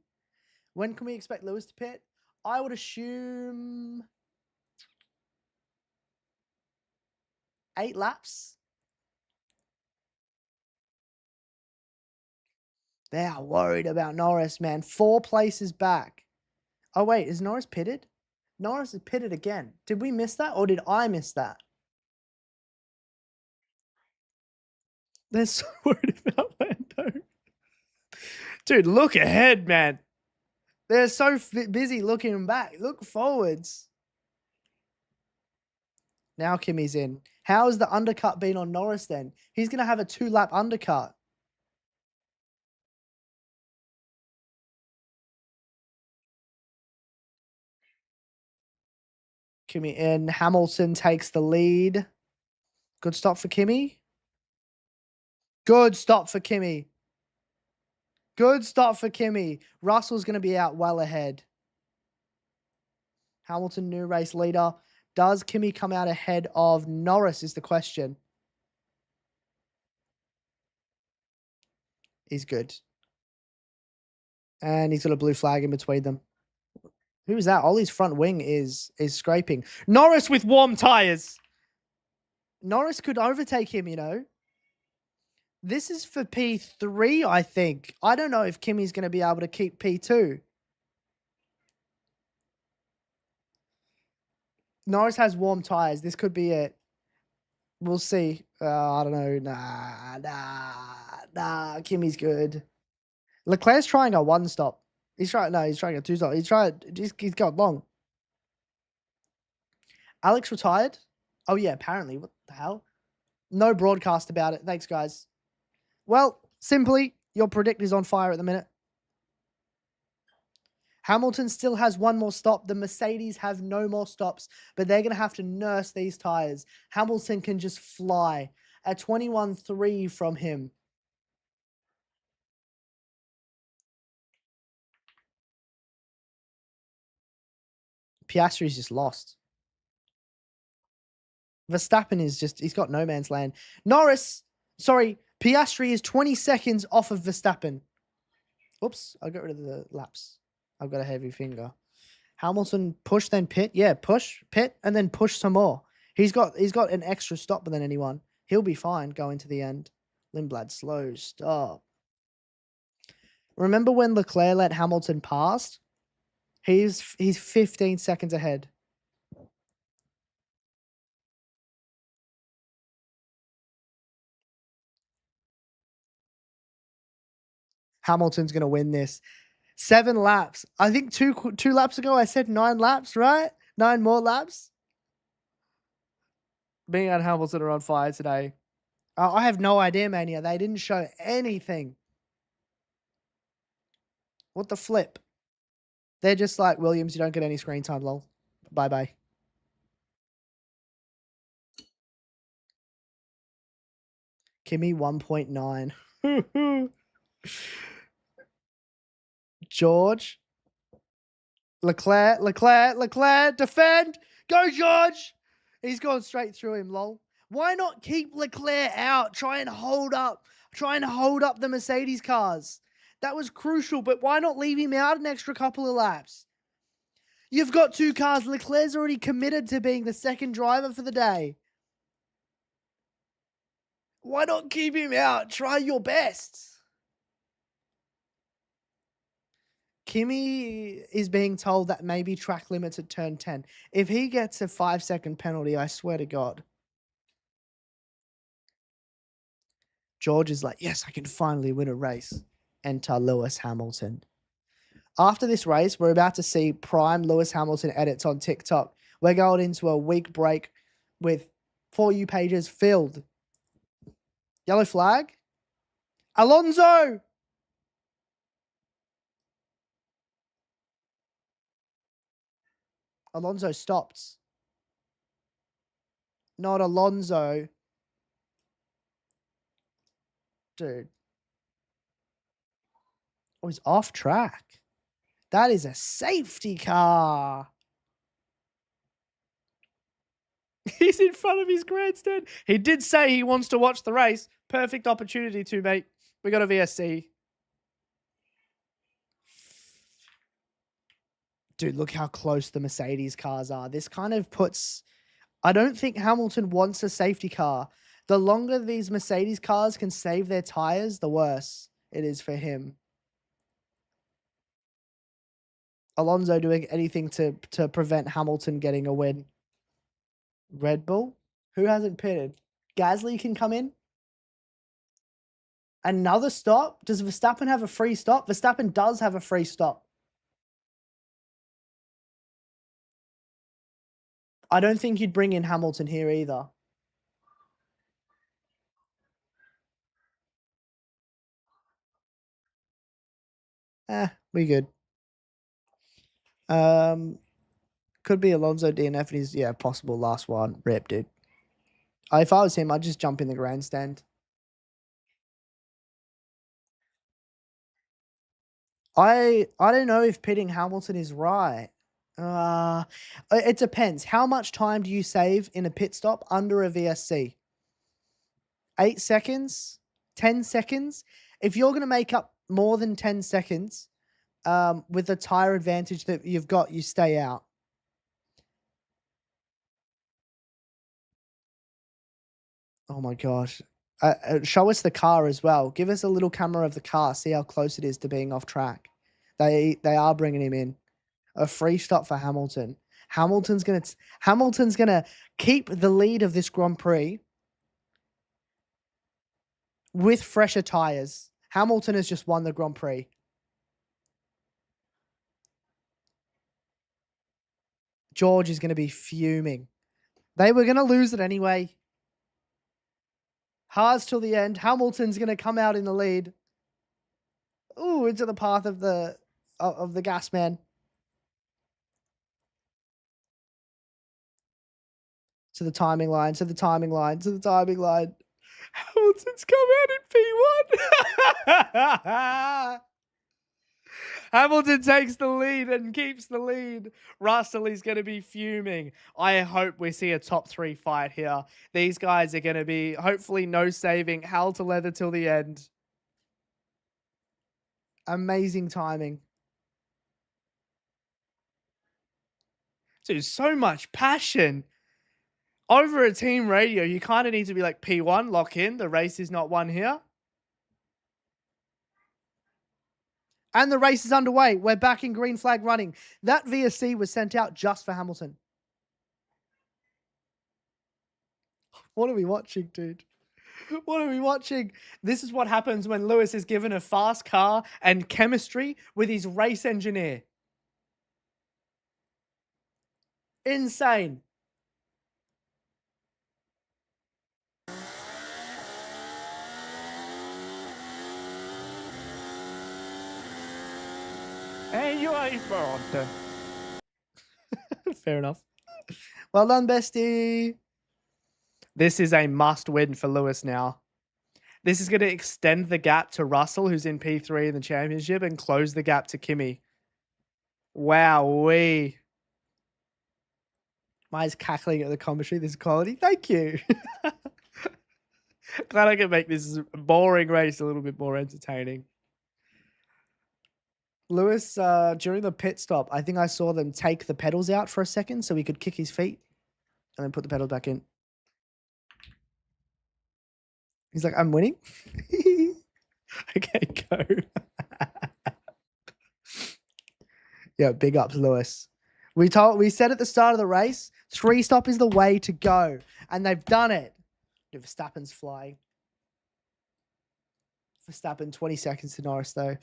When can we expect Lewis to pit? I would assume 8 laps. They are worried about Norris, man. 4 places back. Oh, wait. Is Norris pitted? Norris is pitted again. Did we miss that or did I miss that? They're so worried about Lando. Dude, look ahead, man. They're so busy looking back. Look forwards. Now Kimi's in. How has the undercut been on Norris then? He's going to have a 2-lap undercut. Kimi in. Hamilton takes the lead. Good stop for Kimi. Good stop for Kimi. Good stop for Kimi. Russell's going to be out well ahead. Hamilton, new race leader. Does Kimi come out ahead of Norris is the question. He's good. And he's got a blue flag in between them. Who is that? Ollie's front wing is scraping. Norris with warm tyres. Norris could overtake him, you know. This is for P3, I think. I don't know if Kimi's going to be able to keep P2. Norris has warm tyres. This could be it. We'll see. I don't know. Nah. Kimi's good. Leclerc's trying a 1-stop. He's trying a 2-stop. He's got long. Alex retired? Oh, yeah, apparently. What the hell? No broadcast about it. Thanks, guys. Well, simply, your predict is on fire at the minute. Hamilton still has one more stop. The Mercedes have no more stops, but they're going to have to nurse these tyres. Hamilton can just fly. A 21.3 from him. Piastri's just lost. Verstappen is just, he's got no man's land. Piastri is 20 seconds off of Verstappen. Oops, I got rid of the laps. I've got a heavy finger. Hamilton push, then pit. Yeah, push, pit, and then push some more. He's got an extra stop than anyone. He'll be fine going to the end. Lindblad, slow stop. Remember when Leclerc let Hamilton pass? He's 15 seconds ahead. Hamilton's going to win this. 7 laps. I think two laps ago I said 9 laps, right? 9 more laps. Being and Hamilton are on fire today. I have no idea, Mania. They didn't show anything. What the flip? They're just like, Williams, you don't get any screen time, lol. Bye-bye. Kimi 1.9. George. Leclerc, defend. Go, George. He's gone straight through him, lol. Why not keep Leclerc out? Try and hold up the Mercedes cars. That was crucial, but why not leave him out an extra couple of laps? You've got 2 cars. Leclerc's already committed to being the second driver for the day. Why not keep him out? Try your best. Kimi is being told that maybe track limits at turn 10. If he gets a 5-second penalty, I swear to God. George is like, yes, I can finally win a race. Enter Lewis Hamilton. After this race, we're about to see prime Lewis Hamilton edits on TikTok. We're going into a week break with For You pages filled. Yellow flag. Alonso! Alonso stopped. Not Alonso. Dude. Oh, he's off track. That is a safety car. He's in front of his grandstand. He did say he wants to watch the race. Perfect opportunity to, mate. We got a VSC. Dude, look how close the Mercedes cars are. This kind of puts... I don't think Hamilton wants a safety car. The longer these Mercedes cars can save their tires, the worse it is for him. Alonso doing anything to prevent Hamilton getting a win. Red Bull? Who hasn't pitted? Gasly can come in. Another stop? Does Verstappen have a free stop? Verstappen does have a free stop. I don't think you'd bring in Hamilton here either. We good. Could be Alonso DNF and he's, possible last one. Rip, dude. If I was him, I'd just jump in the grandstand. I don't know if pitting Hamilton is right. It depends. How much time do you save in a pit stop under a VSC? 8 seconds? 10 seconds? If you're going to make up more than 10 seconds with the tyre advantage that you've got, you stay out. Oh my gosh. Show us the car as well. Give us a little camera of the car. See how close it is to being off track. They are bringing him in. A free stop for Hamilton. Hamilton's gonna keep the lead of this Grand Prix with fresher tyres. Hamilton has just won the Grand Prix. George is going to be fuming. They were going to lose it anyway. Haas till the end. Hamilton's going to come out in the lead. Ooh, into the path of the gas man. To the timing line, to the timing line, to the timing line. Hamilton's come out in P1. Hamilton takes the lead and keeps the lead. Russell is going to be fuming. I hope we see a top 3 fight here. These guys are going to be, hopefully, no saving. Hell to leather till the end. Amazing timing. Dude, so much passion. Over a team radio, you kind of need to be like P1, lock in. The race is not won here. And the race is underway. We're back in green flag running. That VSC was sent out just for Hamilton. What are we watching, dude? What are we watching? This is what happens when Lewis is given a fast car and chemistry with his race engineer. Insane.
And you are informed.
Fair enough. Well done, bestie. This is a must win for Lewis now. This is going to extend the gap to Russell, who's in P3 in the championship, and close the gap to Kimi. Wowee. Maya's cackling at the commentary. This is quality. Thank you. Glad I can make this boring race a little bit more entertaining. Lewis, during the pit stop, I think I saw them take the pedals out for a second so he could kick his feet and then put the pedal back in. He's like, I'm winning. Okay, go. Yeah, big ups, Lewis. We said at the start of the race, 3 stop is the way to go. And they've done it. Verstappen's flying. Verstappen, 20 seconds to Norris, though.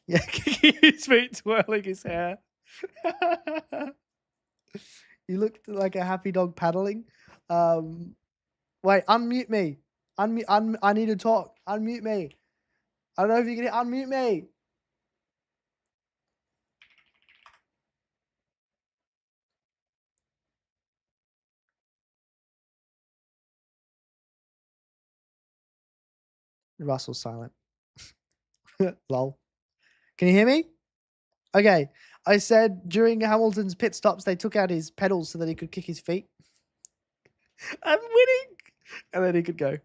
Yeah, kicking his feet, twirling his hair. You looked like a happy dog paddling. Wait, unmute me. I need to talk. Unmute me. I don't know if you can unmute me. Russell's silent. Lol. Can you hear me? Okay. I said during Hamilton's pit stops, they took out his pedals so that he could kick his feet. I'm winning. And then he could go.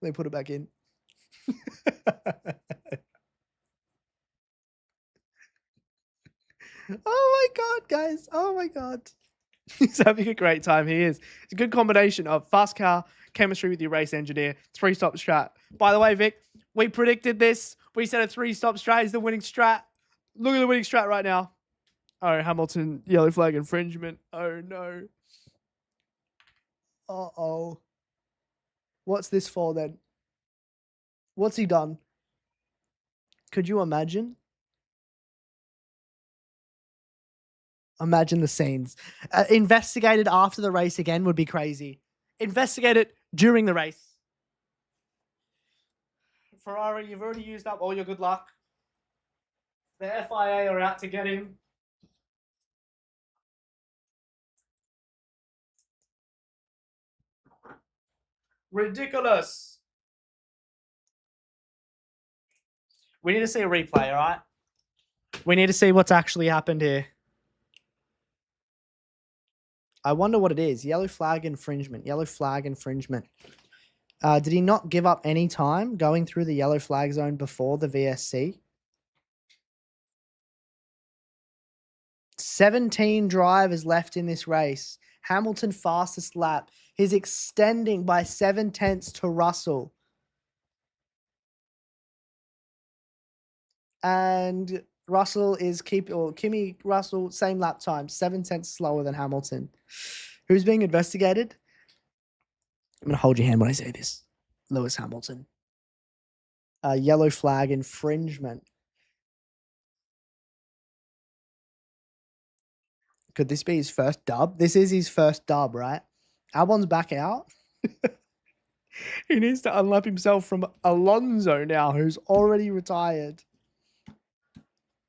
They put it back in. Oh my God, guys. Oh my God. He's having a great time. He is. It's a good combination of fast car, chemistry with your race engineer, 3-stop strat. By the way, Vic, we predicted this. We said a 3-stop strat is the winning strat. Look at the winning strat right now. Oh, Hamilton, yellow flag infringement. Oh, no. Uh-oh. What's this for, then? What's he done? Could you imagine? Imagine the scenes. Investigated after the race again would be crazy. Investigate it during the race. Ferrari, you've already used up all your good luck. The FIA are out to get him. Ridiculous. We need to see a replay, all right? We need to see what's actually happened here. I wonder what it is. Yellow flag infringement. Yellow flag infringement. Did he not give up any time going through the yellow flag zone before the VSC? 17 drivers left in this race. Hamilton fastest lap. He's extending by 7/10 to Russell. And Russell is Kimi Russell, same lap time, 7/10 slower than Hamilton. Who's being investigated? I'm going to hold your hand when I say this. Lewis Hamilton. Yellow flag infringement. Could this be his first dub? This is his first dub, right? Albon's back out. He needs to unlap himself from Alonso now, who's already retired.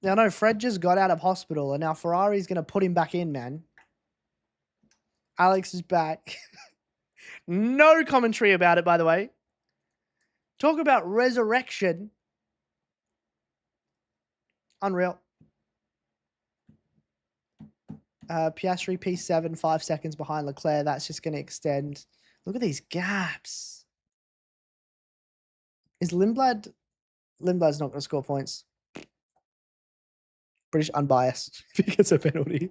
Now, no, Fred just got out of hospital, and now Ferrari's going to put him back in, man. Alex is back. No commentary about it, by the way. Talk about resurrection. Unreal. Piastri P7, 5 seconds behind Leclerc. That's just going to extend. Look at these gaps. Is Lindblad... Lindblad's not going to score points. British unbiased if he gets a penalty.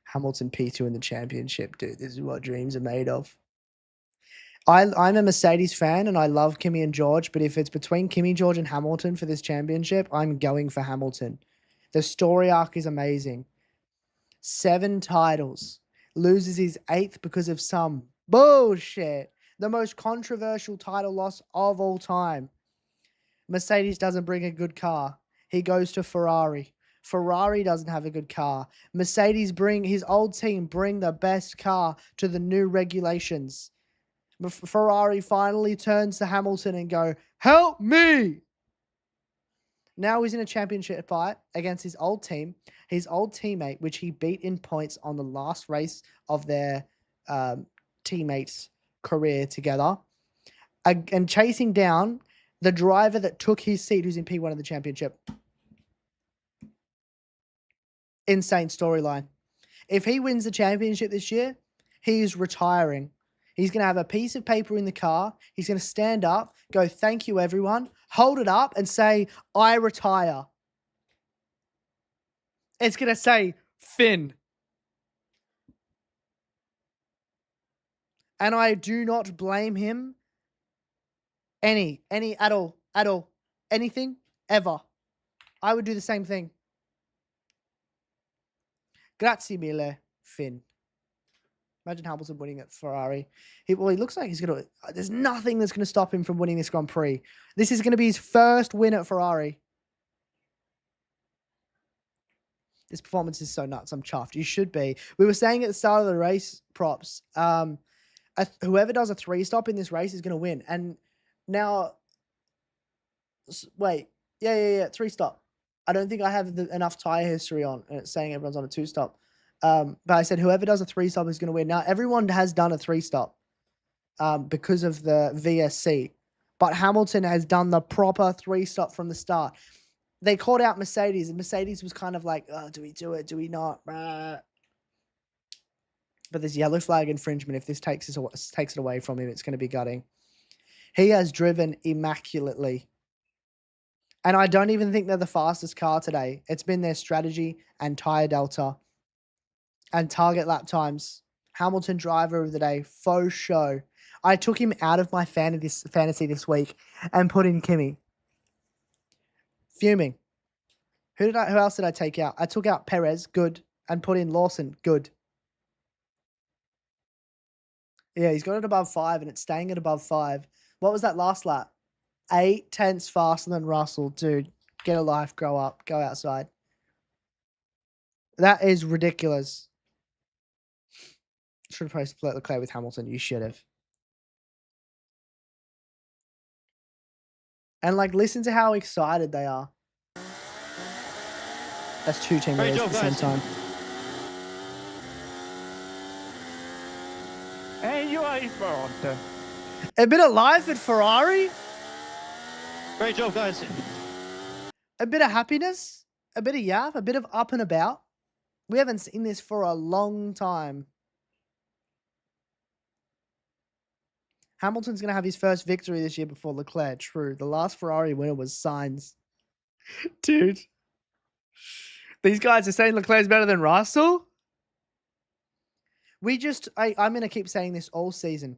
Hamilton P2 in the championship, dude. This is what dreams are made of. I'm a Mercedes fan and I love Kimi and George, but if it's between Kimi, George, and Hamilton for this championship, I'm going for Hamilton. The story arc is amazing. 7 titles. Loses his 8th because of some bullshit. The most controversial title loss of all time. Mercedes doesn't bring a good car. He goes to Ferrari. Ferrari doesn't have a good car. Mercedes his old team bring the best car to the new regulations. Ferrari finally turns to Hamilton and go, help me! Now he's in a championship fight against his old team, his old teammate, which he beat in points on the last race of their teammates' career together, and chasing down the driver that took his seat, who's in P1 of the championship. Insane storyline. If he wins the championship this year, he's retiring. He's going to have a piece of paper in the car. He's going to stand up, go, thank you, everyone, hold it up and say, I retire. It's going to say, Finn. And I do not blame him any at all, anything, ever. I would do the same thing. Grazie mille, Finn. Imagine Hamilton winning at Ferrari. He looks like he's going to... There's nothing that's going to stop him from winning this Grand Prix. This is going to be his first win at Ferrari. This performance is so nuts. I'm chuffed. You should be. We were saying at the start of the race, props, whoever does a 3-stop in this race is going to win. And now... Wait. Yeah. 3-stop. I don't think I have enough tyre history on. And it's saying everyone's on a 2-stop. But I said whoever does a 3-stop is going to win. Now, everyone has done a 3-stop because of the VSC. But Hamilton has done the proper 3-stop from the start. They called out Mercedes, and Mercedes was kind of like, oh, do we do it? Do we not? But there's yellow flag infringement. If this takes it away from him, it's going to be gutting. He has driven immaculately. And I don't even think they're the fastest car today. It's been their strategy and tyre delta and target lap times. Hamilton driver of the day, faux show. I took him out of my fantasy this week and put in Kimi. Fuming. Who else did I take out? I took out Perez, good, and put in Lawson, good. Yeah, he's got it above 5, and it's staying at above 5. What was that last lap? 8 tenths faster than Russell, dude. Get a life, grow up, go outside. That is ridiculous. Should have probably split Leclerc with Hamilton. You should have. And like, listen to how excited they are. That's 2 team leaders at the same time.
And you are in front.
A bit of life at Ferrari.
Great job, guys.
A bit of happiness. A bit of yav. A bit of up and about. We haven't seen this for a long time. Hamilton's going to have his first victory this year before Leclerc. True. The last Ferrari winner was Sainz. Dude. These guys are saying Leclerc's better than Russell? I'm going to keep saying this all season.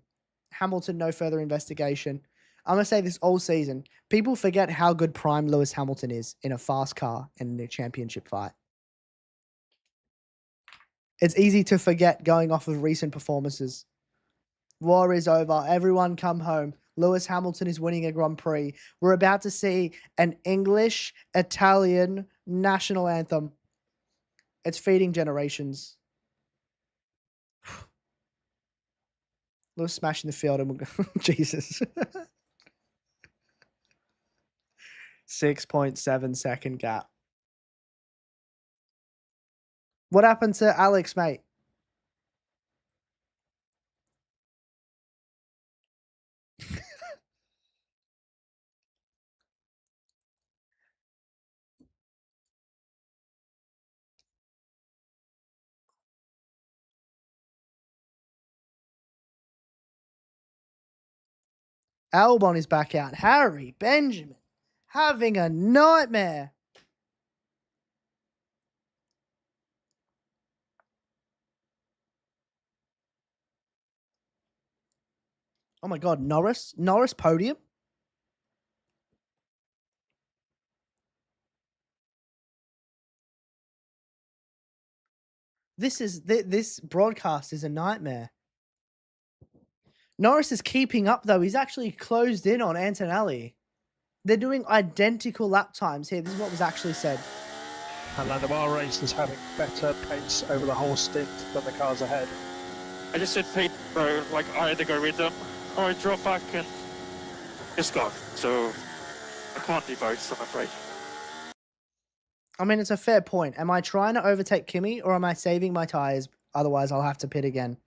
Hamilton, no further investigation. I'm going to say this all season. People forget how good prime Lewis Hamilton is in a fast car and in a championship fight. It's easy to forget going off of recent performances. War is over. Everyone come home. Lewis Hamilton is winning a Grand Prix. We're about to see an English-Italian national anthem. It's feeding generations. Lewis smashing the field and we'll go, Jesus. 6.7 second gap. What happened to Alex, mate? Albon is back out. Harry Benjamin having a nightmare. Oh my God, Norris podium. This broadcast is a nightmare. Norris is keeping up though. He's actually closed in on Antonelli. They're doing identical lap times here. This is what was actually said.
And Landamar race is having better pace over the whole stint than the cars ahead.
I just said paid, bro. Like, I either go with them or I drop back and just go. So I can't do both, I'm afraid.
I mean, it's a fair point. Am I trying to overtake Kimi or am I saving my tires? Otherwise, I'll have to pit again.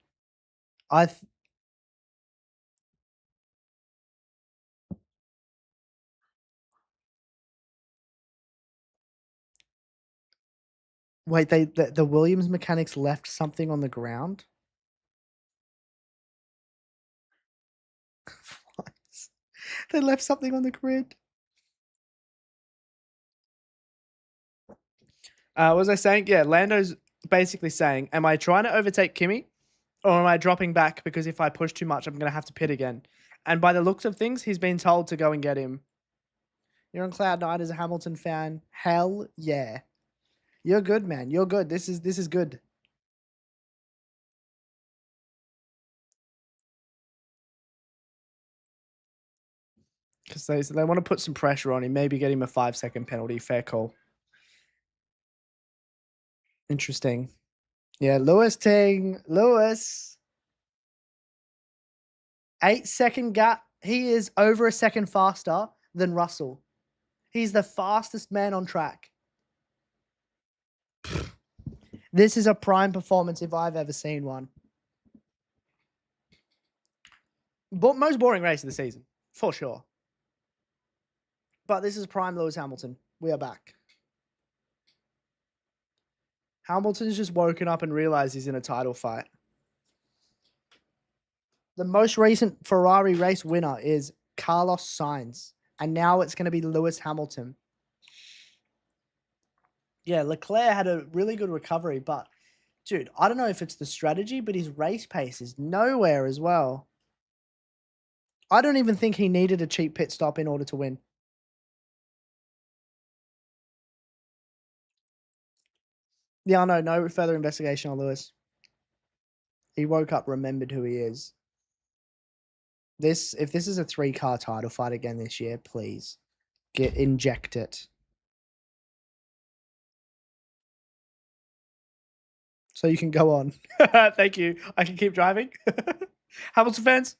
Wait, the Williams mechanics left something on the ground? What? They left something on the grid. What was I saying? Yeah, Lando's basically saying, am I trying to overtake Kimi or am I dropping back because if I push too much, I'm going to have to pit again? And by the looks of things, he's been told to go and get him. You're on cloud nine as a Hamilton fan. Hell yeah. You're good, man. You're good. This is good. Because they want to put some pressure on him, maybe get him a 5-second penalty. Fair call. Interesting. Yeah, Lewis Ting. Lewis. 8-second gap. He is over a second faster than Russell. He's the fastest man on track. This is a prime performance if I've ever seen one. Most boring race of the season, for sure. But this is prime Lewis Hamilton. We are back. Hamilton's just woken up and realized he's in a title fight. The most recent Ferrari race winner is Carlos Sainz. And now it's going to be Lewis Hamilton. Yeah, Leclerc had a really good recovery, but dude, I don't know if it's the strategy, but his race pace is nowhere as well. I don't even think he needed a cheap pit stop in order to win. Yeah, I know. No further investigation on Lewis. He woke up, remembered who he is. If this is a 3-car title fight again this year, please inject it. So you can go on. Thank you. I can keep driving. Hamilton fans,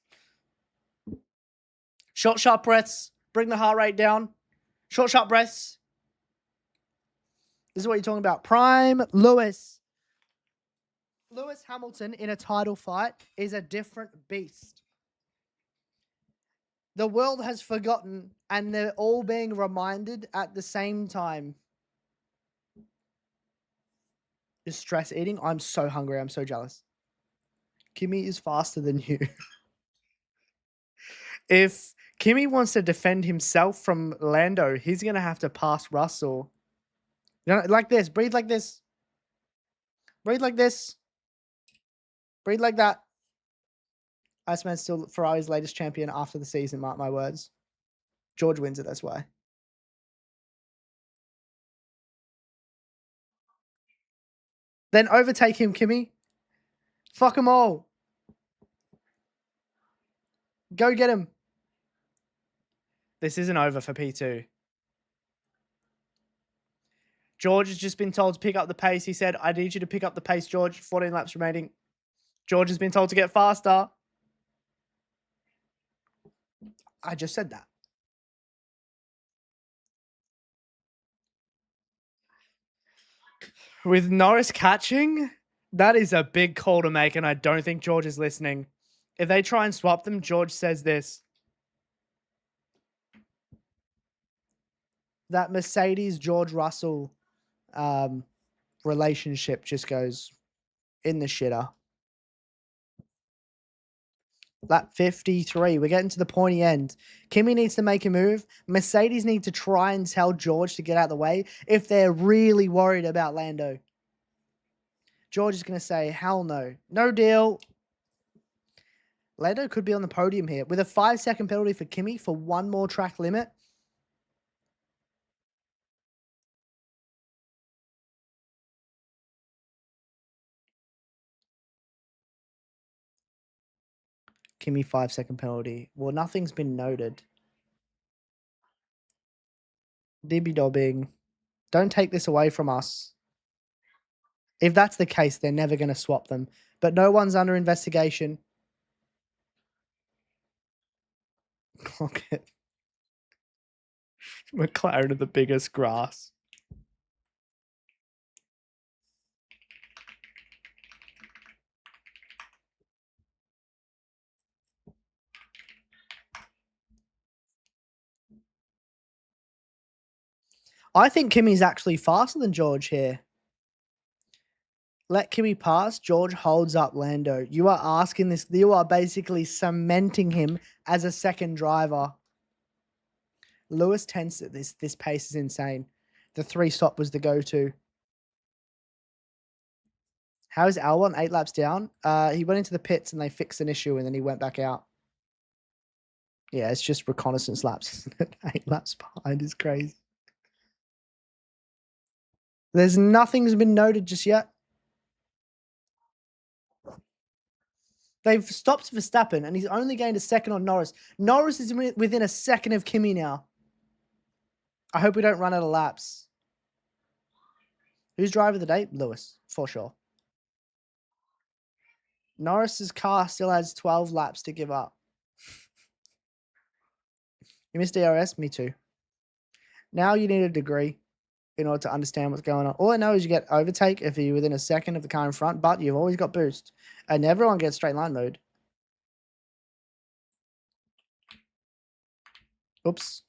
short, sharp breaths. Bring the heart rate down. Short, sharp breaths. This is what you're talking about. Prime Lewis. Lewis Hamilton in a title fight is a different beast. The world has forgotten, and they're all being reminded at the same time. Is stress eating? I'm so hungry. I'm so jealous. Kimi is faster than you. If Kimi wants to defend himself from Lando, he's going to have to pass Russell. You know, like this. Breathe like this. Breathe like this. Breathe like that. Iceman's still Ferrari's latest champion after the season, mark my words. George wins it, that's why. Then overtake him, Kimi. Fuck them all. Go get him. This isn't over for P2. George has just been told to pick up the pace. He said, I need you to pick up the pace, George. 14 laps remaining. George has been told to get faster. I just said that. With Norris catching, that is a big call to make, and I don't think George is listening. If they try and swap them, George says this. That Mercedes-George Russell relationship just goes in the shitter. Lap 53. We're getting to the pointy end. Kimi needs to make a move. Mercedes need to try and tell George to get out of the way if they're really worried about Lando. George is going to say, hell no. No deal. Lando could be on the podium here with a 5-second penalty for Kimi for one more track limit. Kimi 5-second penalty. Well, nothing's been noted. Dibby dobbing. Don't take this away from us. If that's the case, they're never going to swap them. But no one's under investigation. Clock it. McLaren are the biggest grass. I think Kimi's actually faster than George here. Let Kimi pass. George holds up Lando. You are asking this. You are basically cementing him as a second driver. Lewis tends to, this pace is insane. The 3-stop was the go-to. How is Albon 8 laps down? He went into the pits and they fixed an issue and then he went back out. Yeah, it's just reconnaissance laps. 8 laps behind is crazy. There's nothing's been noted just yet. They've stopped Verstappen and he's only gained a second on Norris. Norris is within a second of Kimi now. I hope we don't run out of laps. Who's driver of the day? Lewis, for sure. Norris's car still has 12 laps to give up. You missed DRS? Me too. Now you need a degree in order to understand what's going on. All I know is you get overtake if you're within a second of the car in front, but you've always got boost. And everyone gets straight line mode. Oops.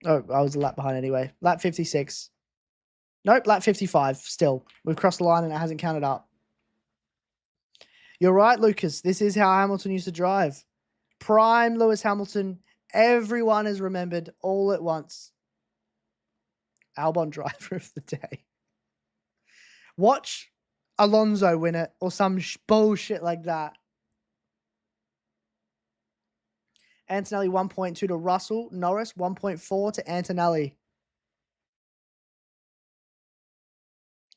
Oh, I was a lap behind anyway. Lap 56. Nope, lap 55 still. We've crossed the line and it hasn't counted up. You're right, Lucas. This is how Hamilton used to drive. Prime Lewis Hamilton. Everyone is remembered all at once. Albon driver of the day. Watch Alonso win it or some bullshit like that. Antonelli 1.2 to Russell. Norris 1.4 to Antonelli.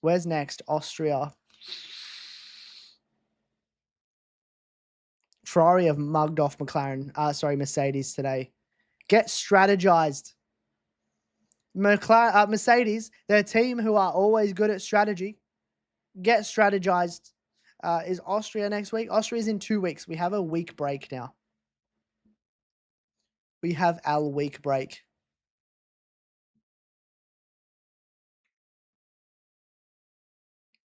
Where's next? Austria. Ferrari have mugged off Mercedes today. Get strategized. Mercedes, they're a team who are always good at strategy. Get strategized. Is Austria next week? Austria's in 2 weeks. We have a week break now. We have our week break.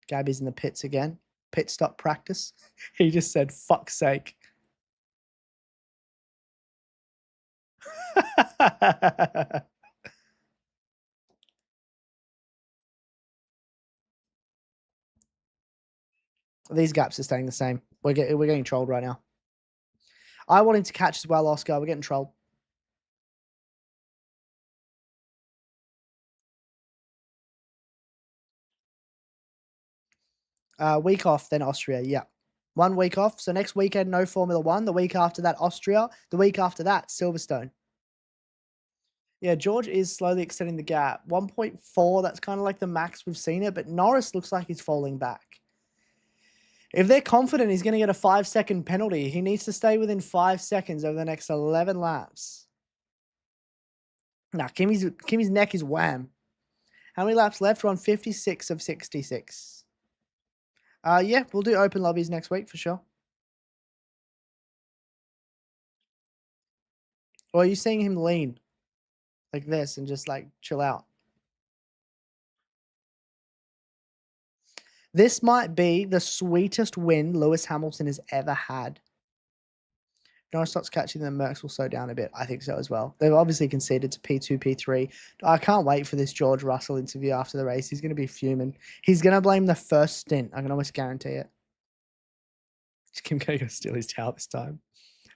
Gabby's in the pits again. Pit stop practice. He just said, fuck's sake. These gaps are staying the same. We're getting trolled right now. I want him to catch as well, Oscar. We're getting trolled. Week off, then Austria. Yeah. 1 week off. So next weekend, no Formula One. The week after that, Austria. The week after that, Silverstone. Yeah, George is slowly extending the gap. 1.4, that's kind of like the max we've seen it, but Norris looks like he's falling back. If they're confident he's going to get a 5-second penalty, he needs to stay within 5 seconds over the next 11 laps. Nah, Kimi's neck is wham. How many laps left? We're on 56 of 66. Yeah, we'll do open lobbies next week for sure. Or are you seeing him lean like this and just like chill out? This might be the sweetest win Lewis Hamilton has ever had. Norris starts catching them, Mercs will slow down a bit. I think so as well. They've obviously conceded to P2, P3. I can't wait for this George Russell interview after the race. He's going to be fuming. He's going to blame the first stint. I can almost guarantee it. Is Kim K going to steal his towel this time?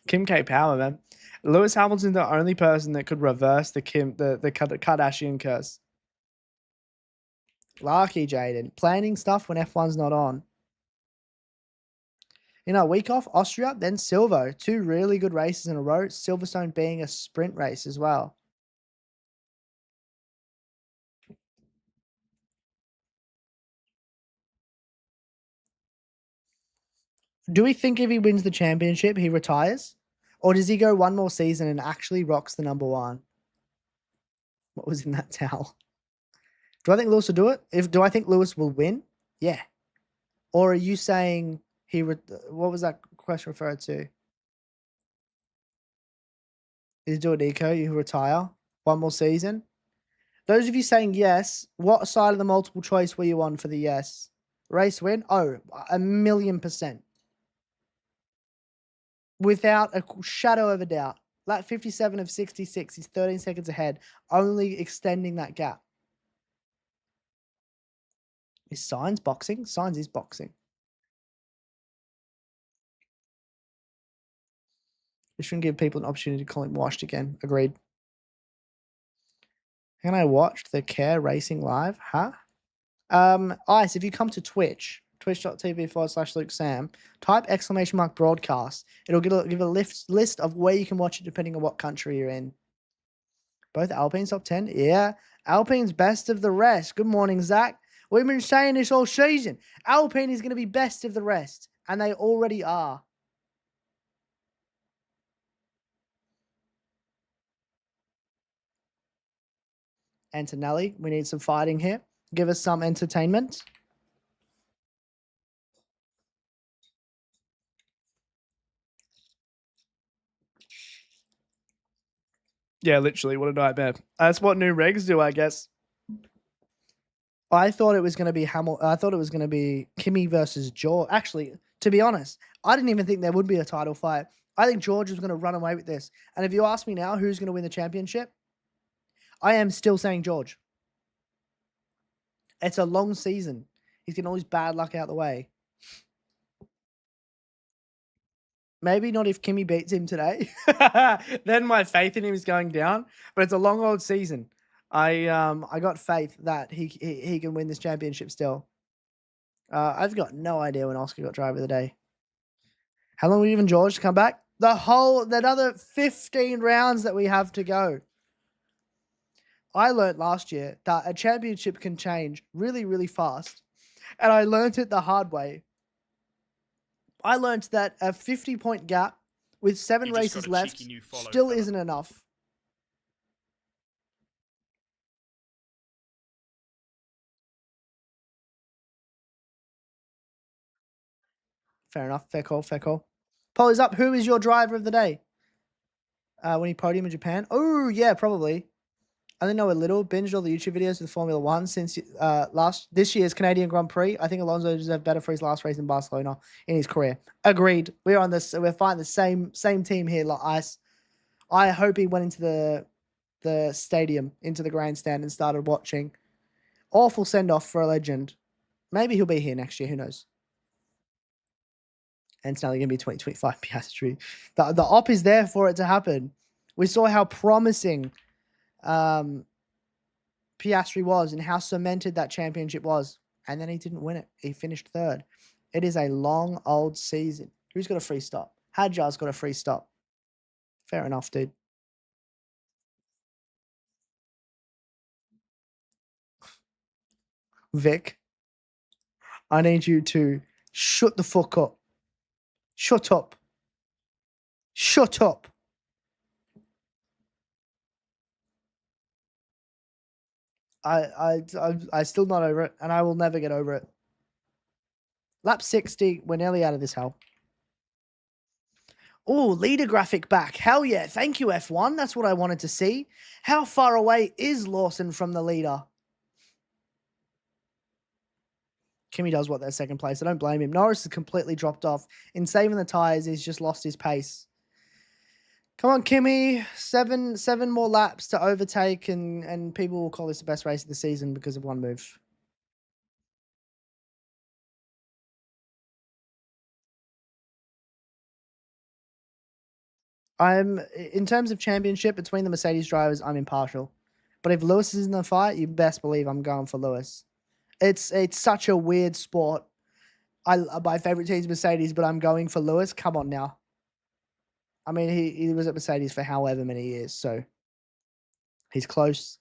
Kim K power, man. Lewis Hamilton's the only person that could reverse the Kardashian curse. Lucky Jaden. Planning stuff when F1's not on. In our week off, Austria, then Silvo. 2 really good races in a row. Silverstone being a sprint race as well. Do we think if he wins the championship, he retires? Or does he go 1 more season and actually rocks the number 1? What was in that towel? Do I think Lewis will do it? Do I think Lewis will win? Yeah. Or are you saying what was that question referred to? Is do it, Nico? You retire 1 more season? Those of you saying yes, what side of the multiple choice were you on for the yes? Race win? Oh, 1,000,000%. Without a shadow of a doubt. Lap 57 of 66. He's 13 seconds ahead, only extending that gap. Is Sainz boxing? Sainz is boxing. We shouldn't give people an opportunity to call him washed again. Agreed. Can I watch the Care Racing live? Huh? Ice, if you come to Twitch, twitch.tv/Luke Sam, type ! broadcast. It'll give a list of where you can watch it depending on what country you're in. Both Alpine's top 10? Yeah. Alpine's best of the rest. Good morning, Zach. We've been saying this all season. Alpine is going to be best of the rest, and they already are. Antonelli, we need some fighting here. Give us some entertainment. Yeah, literally, what a nightmare. That's what new regs do, I guess. I thought it was going to be I thought it was going to be Kimi versus George. Actually, to be honest, I didn't even think there would be a title fight. I think George was going to run away with this. And if you ask me now who's going to win the championship, I am still saying George. It's a long season. He's getting all his bad luck out the way. Maybe not if Kimi beats him today. Then my faith in him is going down. But it's a long old season. I got faith that he can win this championship still. I've got no idea when Oscar got driver of the day. How long will even George come back? That other 15 rounds that we have to go. I learned last year that a championship can change really, really fast. And I learnt it the hard way. I learnt that a 50-point gap with 7
You just
races
got a
left
cheeky new follow,
still
fella.
isn't enough. Fair enough. Fair call. Fair call. Poll is up. Who is your driver of the day? Winning podium in Japan? Oh, yeah, probably. I only know a little. Binged all the YouTube videos with Formula One since this year's Canadian Grand Prix. I think Alonso deserved better for his last race in Barcelona in his career. Agreed. We're on this. We're fighting the same team here, like ice. I hope he went into the stadium, into the grandstand, and started watching. Awful send off for a legend. Maybe he'll be here next year. Who knows? And it's now going to be 2025 Piastri. The op is there for it to happen. We saw how promising Piastri was and how cemented that championship was. And then he didn't win it. He finished 3rd. It is a long, old season. Who's got a free stop? Hadjar's got a free stop. Fair enough, dude. Vic, I need you to shut the fuck up. Shut up. Shut up. I still not over it, and I will never get over it. Lap 60, we're nearly out of this hell. Oh, leader graphic back. Hell yeah. Thank you, F1. That's what I wanted to see. How far away is Lawson from the leader? Kimi does want that 2nd place. I don't blame him. Norris has completely dropped off. In saving the tyres, he's just lost his pace. Come on, Kimi. Seven more laps to overtake, and people will call this the best race of the season because of one move. In terms of championship between the Mercedes drivers, I'm impartial. But if Lewis is in the fight, you best believe I'm going for Lewis. It's such a weird sport. My favorite team is Mercedes, but I'm going for Lewis. Come on now. I mean, he was at Mercedes for however many years, so he's close.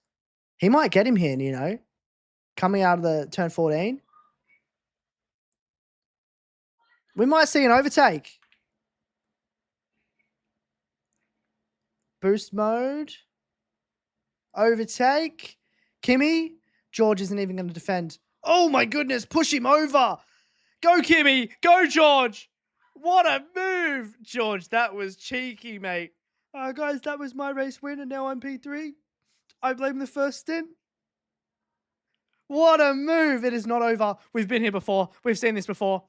He might get him here, you know, coming out of the turn 14. We might see an overtake. Boost mode. Overtake. Kimi. George isn't even going to defend. Oh my goodness, push him over. Go, Kimi. Go, George. What a move. George, that was cheeky, mate. Guys, that was my race win, and now I'm P3. I blame the first stint. What a move. It is not over. We've been here before. We've seen this before.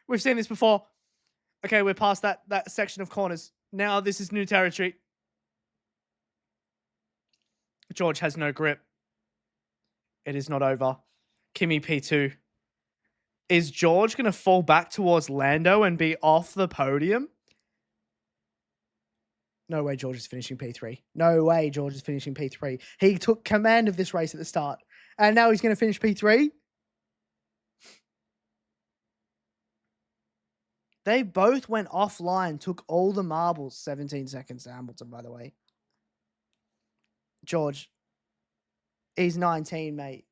We've seen this before. Okay, we're past that section of corners. Now this is new territory. George has no grip. It is not over. Kimi P2. Is George going to fall back towards Lando and be off the podium? No way George is finishing P3. No way George is finishing P3. He took command of this race at the start. And now he's going to finish P3? They both went offline, took all the marbles. 17 seconds to Hamilton, by the way. George, he's 19, mate.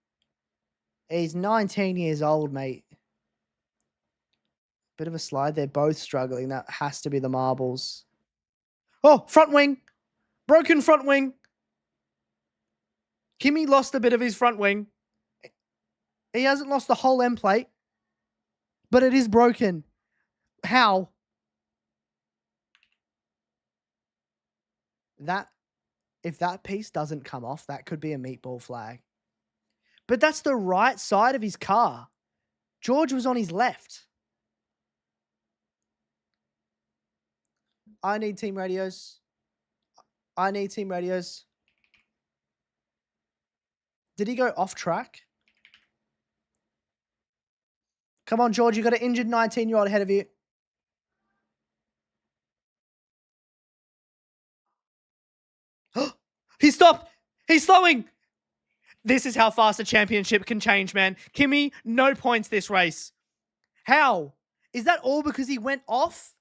He's 19 years old, mate. Bit of a slide. They're both struggling. That has to be the marbles. Oh, front wing. Broken front wing. Kimi lost a bit of his front wing. He hasn't lost the whole end plate, but it is broken. How? If that piece doesn't come off, that could be a meatball flag. But that's the right side of his car. George was on his left. I need team radios. I need team radios. Did he go off track? Come on, George. You got an injured 19-year-old ahead of you. He stopped. He's slowing. This is how fast a championship can change, man. Kimi, no points this race. How? Is that all because he went off?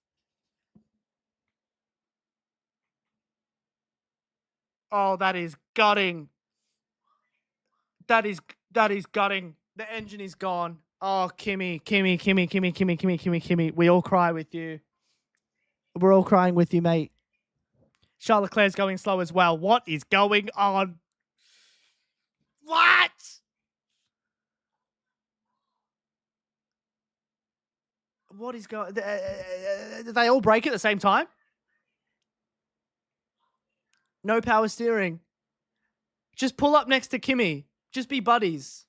Oh, that is gutting. That is gutting. The engine is gone. Oh, Kimi. We all cry with you. We're all crying with you, mate. Charles Leclerc's going slow as well. What is going on? What? What is going? Did they all break at the same time? No power steering. Just pull up next to Kimi. Just be buddies.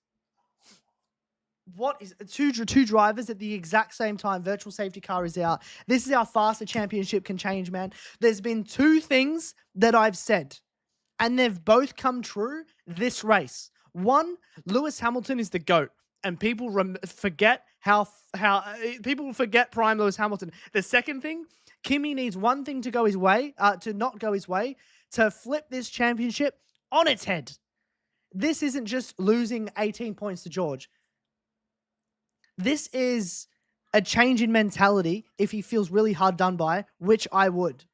What is two drivers at the exact same time? Virtual safety car is out. This is how fast a championship can change, man. There's been two things that I've said, and they've both come true this race. One, Lewis Hamilton is the GOAT, and people forget how people forget prime Lewis Hamilton. The second thing, Kimi needs one thing to go his way, to not go his way, to flip this championship on its head. This isn't just losing 18 points to George. This is a change in mentality if he feels really hard done by, which I would.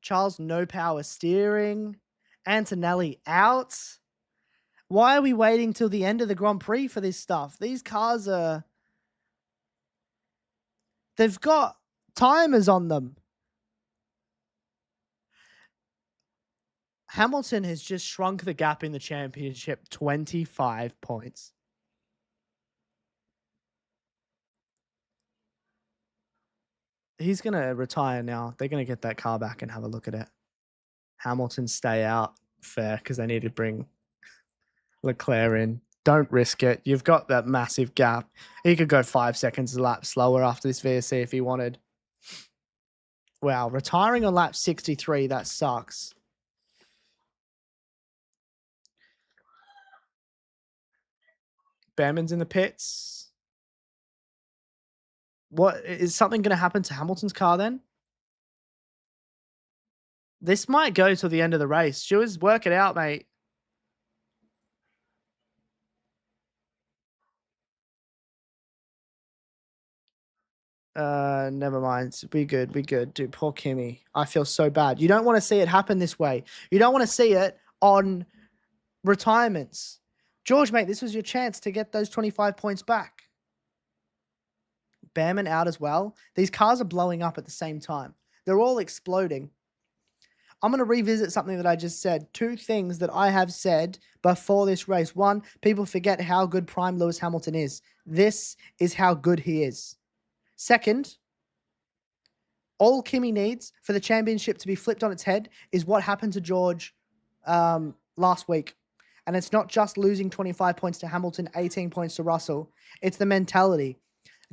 Charles, no power steering. Antonelli out. Why are we waiting till the end of the Grand Prix for this stuff? These cars are... They've got timers on them. Hamilton has just shrunk the gap in the championship 25 points. He's going to retire now. They're going to get that car back and have a look at it. Hamilton stay out. Fair, because they need to bring Leclerc in. Don't risk it. You've got that massive gap. He could go 5 seconds a lap slower after this VSC if he wanted. Wow, retiring on lap 63, that sucks. Behrman's in the pits. What is something going to happen to Hamilton's car then? This might go till the end of the race. Stewards, work it out, mate. Never mind. Be good. Dude, poor Kimi. I feel so bad. You don't want to see it happen this way. You don't want to see it on retirements. George, mate, this was your chance to get those 25 points back. Behrman out as well. These cars are blowing up at the same time. They're all exploding. I'm going to revisit something that I just said. Two things that I have said before this race. One, people forget how good prime Lewis Hamilton is. This is how good he is. Second, all Kimi needs for the championship to be flipped on its head is what happened to George last week. And it's not just losing 25 points to Hamilton, 18 points to Russell. It's the mentality.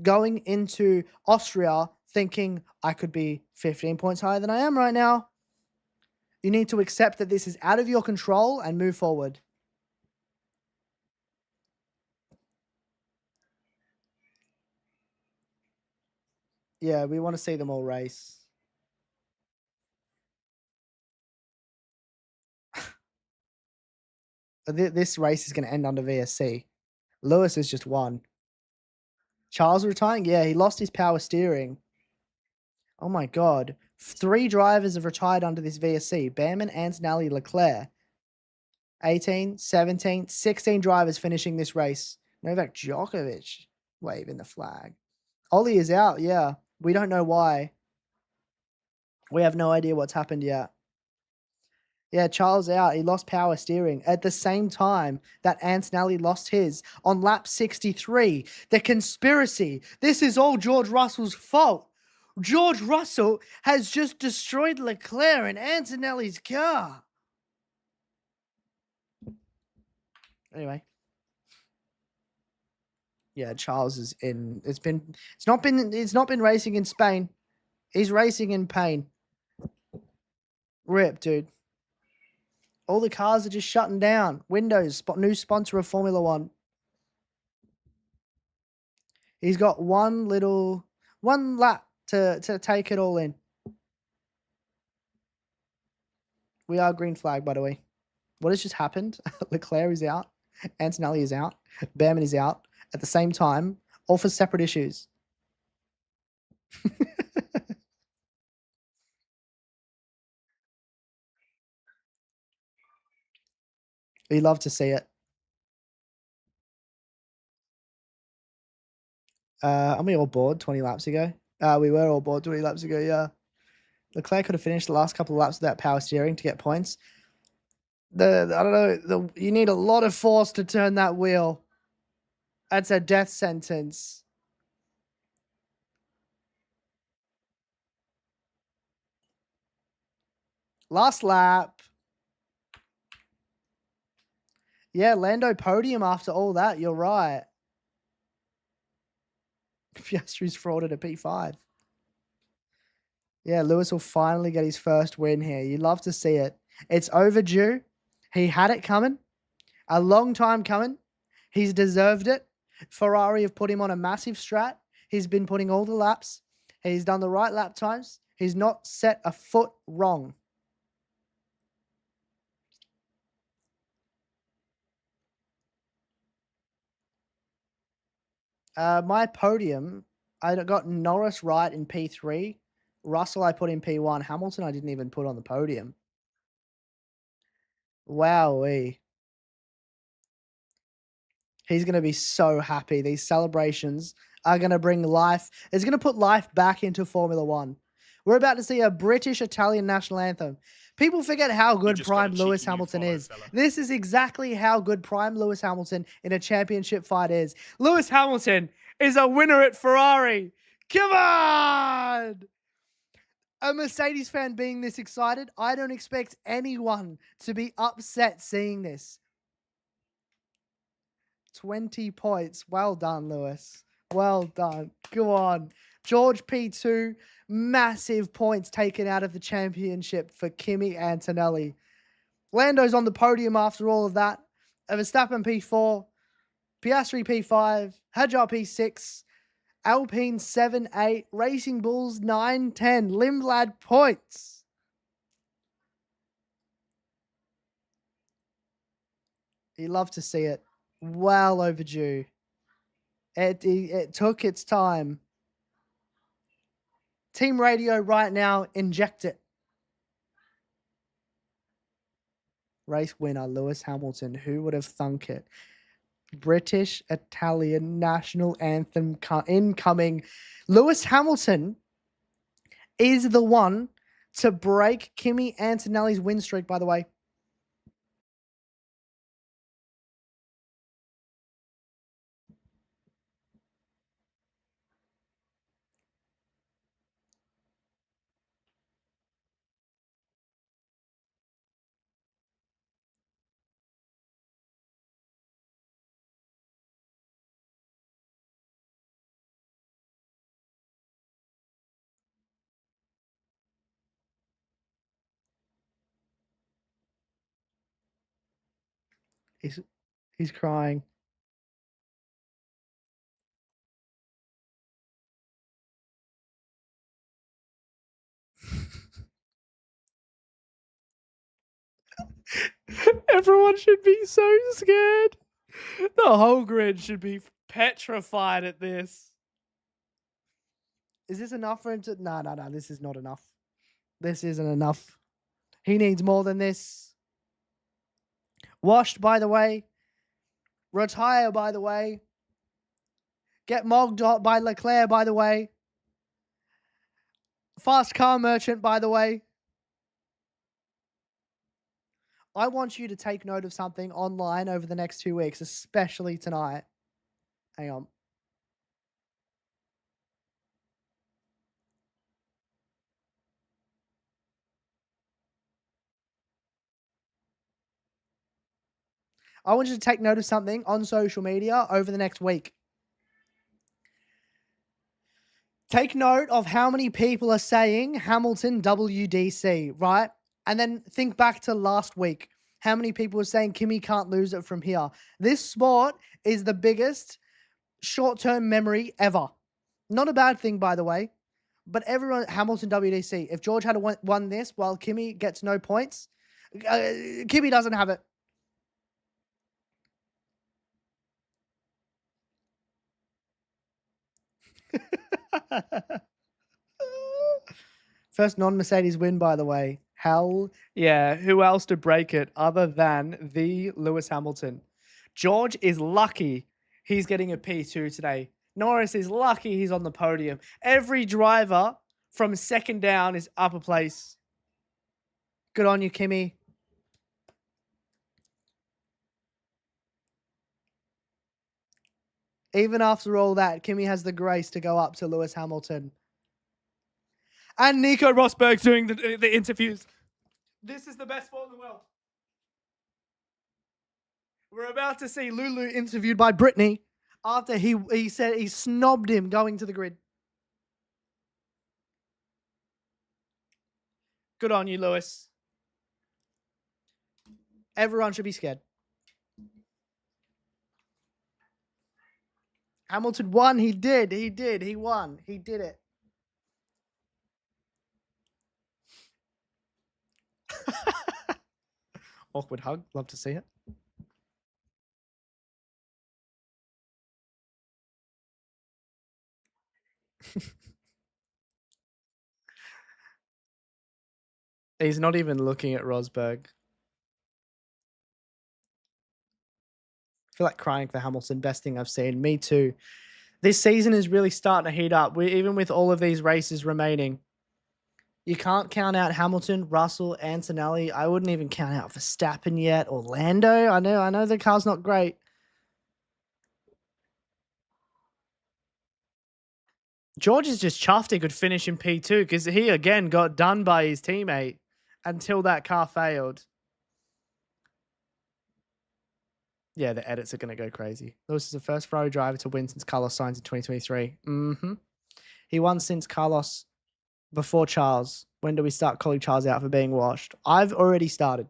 Going into Austria thinking I could be 15 points higher than I am right now. You need to accept that this is out of your control and move forward. Yeah, we want to see them all race. This race is going to end under VSC. Lewis has just won. Charles retiring? Yeah, he lost his power steering. Oh my God. 3 drivers have retired under this VSC. Behrman, Antonelli, Leclerc. 18, 17, 16 drivers finishing this race. Novak Djokovic waving the flag. Ollie is out, yeah. We don't know why. We have no idea what's happened yet. Yeah, Charles out. He lost power steering. At the same time that Antonelli lost his on lap 63. The conspiracy. This is all George Russell's fault. George Russell has just destroyed Leclerc and Antonelli's car. Anyway. Yeah, Charles is in. It's not been racing in Spain. He's racing in pain. Rip, dude. All the cars are just shutting down. Windows, new sponsor of Formula One. He's got one lap to take it all in. We are green flag, by the way. What has just happened? Leclerc is out. Antonelli is out. Behrman is out. At the same time, all for separate issues. We love to see it. Aren't we all bored 20 laps ago? We were all bored 20 laps ago, yeah. Leclerc could have finished the last couple of laps without power steering to get points. I don't know, you need a lot of force to turn that wheel. That's a death sentence. Last lap. Yeah, Lando podium after all that. You're right. Piastri's frauded a P5. Yeah, Lewis will finally get his first win here. You love to see it. It's overdue. He had it coming. A long time coming. He's deserved it. Ferrari have put him on a massive strat. He's been putting all the laps. He's done the right lap times. He's not set a foot wrong. My podium, I got Norris right in P3. Russell I put in P1. Hamilton I didn't even put on the podium. Wowee. He's going to be so happy. These celebrations are going to bring life. It's going to put life back into Formula One. We're about to see a British-Italian national anthem. People forget how good Prime Lewis Hamilton is. This is exactly how good Prime Lewis Hamilton in a championship fight is. Lewis Hamilton is a winner at Ferrari. Come on! A Mercedes fan being this excited, I don't expect anyone to be upset seeing this. 20 points. Well done, Lewis. Well done. Go on. George P2, massive points taken out of the championship for Kimi Antonelli. Lando's on the podium after all of that. Verstappen P4, Piastri P5, Hadjar P6, Alpine 7, 8, Racing Bulls 9, 10, Limblad points. You love to see it. Well overdue. It took its time. Team radio right now, inject it. Race winner, Lewis Hamilton. Who would have thunk it? British Italian national anthem incoming. Lewis Hamilton is the one to break Kimi Antonelli's win streak, by the way. He's crying. Everyone should be so scared. The whole grid should be petrified at this. Is this enough for him to... No, this is not enough. This isn't enough. He needs more than this. Washed, by the way. Retire, by the way. Get mogged by Leclerc, by the way. Fast car merchant, by the way. I want you to take note of something online over the next 2 weeks, especially tonight. Hang on. I want you to take note of something on social media over the next week. Take note of how many people are saying Hamilton WDC, right? And then think back to last week. How many people were saying Kimi can't lose it from here? This sport is the biggest short-term memory ever. Not a bad thing, by the way. But everyone, Hamilton WDC. If George had won this while Kimi gets no points, Kimi doesn't have it. First non-Mercedes win, by the way. Hell yeah. Who else to break it other than the Lewis Hamilton? George is lucky he's getting a P2 today. Norris is lucky he's on the podium. Every driver from second down is up a place. Good on you, Kimi. Even after all that, Kimi has the grace to go up to Lewis Hamilton. And Nico Rosberg doing the interviews. This is the best sport in the world. We're about to see Lulu interviewed by Brittany after he said he snobbed him going to the grid. Good on you, Lewis. Everyone should be scared. Hamilton won. He did. He did. He won. He did it. Awkward hug. Love to see it. He's not even looking at Rosberg. I feel like crying for Hamilton. Best thing I've seen. Me too. This season is really starting to heat up. Even with all of these races remaining. You can't count out Hamilton, Russell, Antonelli. I wouldn't even count out Verstappen yet. Or Lando. I know the car's not great. George is just chuffed he could finish in P2 because he again got done by his teammate until that car failed. Yeah, the edits are going to go crazy. Lewis is the first Ferrari driver to win since Carlos Sainz in 2023. He won since Carlos before Charles. When do we start calling Charles out for being washed? I've already started.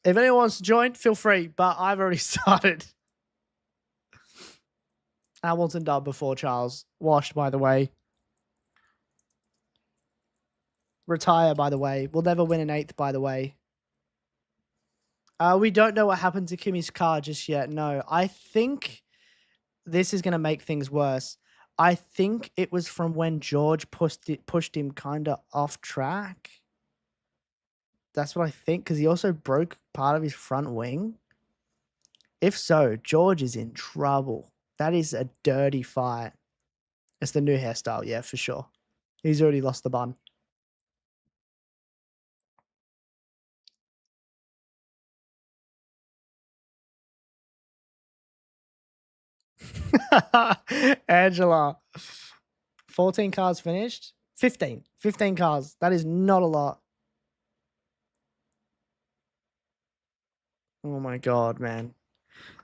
If anyone wants to join, feel free, but I've already started. Hamilton dub before Charles. Washed, by the way. Retire, by the way. We'll never win an 8th, by the way. We don't know what happened to Kimi's car just yet. No, I think this is going to make things worse. I think it was from when George pushed him kind of off track. That's what I think, because he also broke part of his front wing. If so, George is in trouble. That is a dirty fight. It's the new hairstyle, yeah, for sure. He's already lost the bun. Angela. 14 cars finished? 15. 15 cars. That is not a lot. Oh my God, man.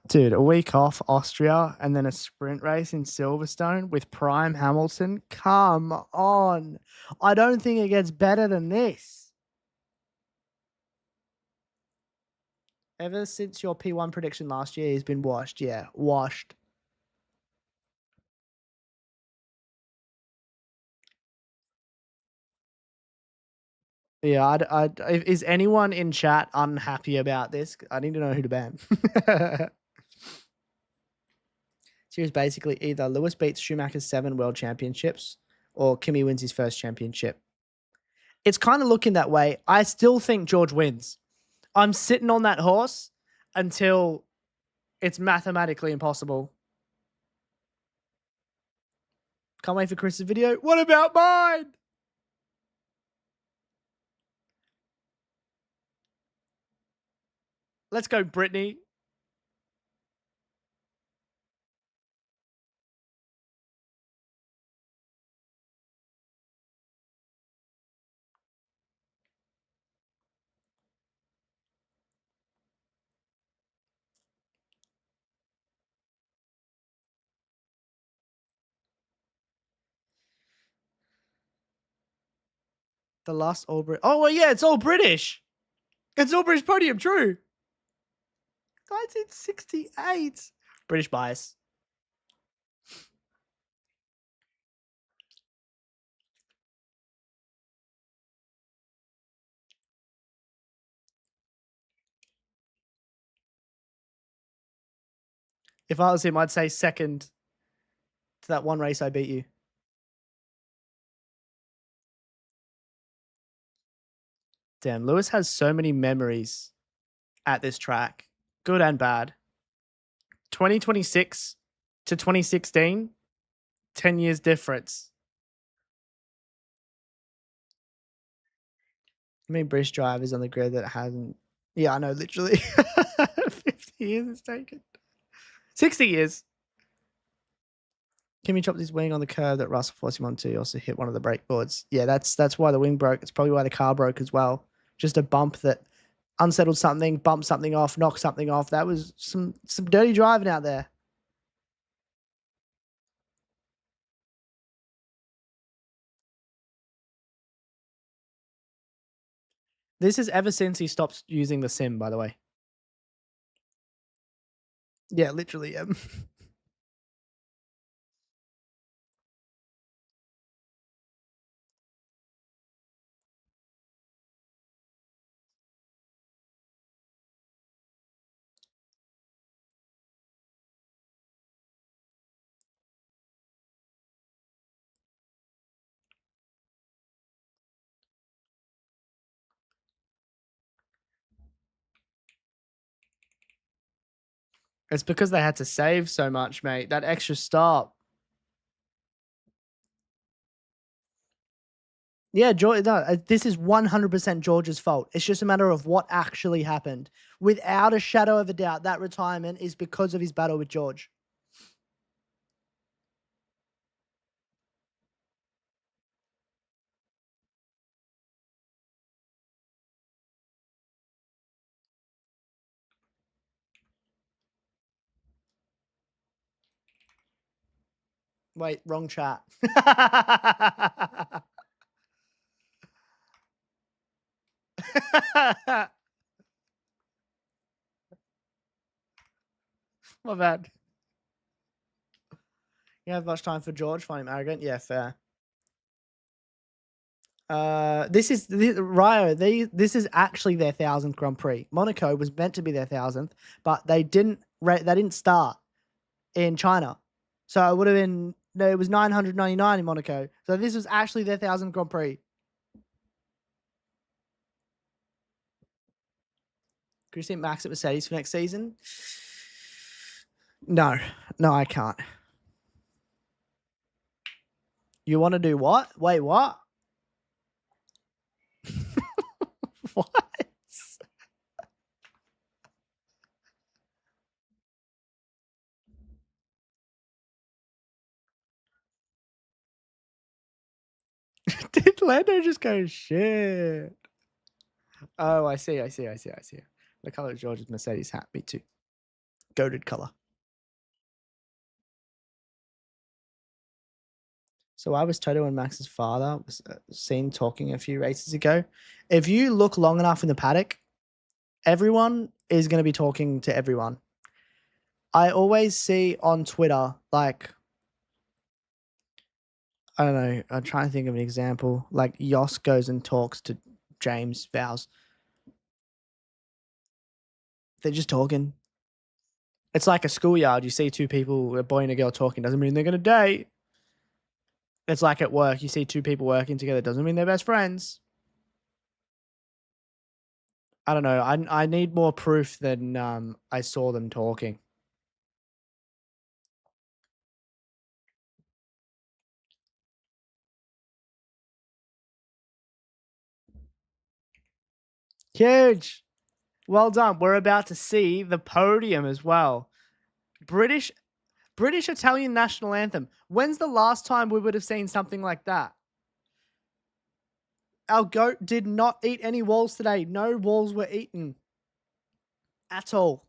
Dude, a week off Austria and then a sprint race in Silverstone with Prime Hamilton. Come on. I don't think it gets better than this. Ever since your P1 prediction last year, he's been washed. Yeah, washed. Yeah, is anyone in chat unhappy about this? I need to know who to ban. Series basically either Lewis beats Schumacher's 7 world championships or Kimi wins his first championship. It's kind of looking that way. I still think George wins. I'm sitting on that horse until it's mathematically impossible. Can't wait for Chris's video. What about mine? Let's go, Brittany. The last all British. Oh, well, yeah, it's all British. It's all British podium, true. 1968. British bias. If I was him, I'd say second to that one race I beat you. Damn, Lewis has so many memories at this track, good and bad. 2026 to 2016, 10 years difference. How many British drivers on the grid that hasn't? Yeah, I know, literally. 50 years it's taken. 60 years. Kimi chopped his wing on the curve that Russell forced him onto. He also hit one of the brake boards. Yeah, that's why the wing broke. It's probably why the car broke as well. Just a bump that unsettled something, bumped something off, knocked something off. That was some dirty driving out there. This is ever since he stopped using the sim, by the way. Yeah, literally. Yeah. It's because they had to save so much, mate. That extra stop. Yeah, George. No, this is 100% George's fault. It's just a matter of what actually happened. Without a shadow of a doubt, that retirement is because of his battle with George. Wait, wrong chat. My bad. You have much time for George? Find him arrogant? Yeah, fair. This is Rio. This is actually their 1000th Grand Prix. Monaco was meant to be their 1000th, but they didn't start in China, so it would have been it was 999 in Monaco. So this was actually their 1000th Grand Prix. Could you see Max at Mercedes for next season? No, I can't. You want to do what? Wait, what? What? Did Lando just go shit? Oh, I see. The color of George's Mercedes hat. Me too. Goated color. So I was Toto and Max's father was seen talking a few races ago. If you look long enough in the paddock, everyone is going to be talking to everyone. I always see on Twitter, like, I don't know, I'm trying to think of an example. Like Yoss goes and talks to James Vows. They're just talking. It's like a schoolyard. You see two people, a boy and a girl talking. Doesn't mean they're going to date. It's like at work. You see two people working together. Doesn't mean they're best friends. I don't know. I need more proof than I saw them talking. Huge. Well done. We're about to see the podium as well. British Italian national anthem. When's the last time we would have seen something like that? Our goat did not eat any walls today. No walls were eaten at all.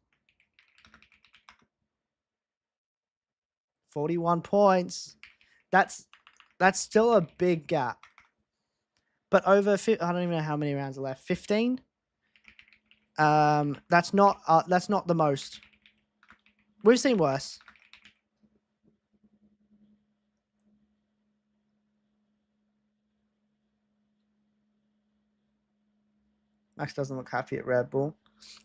41 points. That's still a big gap. But over, I don't even know how many rounds are left. 15. That's not the most. We've seen worse. Max doesn't look happy at Red Bull.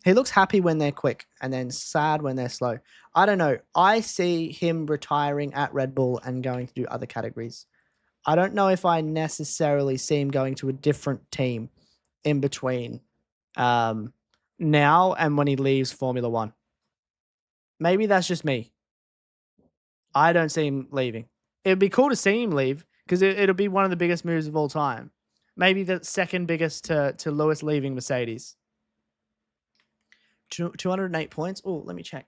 He looks happy when they're quick and then sad when they're slow. I don't know. I see him retiring at Red Bull and going to do other categories. I don't know if I necessarily see him going to a different team in between now and when he leaves Formula One. Maybe that's just me. I don't see him leaving. It'd be cool to see him leave because it'll be one of the biggest moves of all time. Maybe the second biggest to Lewis leaving Mercedes. 208 points. Oh, let me check.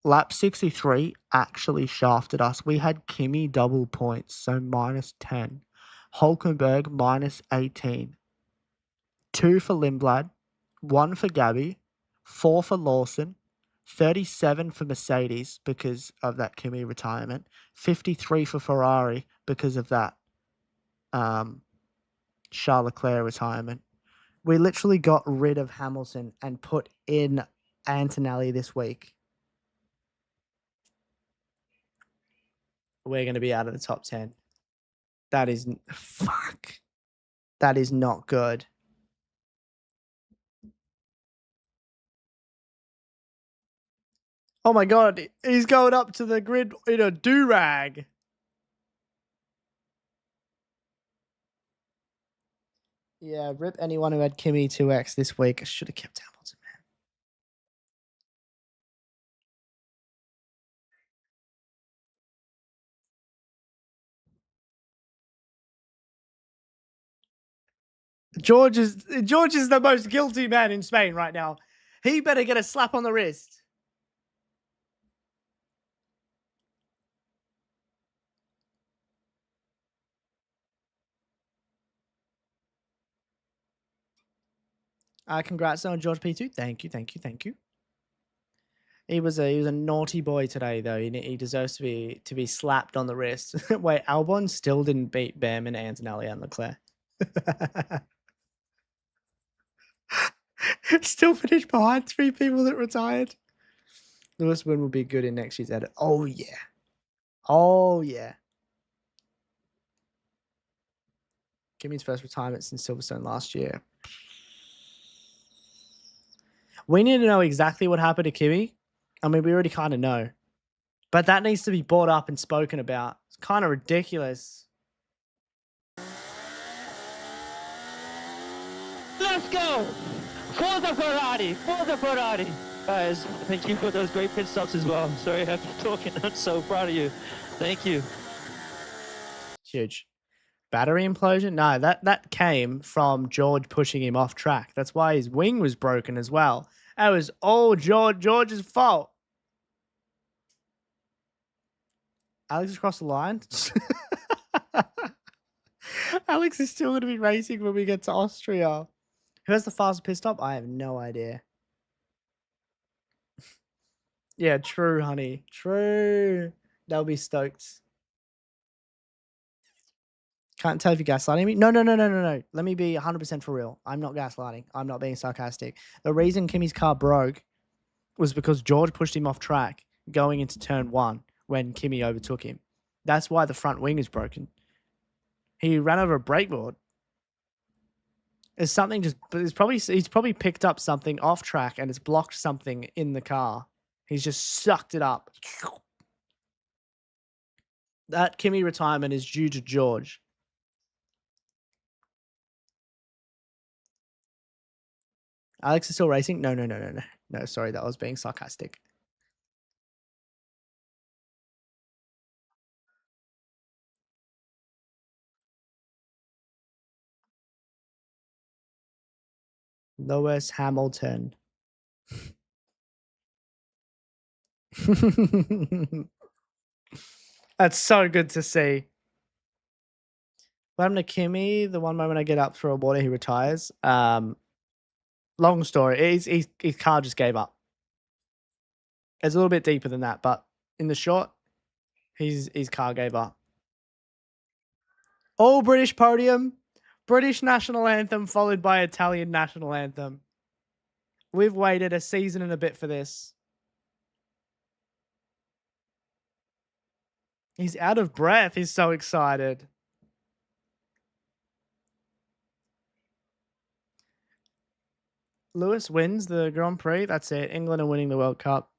Lap 63 actually shafted us. We had Kimi double points, so minus 10. Hulkenberg minus 18. 2 for Lindblad, 1 for Gabby, 4 for Lawson, 37 for Mercedes because of that Kimi retirement, 53 for Ferrari because of that Charles Leclerc retirement. We literally got rid of Hamilton and put in Antonelli this week. We're going to be out of the top 10. That is... Fuck. That is not good. Oh my god, he's going up to the grid in a do-rag. Yeah, rip anyone who had Kimi 2X this week. I should have kept Hamilton, man. George is the most guilty man in Spain right now. He better get a slap on the wrist. Congrats on George P2. Thank you, thank you, thank you. He was a naughty boy today, though. He deserves to be slapped on the wrist. Wait, Albon still didn't beat Bam and Antonelli and Leclerc. Still finished behind 3 people that retired. Lewis win will be good in next year's edit. Oh yeah. Oh yeah. Kimi's first retirement since Silverstone last year. We need to know exactly what happened to Kimi. I mean, we already kind of know. But that needs to be brought up and spoken about. It's kind of ridiculous.
Let's go! For the Ferrari! For the Ferrari! Guys, thank you for those great pit stops as well. Sorry I have to talk, and I'm so proud of you. Thank you.
Huge. Battery implosion? No, that came from George pushing him off track. That's why his wing was broken as well. That was all George's fault. Alex across the line? Alex is still going to be racing when we get to Austria. Who has the fastest pit stop? I have no idea. Yeah, true, honey. True. They'll be stoked. Can't tell if you're gaslighting me. No. Let me be 100% for real. I'm not gaslighting. I'm not being sarcastic. The reason Kimi's car broke was because George pushed him off track going into turn 1 when Kimi overtook him. That's why the front wing is broken. He ran over a brake board. It's something he's probably picked up something off track and it's blocked something in the car. He's just sucked it up. That Kimi retirement is due to George. Alex is still racing? No. No, sorry, that was being sarcastic. Lewis Hamilton. That's so good to see. What happened to Kimi? The one moment I get up for a water, he retires. Long story. His car just gave up. It's a little bit deeper than that, but in the short, his car gave up. All British podium, British national anthem followed by Italian national anthem. We've waited a season and a bit for this. He's out of breath. He's so excited. Lewis wins the Grand Prix. That's it. England are winning the World Cup.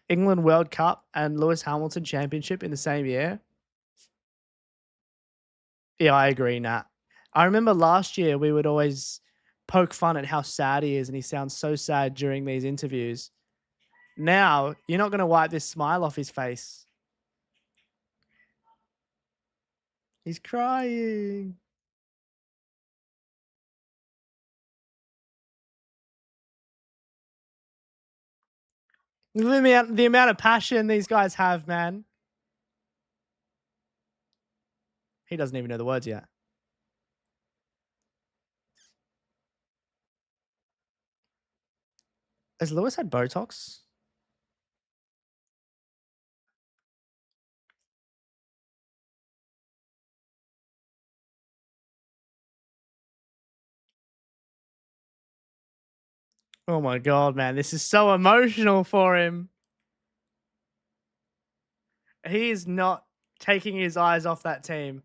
England World Cup and Lewis Hamilton Championship in the same year. Yeah, I agree, Nat. I remember last year we would always poke fun at how sad he is, and he sounds so sad during these interviews. Now, you're not going to wipe this smile off his face. He's crying. The amount of passion these guys have, man. He doesn't even know the words yet. Has Lewis had Botox? Oh my God, man. This is so emotional for him. He is not taking his eyes off that team.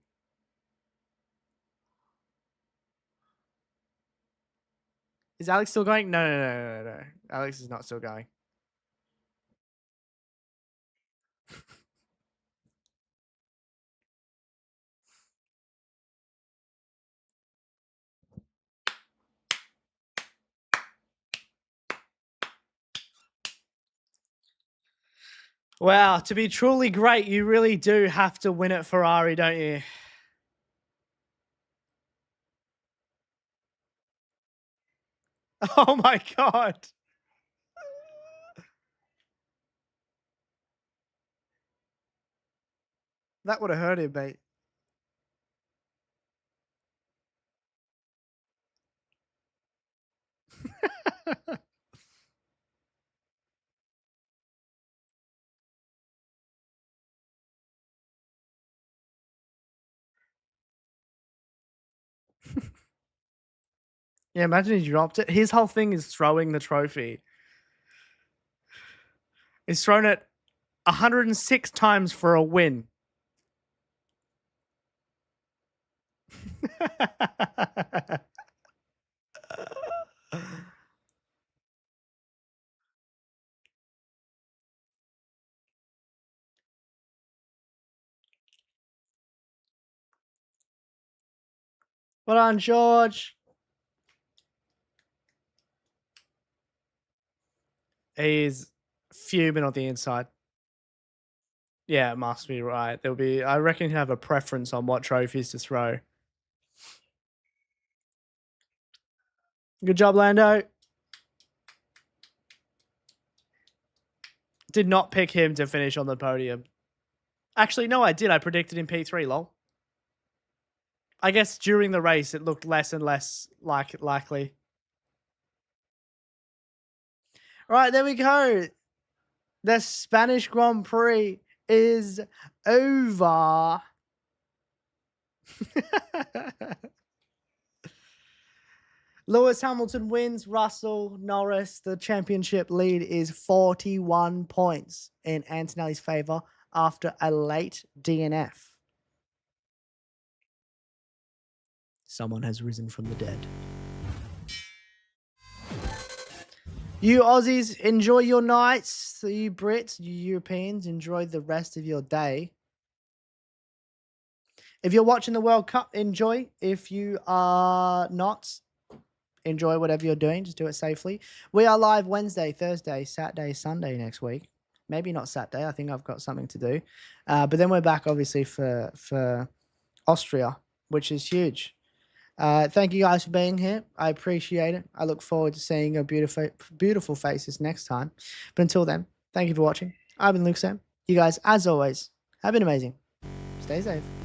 Is Alex still going? No. Alex is not still going. Wow, to be truly great, you really do have to win at Ferrari, don't you? Oh my God. That would have hurt him, mate. Yeah, imagine he dropped it. His whole thing is throwing the trophy. He's thrown it 106 times for a win. Well done, George. He's fuming on the inside. Yeah, it must be right. There'll be. I reckon he'll have a preference on what trophies to throw. Good job, Lando. Did not pick him to finish on the podium. Actually, no, I did. I predicted him P3, lol. I guess during the race, it looked less and less likely. All right, there we go. The Spanish Grand Prix is over. Lewis Hamilton wins. Russell, Norris, the championship lead is 41 points in Antonelli's favour after a late DNF. Someone has risen from the dead. You Aussies, enjoy your nights. You Brits, you Europeans, enjoy the rest of your day. If you're watching the World Cup, enjoy. If you are not, enjoy whatever you're doing. Just do it safely. We are live Wednesday, Thursday, Saturday, Sunday next week. Maybe not Saturday. I think I've got something to do. But then we're back, obviously, for Austria, which is huge. Thank you guys for being here. I appreciate it. I look forward to seeing your beautiful faces next time. But until then, thank you for watching. I've been Luke Sam. You guys, as always, have been amazing. Stay safe.